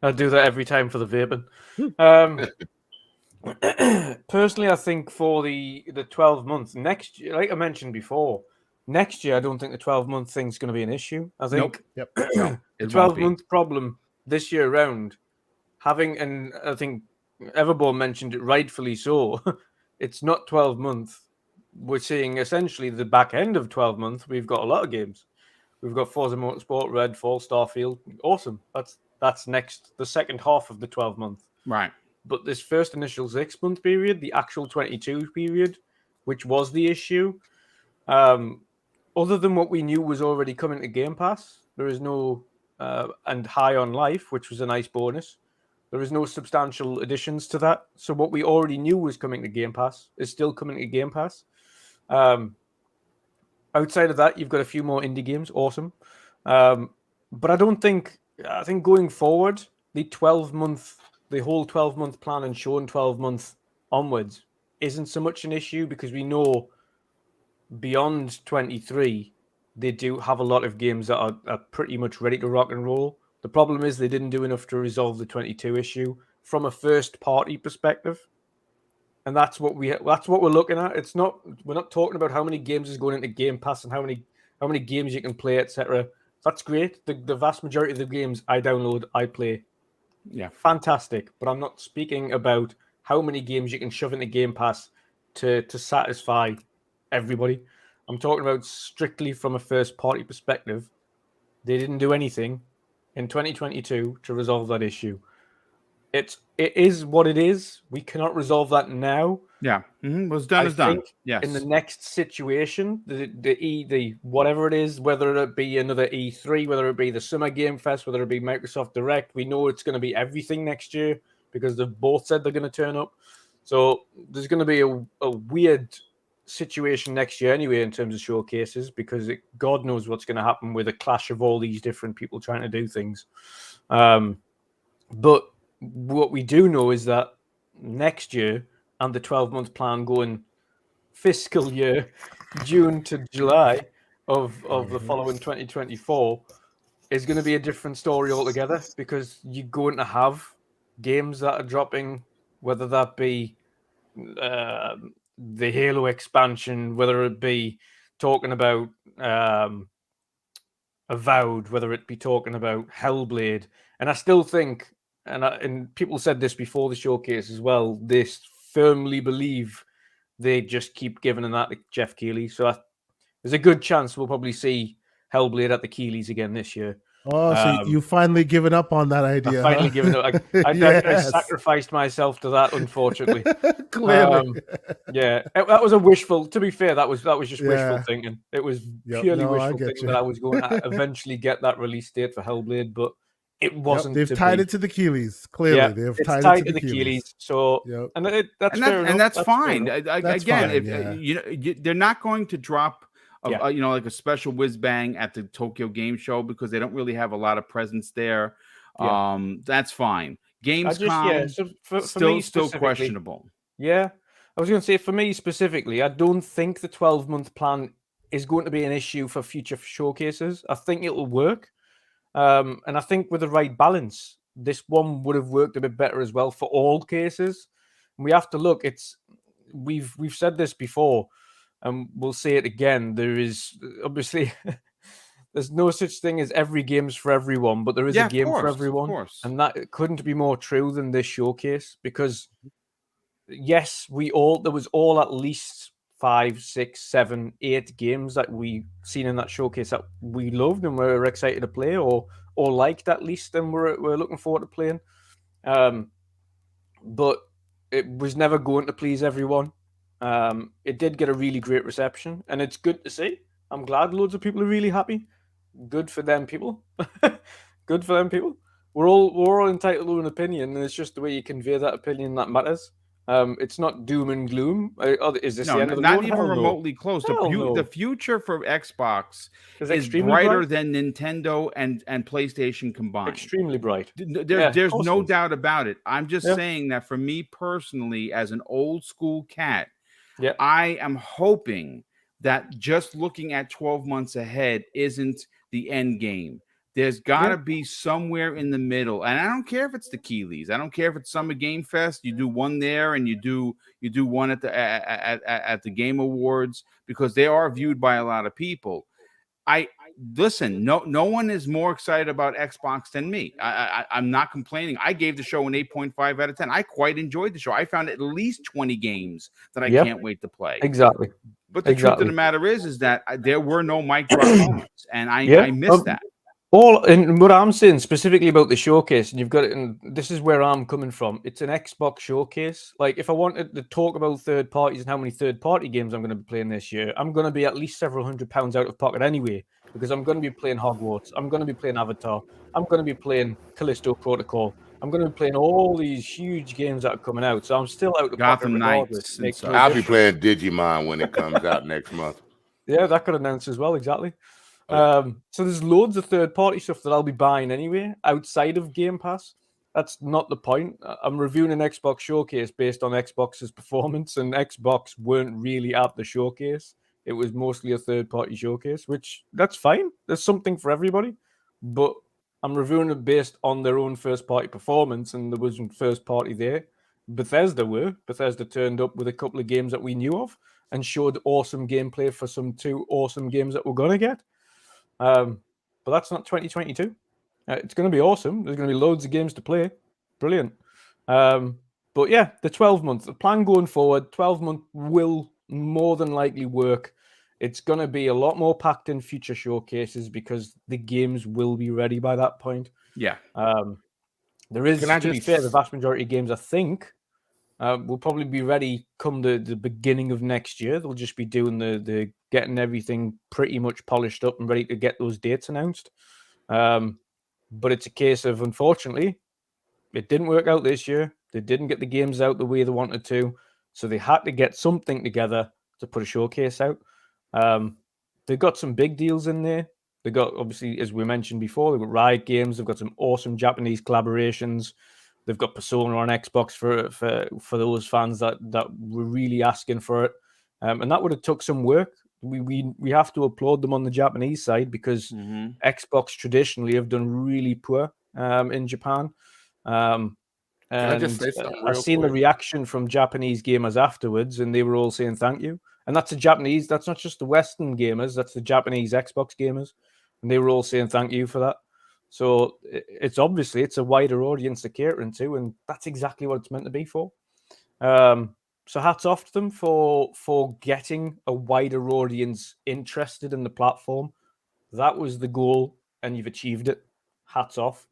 I do that every time for the vaping. Personally, I think for the 12 months next year, like I mentioned before, next year I don't think the 12-month thing's going to be an issue. I think Nope. Yep. No, the it won't be. 12-month problem this year around and I think Everborn mentioned it rightfully so. It's not 12 months. We're seeing essentially the back end of 12 months. We've got a lot of games. We've got Forza Motorsport, Redfall, Starfield. Awesome. That's next, the second half of the 12 month. Right. But this first initial 6-month period, the actual 22 period, which was the issue, other than what we knew was already coming to Game Pass, there is no and High on Life, which was a nice bonus. There is no substantial additions to that. So what we already knew was coming to Game Pass is still coming to Game Pass. Outside of that, you've got a few more indie games. Awesome. But I think going forward, the whole 12-month plan and showing 12 months onwards isn't so much an issue because we know beyond 23, they do have a lot of games that are pretty much ready to rock and roll. The problem is they didn't do enough to resolve the 22 issue from a first-party perspective. And that's what we're looking at. We're not talking about how many games is going into Game Pass and how many games you can play, etc. That's great. The vast majority of the games I download, I play. Yeah. Fantastic. But I'm not speaking about how many games you can shove into Game Pass to satisfy everybody. I'm talking about strictly from a first party perspective. They didn't do anything in 2022 to resolve that issue. It is what it is. We cannot resolve that now. Yeah. What's done is done. Yes. In the next situation, the whatever it is, whether it be another E3, whether it be the Summer Game Fest, whether it be Microsoft Direct, we know it's going to be everything next year because they've both said they're going to turn up. So there's going to be a weird situation next year anyway in terms of showcases because God knows what's going to happen with a clash of all these different people trying to do things. But what we do know is that next year and the 12-month plan going fiscal year June to July of the following 2024 is going to be a different story altogether because you're going to have games that are dropping, whether that be the Halo expansion, whether it be talking about Avowed, whether it be talking about Hellblade. And I still think, and people said this before the showcase as well, they firmly believe they just keep giving that to Jeff Keighley. So there's a good chance we'll probably see Hellblade at the Keighley's again this year. Oh, so you finally given up on that idea? I finally given up. I sacrificed myself to that, unfortunately. Clearly, yeah, that was a wishful. To be fair, that was just wishful thinking. It was purely wishful thinking that I was going to eventually get that release date for Hellblade, but it wasn't. They've tied it to the Keighley's. Clearly, they've tied it to the Keighley's. So, that's fair enough. And that's fine. That's Again, fine, they're not going to drop. Like a special whiz bang at the Tokyo Game Show because they don't really have a lot of presence there. That's fine. Gamescom, still questionable. Yeah, I was going to say for me specifically, I don't think the 12-month plan is going to be an issue for future showcases. I think it will work, and I think with the right balance, this one would have worked a bit better as well for all cases. And we have to look. We've said this before. And we'll say it again. There is obviously there's no such thing as every game's for everyone, but there is a game for everyone, and that couldn't be more true than this showcase. Because yes, there was at least 5, 6, 7, 8 games that we seen in that showcase that we loved and were excited to play, or liked at least, and we're looking forward to playing. But it was never going to please everyone. It did get a really great reception, and it's good to see. I'm glad loads of people are really happy. Good for them, people. Good for them, people. We're all entitled to an opinion, and it's just the way you convey that opinion that matters. It's not doom and gloom. Is this the end of the not road? even remotely close. The future for Xbox is brighter than Nintendo and PlayStation combined. Extremely bright. There's no doubt about it. I'm just saying that for me personally, as an old school cat, I am hoping that just looking at 12 months ahead isn't the end game. There's got to be somewhere in the middle, and I don't care if it's the Keeleys. I don't care if it's Summer Game Fest. You do one there, and you do one at the Game Awards, because they are viewed by a lot of people. Listen. No one is more excited about Xbox than me. I'm not complaining. I gave the show an 8.5 out of 10. I quite enjoyed the show. I found at least 20 games that I can't wait to play. Exactly. But the truth of the matter is that there were no mic drop moments, and I missed that. And what I'm saying specifically about the showcase, and you've got it, and this is where I'm coming from. It's an Xbox showcase. Like, if I wanted to talk about third parties and how many third party games I'm going to be playing this year, I'm going to be at least several £100 out of pocket anyway, because I'm going to be playing Hogwarts, I'm going to be playing Avatar, I'm going to be playing Callisto Protocol, I'm going to be playing all these huge games that are coming out. So I'm still out of Gotham pocket. Knights. I'll be playing Digimon when it comes out next month. Yeah, that could announce as well. Exactly. So there's loads of third-party stuff that I'll be buying anyway, outside of Game Pass. That's not the point. I'm reviewing an Xbox showcase based on Xbox's performance, and Xbox weren't really at the showcase. It was mostly a third-party showcase, which that's fine. There's something for everybody, but I'm reviewing it based on their own first-party performance, and there wasn't first-party there. Bethesda turned up with a couple of games that we knew of and showed awesome gameplay for some 2 awesome games that we're going to get. But that's not 2022. It's going to be awesome. There's going to be loads of games to play. Brilliant. But yeah, the 12-month, the plan going forward, 12-month will more than likely work. It's going to be a lot more packed in future showcases because the games will be ready by that point. Yeah. There is, to be fair, the vast majority of games, I think, will probably be ready come the beginning of next year. They'll just be doing the getting everything pretty much polished up and ready to get those dates announced. But it's a case of, unfortunately, it didn't work out this year. They didn't get the games out the way they wanted to, so they had to get something together to put a showcase out. They've got some big deals in there. They got, obviously, as we mentioned before, they've got Riot Games. They've got some awesome Japanese collaborations. They've got Persona on Xbox for those fans that were really asking for it, and that would have took some work. We have to applaud them on the Japanese side because Xbox traditionally have done really poor in Japan. And I've seen the reaction from Japanese gamers afterwards, and they were all saying thank you. And that's that's not just the Western gamers, that's the Japanese Xbox gamers, and they were all saying thank you for that. So it's a wider audience to cater into, and that's exactly what it's meant to be for. So hats off to them for getting a wider audience interested in the platform. That was the goal, and you've achieved it. Hats off.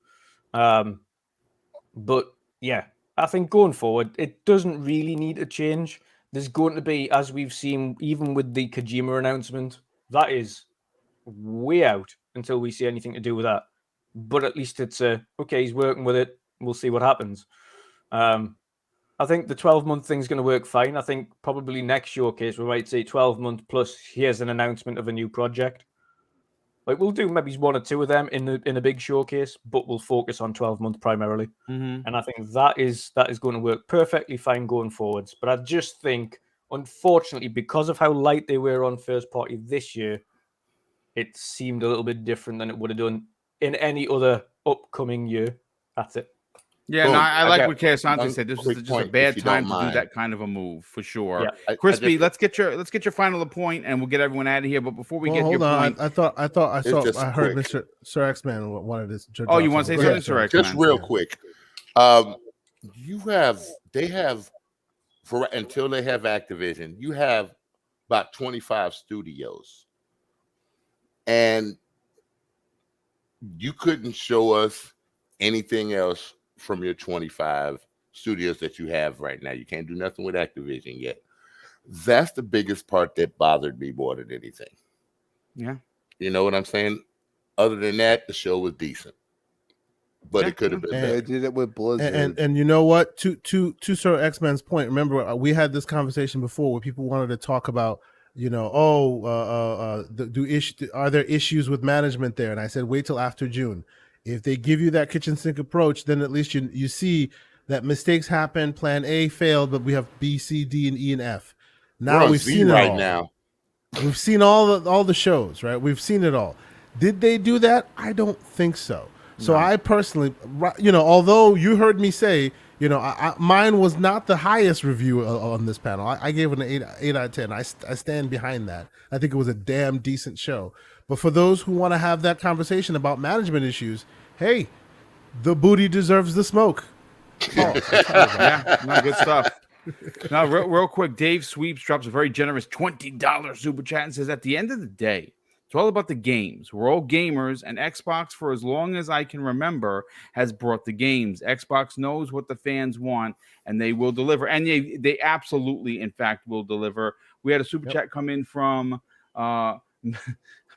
But yeah, I think going forward, it doesn't really need to change. There's going to be, as we've seen, even with the Kojima announcement, that is way out until we see anything to do with that. But at least it's okay, he's working with it. We'll see what happens. I think the 12-month thing is going to work fine. I think probably next showcase we might say 12-month plus here's an announcement of a new project. Like, we'll do maybe 1 or 2 of them in a big showcase, but we'll focus on 12-month primarily. And I think that is going to work perfectly fine going forwards. But I just think, unfortunately, because of how light they were on first party this year, it seemed a little bit different than it would have done in any other upcoming year. That's it. Yeah, no, I like what Casante said. This was just a bad time to do that kind of a move, for sure. Yeah. Crispy, let's get your final point, and we'll get everyone out of here. But before we get your point, I heard Mr. Sir X-Man wanted to. Oh, you want to say something, Sir X-Man? Just real quick. They have until they have Activision, you have about 25 studios, and you couldn't show us anything else from your 25 studios that you have right now. You can't do nothing with Activision yet. That's the biggest part that bothered me more than anything. Yeah. You know what I'm saying? Other than that, the show was decent. But it could have been better. They did it with Blizzard. And you know what? To Sir X-Man's point, remember, we had this conversation before where people wanted to talk about, are there issues with management there? And I said, wait till after June. If they give you that kitchen sink approach, then at least you see that mistakes happen. Plan A failed, but we have B, C, D, and E, and F. Now we've seen it all. Now we've seen all the shows, right? We've seen it all. Did they do that? I don't think so. So I personally, although you heard me say, mine was not the highest review on this panel. I gave it an 8 out of 10. I stand behind that. I think it was a damn decent show. But for those who want to have that conversation about management issues, hey, the booty deserves the smoke. Yeah, good stuff. Now, real quick, Dave Sweeps drops a very generous $20 super chat and says, at the end of the day, it's all about the games. We're all gamers, and Xbox, for as long as I can remember, has brought the games. Xbox knows what the fans want, and they will deliver. And they absolutely, in fact, will deliver. We had a super chat come in from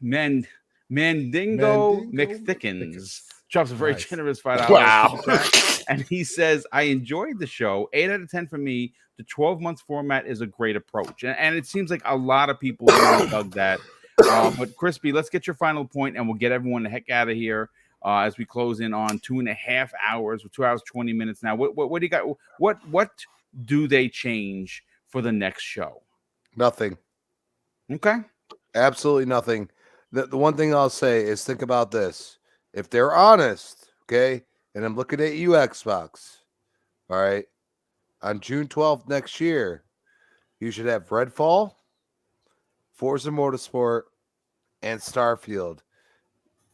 Mandingo McThickens. Drops a very generous $5 super chat. And he says, I enjoyed the show. 8 out of 10 for me. The 12-month format is a great approach. And it seems like a lot of people really dug that. But Crispy, let's get your final point, and we'll get everyone the heck out of here as we close in on 2.5 hours, 2 hours, 20 minutes now. What do you got? What do they change for the next show? Nothing. Okay. Absolutely nothing. The one thing I'll say is think about this. If they're honest, okay, and I'm looking at you, Xbox, all right, on June 12th next year, you should have Redfall, Forza Motorsport, and Starfield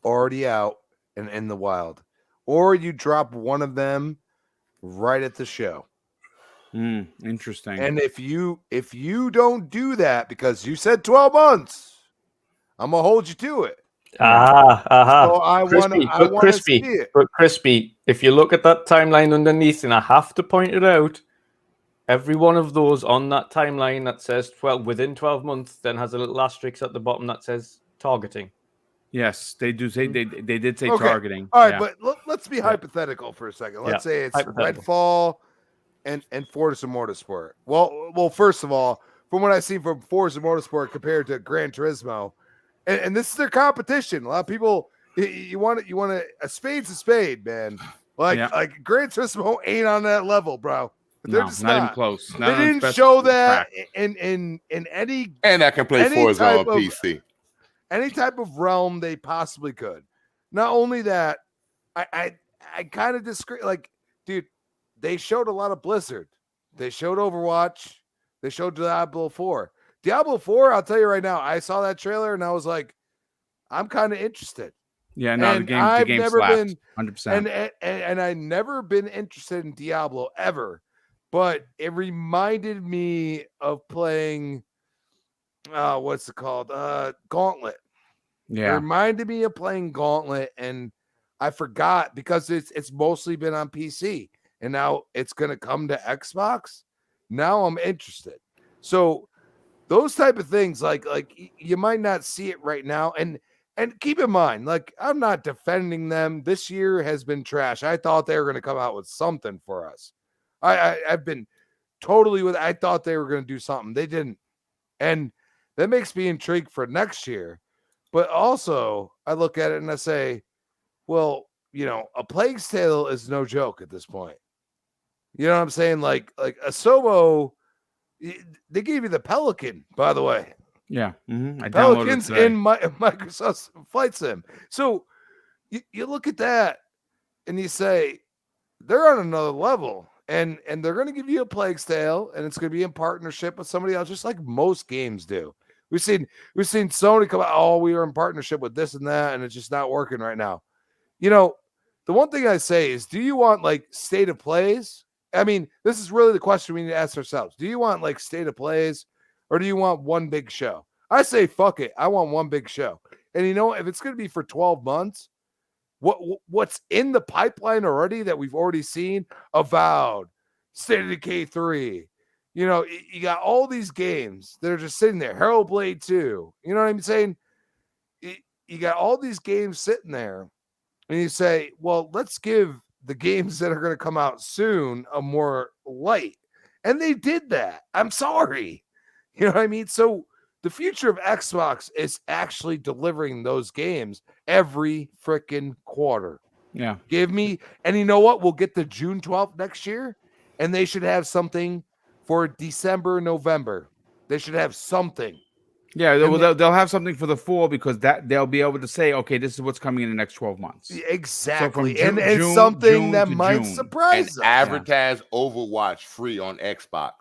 already out and in the wild. Or you drop one of them right at the show. Interesting. And if you don't do that, because you said 12 months, I'm going to hold you to it. So I want to see it. But Crispy, if you look at that timeline underneath, and I have to point it out, every one of those on that timeline that says within 12 months then has a little asterisk at the bottom that says targeting. Yes, they do say they did say targeting. All right, but let's be hypothetical for a second. Let's say it's Redfall and Forza Motorsport. Well, first of all, from what I've seen from Forza Motorsport compared to Gran Turismo, and this is their competition. A lot of people, you want a spade's a spade, man. Like Gran Turismo ain't on that level, bro. They're just not even close. They didn't show that in any, and I can play Forza on PC. Any type of realm they possibly could. Not only that, I kind of disagree. Like, dude, they showed a lot of Blizzard. They showed Overwatch. They showed Diablo 4. Diablo 4, I'll tell you right now, I saw that trailer and I was like, I'm kind of interested. Yeah, no, the game never slapped, been 100%. And I've never been interested in Diablo ever, but it reminded me of playing what's it called? Gauntlet. Yeah. It reminded me of playing Gauntlet, and I forgot because it's mostly been on PC, and now it's gonna come to Xbox. Now I'm interested. So those type of things, like you might not see it right now, and keep in mind, like, I'm not defending them. This year has been trash. I thought they were going to come out with something for us. I've been totally with. I thought they were going to do something. They didn't, and that makes me intrigued for next year. But also, I look at it and I say, well, A Plague's Tale is no joke at this point. You know what I'm saying? Like Asobo, they gave you the Pelican, by the way. Yeah. Pelicans in Microsoft Flight Sim. So you look at that and you say, they're on another level. And they're going to give you A Plague's Tale, and it's going to be in partnership with somebody else, just like most games do. We've seen Sony come out, oh, we are in partnership with this and that, and it's just not working right now. The one thing I say is, do you want like state of plays? I mean, this is really the question we need to ask ourselves. Do you want like state of plays, or do you want one big show? I say, fuck it. I want one big show. And if it's going to be for 12 months, what's in the pipeline already that we've already seen? Avowed, State of Decay 3. You got all these games that are just sitting there. Hellblade 2. You know what I'm saying? You got all these games sitting there, and you say, well, let's give the games that are going to come out soon a more light. And they did that. I'm sorry. You know what I mean? So the future of Xbox is actually delivering those games every freaking quarter. Yeah. Give me, and you know what? We'll get to June 12th next year, and they should have something for December, November. They should have something. Yeah, they'll have something for the fall because that they'll be able to say, okay, this is what's coming in the next 12 months. Exactly. So and it's something that might and surprise us. advertise Overwatch free on Xbox.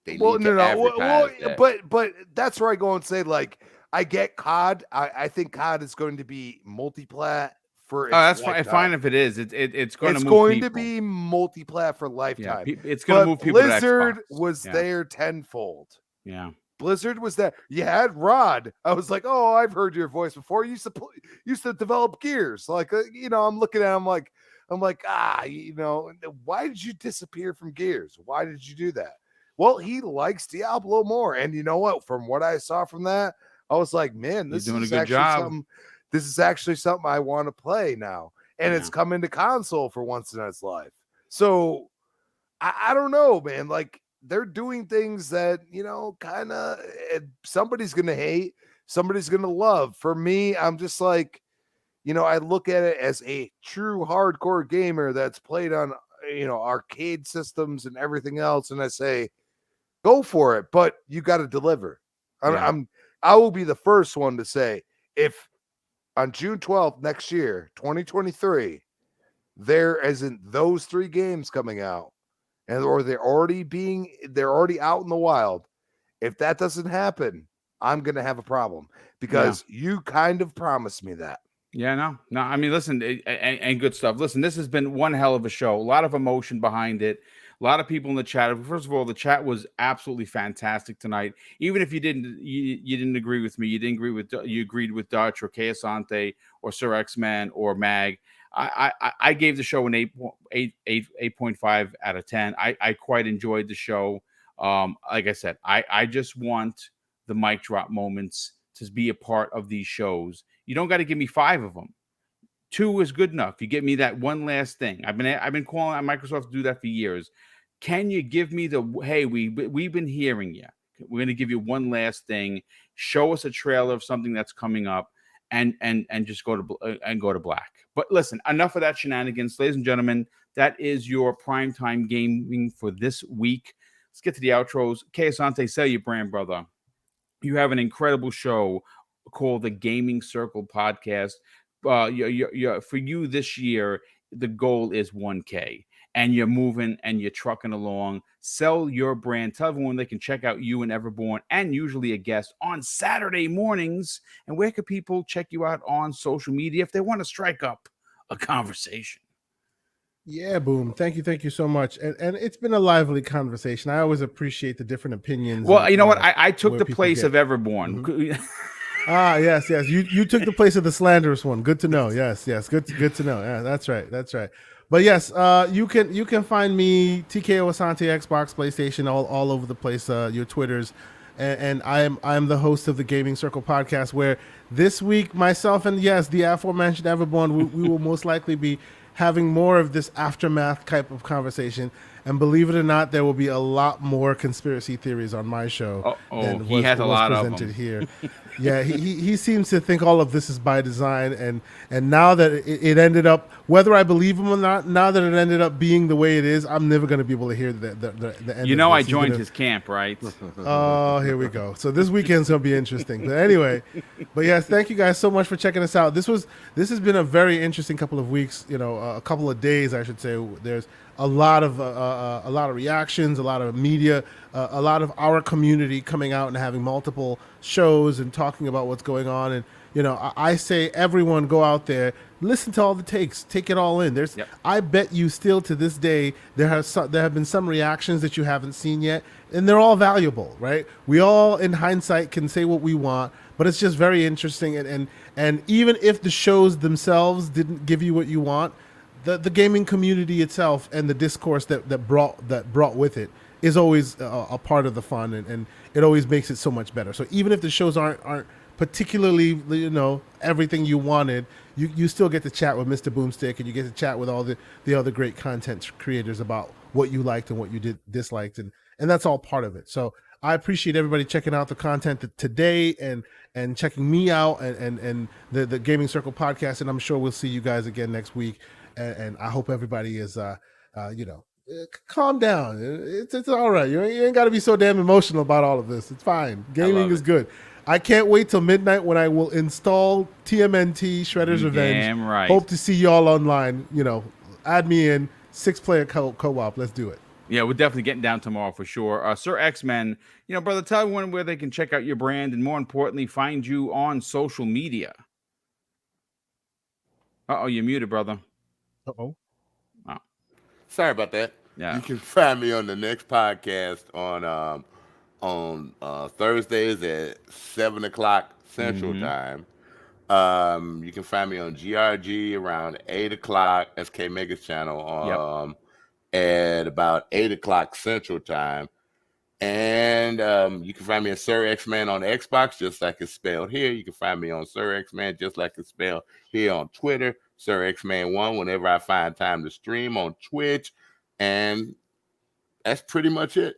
They Well, need to advertise that. but that's where I go and say, like, I get COD. I think COD is going to be multiplat for. That's fine if it is. It's going to be multiplat for lifetime. Yeah, it's going to move people. Blizzard was there tenfold. Yeah. Blizzard was that. You had Rod. I was like, oh, I've heard your voice before. You used to develop Gears. Like, I'm looking at him like, why did you disappear from Gears? Why did you do that? Well, he likes Diablo more. And you know what? From what I saw from that, I was like, man, this is a good job. This is actually something I want to play now. And it's coming to console for once in its life. So I don't know, man. Like, they're doing things that, kind of somebody's going to hate, somebody's going to love. For me, I'm just like, I look at it as a true hardcore gamer that's played on, arcade systems and everything else. And I say, go for it, but you got to deliver. I will be the first one to say, if on June 12th next year, 2023, there isn't those 3 games coming out, or they're already out in the wild. If that doesn't happen, I'm going to have a problem because you kind of promised me that. Yeah, no. I mean, listen, and good stuff. Listen, this has been one hell of a show. A lot of emotion behind it. A lot of people in the chat. First of all, the chat was absolutely fantastic tonight. Even if you didn't agree with me, you agreed with Dutch or Kayasante or Sir X-Man or Mag. I gave the show an 8.5 out of 10. I quite enjoyed the show. Like I said, I just want the mic drop moments to be a part of these shows. You don't got to give me 5 of them. 2 is good enough. You get me that one last thing. I've been calling on Microsoft to do that for years. Can you give me hey, we've been hearing you. We're going to give you one last thing. Show us a trailer of something that's coming up, and just go to black. But listen, enough of that shenanigans, ladies and gentlemen. That is your primetime gaming for this week. Let's get to the outros. Kayasante, sell your brand, brother. You have an incredible show called the Gaming Circle Podcast. For you this year, the goal is 1K, and you're moving and you're trucking along. Sell your brand. Tell everyone they can check out you and Everborn, and usually a guest on Saturday mornings. And where can people check you out on social media if they want to strike up a conversation? Yeah, Boom. Thank you so much. And it's been a lively conversation. I always appreciate the different opinions. Well, you know what? I took the place of Everborn. Mm-hmm. Yes. You took the place of the slanderous one. Good to know. Yes. Good to know. Yeah, that's right. But yes, you can find me TKO Asante, Xbox, PlayStation, all over the place. Your Twitters, and I'm the host of the Gaming Circle Podcast, where this week myself and the aforementioned Everborn, we will most likely be having more of this aftermath type of conversation. And believe it or not, there will be a lot more conspiracy theories on my show than was presented here. Yeah, he seems to think all of this is by design, and now that it ended up, whether I believe him or not, now that it ended up being the way it is, I'm never going to be able to hear the end. I joined his camp, right? Oh, here we go. So this weekend's going to be interesting. But anyway, yes, thank you guys so much for checking us out. This has been a very interesting couple of weeks. A couple of days, I should say. There's a lot of reactions, a lot of media, a lot of our community coming out and having multiple shows and talking about what's going on. And I say everyone go out there, listen to all the takes, take it all in. I bet you still to this day there have been some reactions that you haven't seen yet, and they're all valuable, right? We all in hindsight can say what we want, but it's just very interesting. And even if the shows themselves didn't give you what you want, the gaming community itself and the discourse that brought with it is always a part of the fun, and it always makes it so much better. So even if the shows aren't particularly everything you wanted, you still get to chat with Mr. BoomStick, and you get to chat with all the other great content creators about what you liked and what you disliked, and that's all part of it. So I appreciate everybody checking out the content today and checking me out and the Gaming Circle Podcast, and I'm sure we'll see you guys again next week. And I hope everybody is, calm down. It's all right. You ain't got to be so damn emotional about all of this. It's fine. Gaming is good. I can't wait till midnight when I will install TMNT Shredder's Revenge. Damn right. Hope to see y'all online. Add me in. 6-player co-op. Let's do it. Yeah, we're definitely getting down tomorrow for sure. Sir X-Men, brother, tell everyone where they can check out your brand and more importantly, find you on social media. Uh-oh, you're muted, brother. Uh-oh. Oh. Sorry about that. Yeah. You can find me on the next podcast on Thursdays at 7:00 Central Time. You can find me on GRG around 8:00 SK Mega's channel at about 8:00 Central Time. And you can find me at Sir X-Man on Xbox, just like it's spelled here. You can find me on Sir X-Man, just like it's spelled here on Twitter. Sir X-Man 1, whenever I find time to stream on Twitch. And that's pretty much it.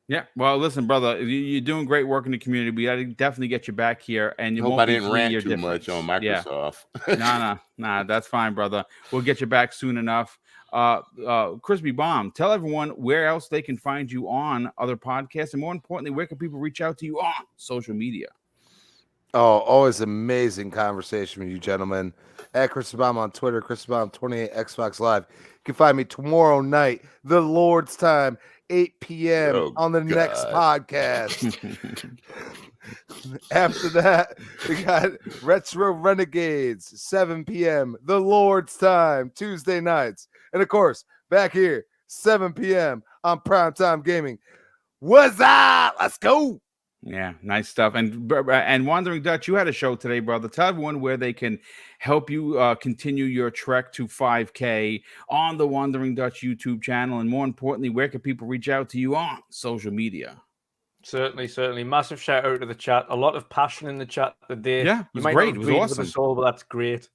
Yeah. Well, listen, brother, you're doing great work in the community. We got to definitely get you back here. And you hope I didn't rant too much on Microsoft. Yeah. Nah, that's fine, brother. We'll get you back soon enough. Crispy Bomb, tell everyone where else they can find you on other podcasts, and more importantly, where can people reach out to you on social media? Oh, always amazing conversation with you, gentlemen. At Crispy Bomb on Twitter, Crispy Bomb 28 Xbox Live. You can find me tomorrow night, the Lord's time, 8 p.m. on the next podcast. After that, we got Retro Renegades, 7 p.m. the Lord's time, Tuesday nights. And of course, back here, 7 p.m. on Primetime Gaming. What's up? Let's go. Yeah, nice stuff. And Wandering Dutch, you had a show today, brother. Tell everyone where they can help you continue your trek to 5K on the Wandering Dutch YouTube channel. And more importantly, where can people reach out to you on social media? Certainly. Massive shout out to the chat. A lot of passion in the chat today. Yeah, it was great. It was awesome. Soul, but that's great.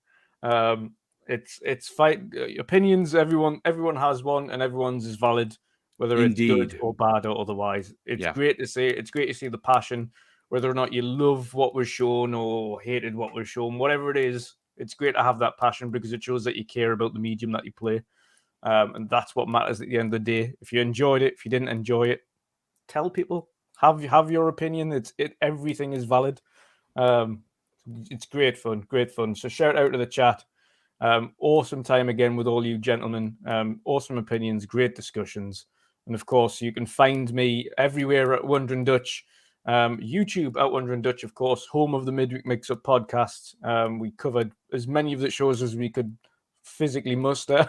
It's fight opinions. Everyone has one, and everyone's is valid, whether it's good or bad or otherwise. It's great to see. It's great to see the passion, whether or not you love what was shown or hated what was shown, whatever it is. It's great to have that passion because it shows that you care about the medium that you play, and that's what matters at the end of the day. If you enjoyed it, if you didn't enjoy it, tell people. Have your opinion. Everything is valid. It's great fun. So shout out to the chat. Awesome time again with all you gentlemen. Awesome opinions, great discussions. And of course, you can find me everywhere at Wondering Dutch. YouTube at Wondering Dutch, of course, home of the Midweek Mix-Up podcast. We covered as many of the shows as we could physically muster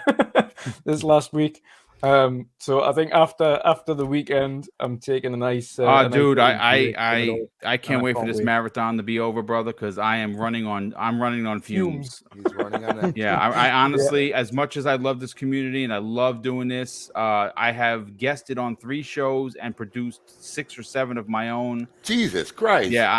this last week. So I think after the weekend, I'm taking a nice. Dude, I can't wait for this marathon to be over, brother, because I'm running on fumes. He's running on that. Yeah, I honestly, as much as I love this community and I love doing this, I have guested on 3 shows and produced 6 or 7 of my own. Jesus Christ! Yeah,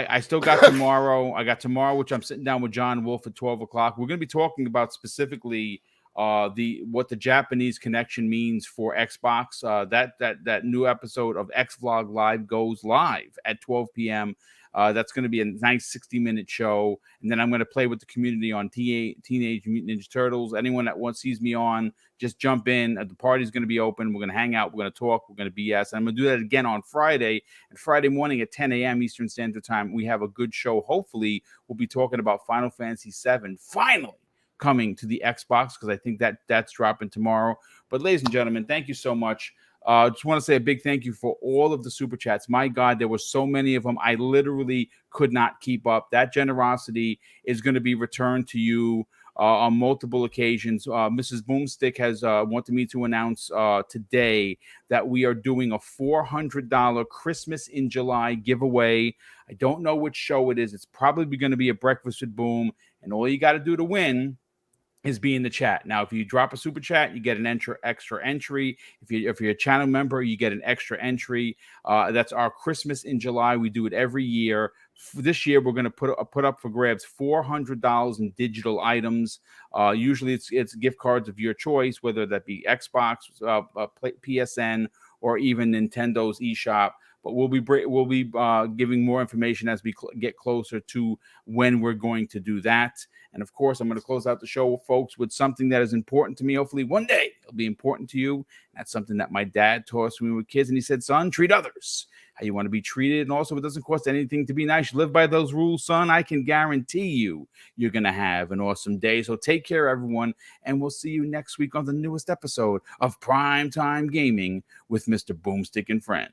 I still got tomorrow. I got tomorrow, which I'm sitting down with John Wolf at 12 o'clock. We're going to be talking about specifically what the Japanese connection means for Xbox. That new episode of X Vlog Live goes live at 12 p.m. That's going to be a nice 60-minute show, and then I'm going to play with the community on Teenage Mutant Ninja Turtles. Anyone that sees me on, just jump in. The party's going to be open. We're going to hang out. We're going to talk. We're going to BS. And I'm going to do that again on Friday. And Friday morning at 10 a.m. Eastern Standard Time, we have a good show. Hopefully, we'll be talking about Final Fantasy VII. Finally coming to the Xbox, because I think that's dropping tomorrow. But ladies and gentlemen, thank you so much. Just want to say a big thank you for all of the super chats. My God, there were so many of them. I literally could not keep up. That generosity is going to be returned to you on multiple occasions. Mrs. Boomstick has wanted me to announce today that we are doing a $400 Christmas in July giveaway. I don't know which show it is. It's probably going to be a Breakfast with Boom. And all you got to do to win is be in the chat. Now, if you drop a super chat, you get an extra entry. If you're a channel member, you get an extra entry. That's our Christmas in July. We do it every year. This year, we're going to put up for grabs $400 in digital items. Usually, it's gift cards of your choice, whether that be Xbox, PSN, or even Nintendo's eShop. But we'll be giving more information as we get closer to when we're going to do that. And of course, I'm going to close out the show, folks, with something that is important to me. Hopefully, one day It'll be important to you. That's something that my dad taught us when we were kids. And he said, son, treat others how you want to be treated. And also, it doesn't cost anything to be nice. You live by those rules, son. I can guarantee you're going to have an awesome day. So take care, everyone. And we'll see you next week on the newest episode of Primetime Gaming with Mr. Boomstick and Friends.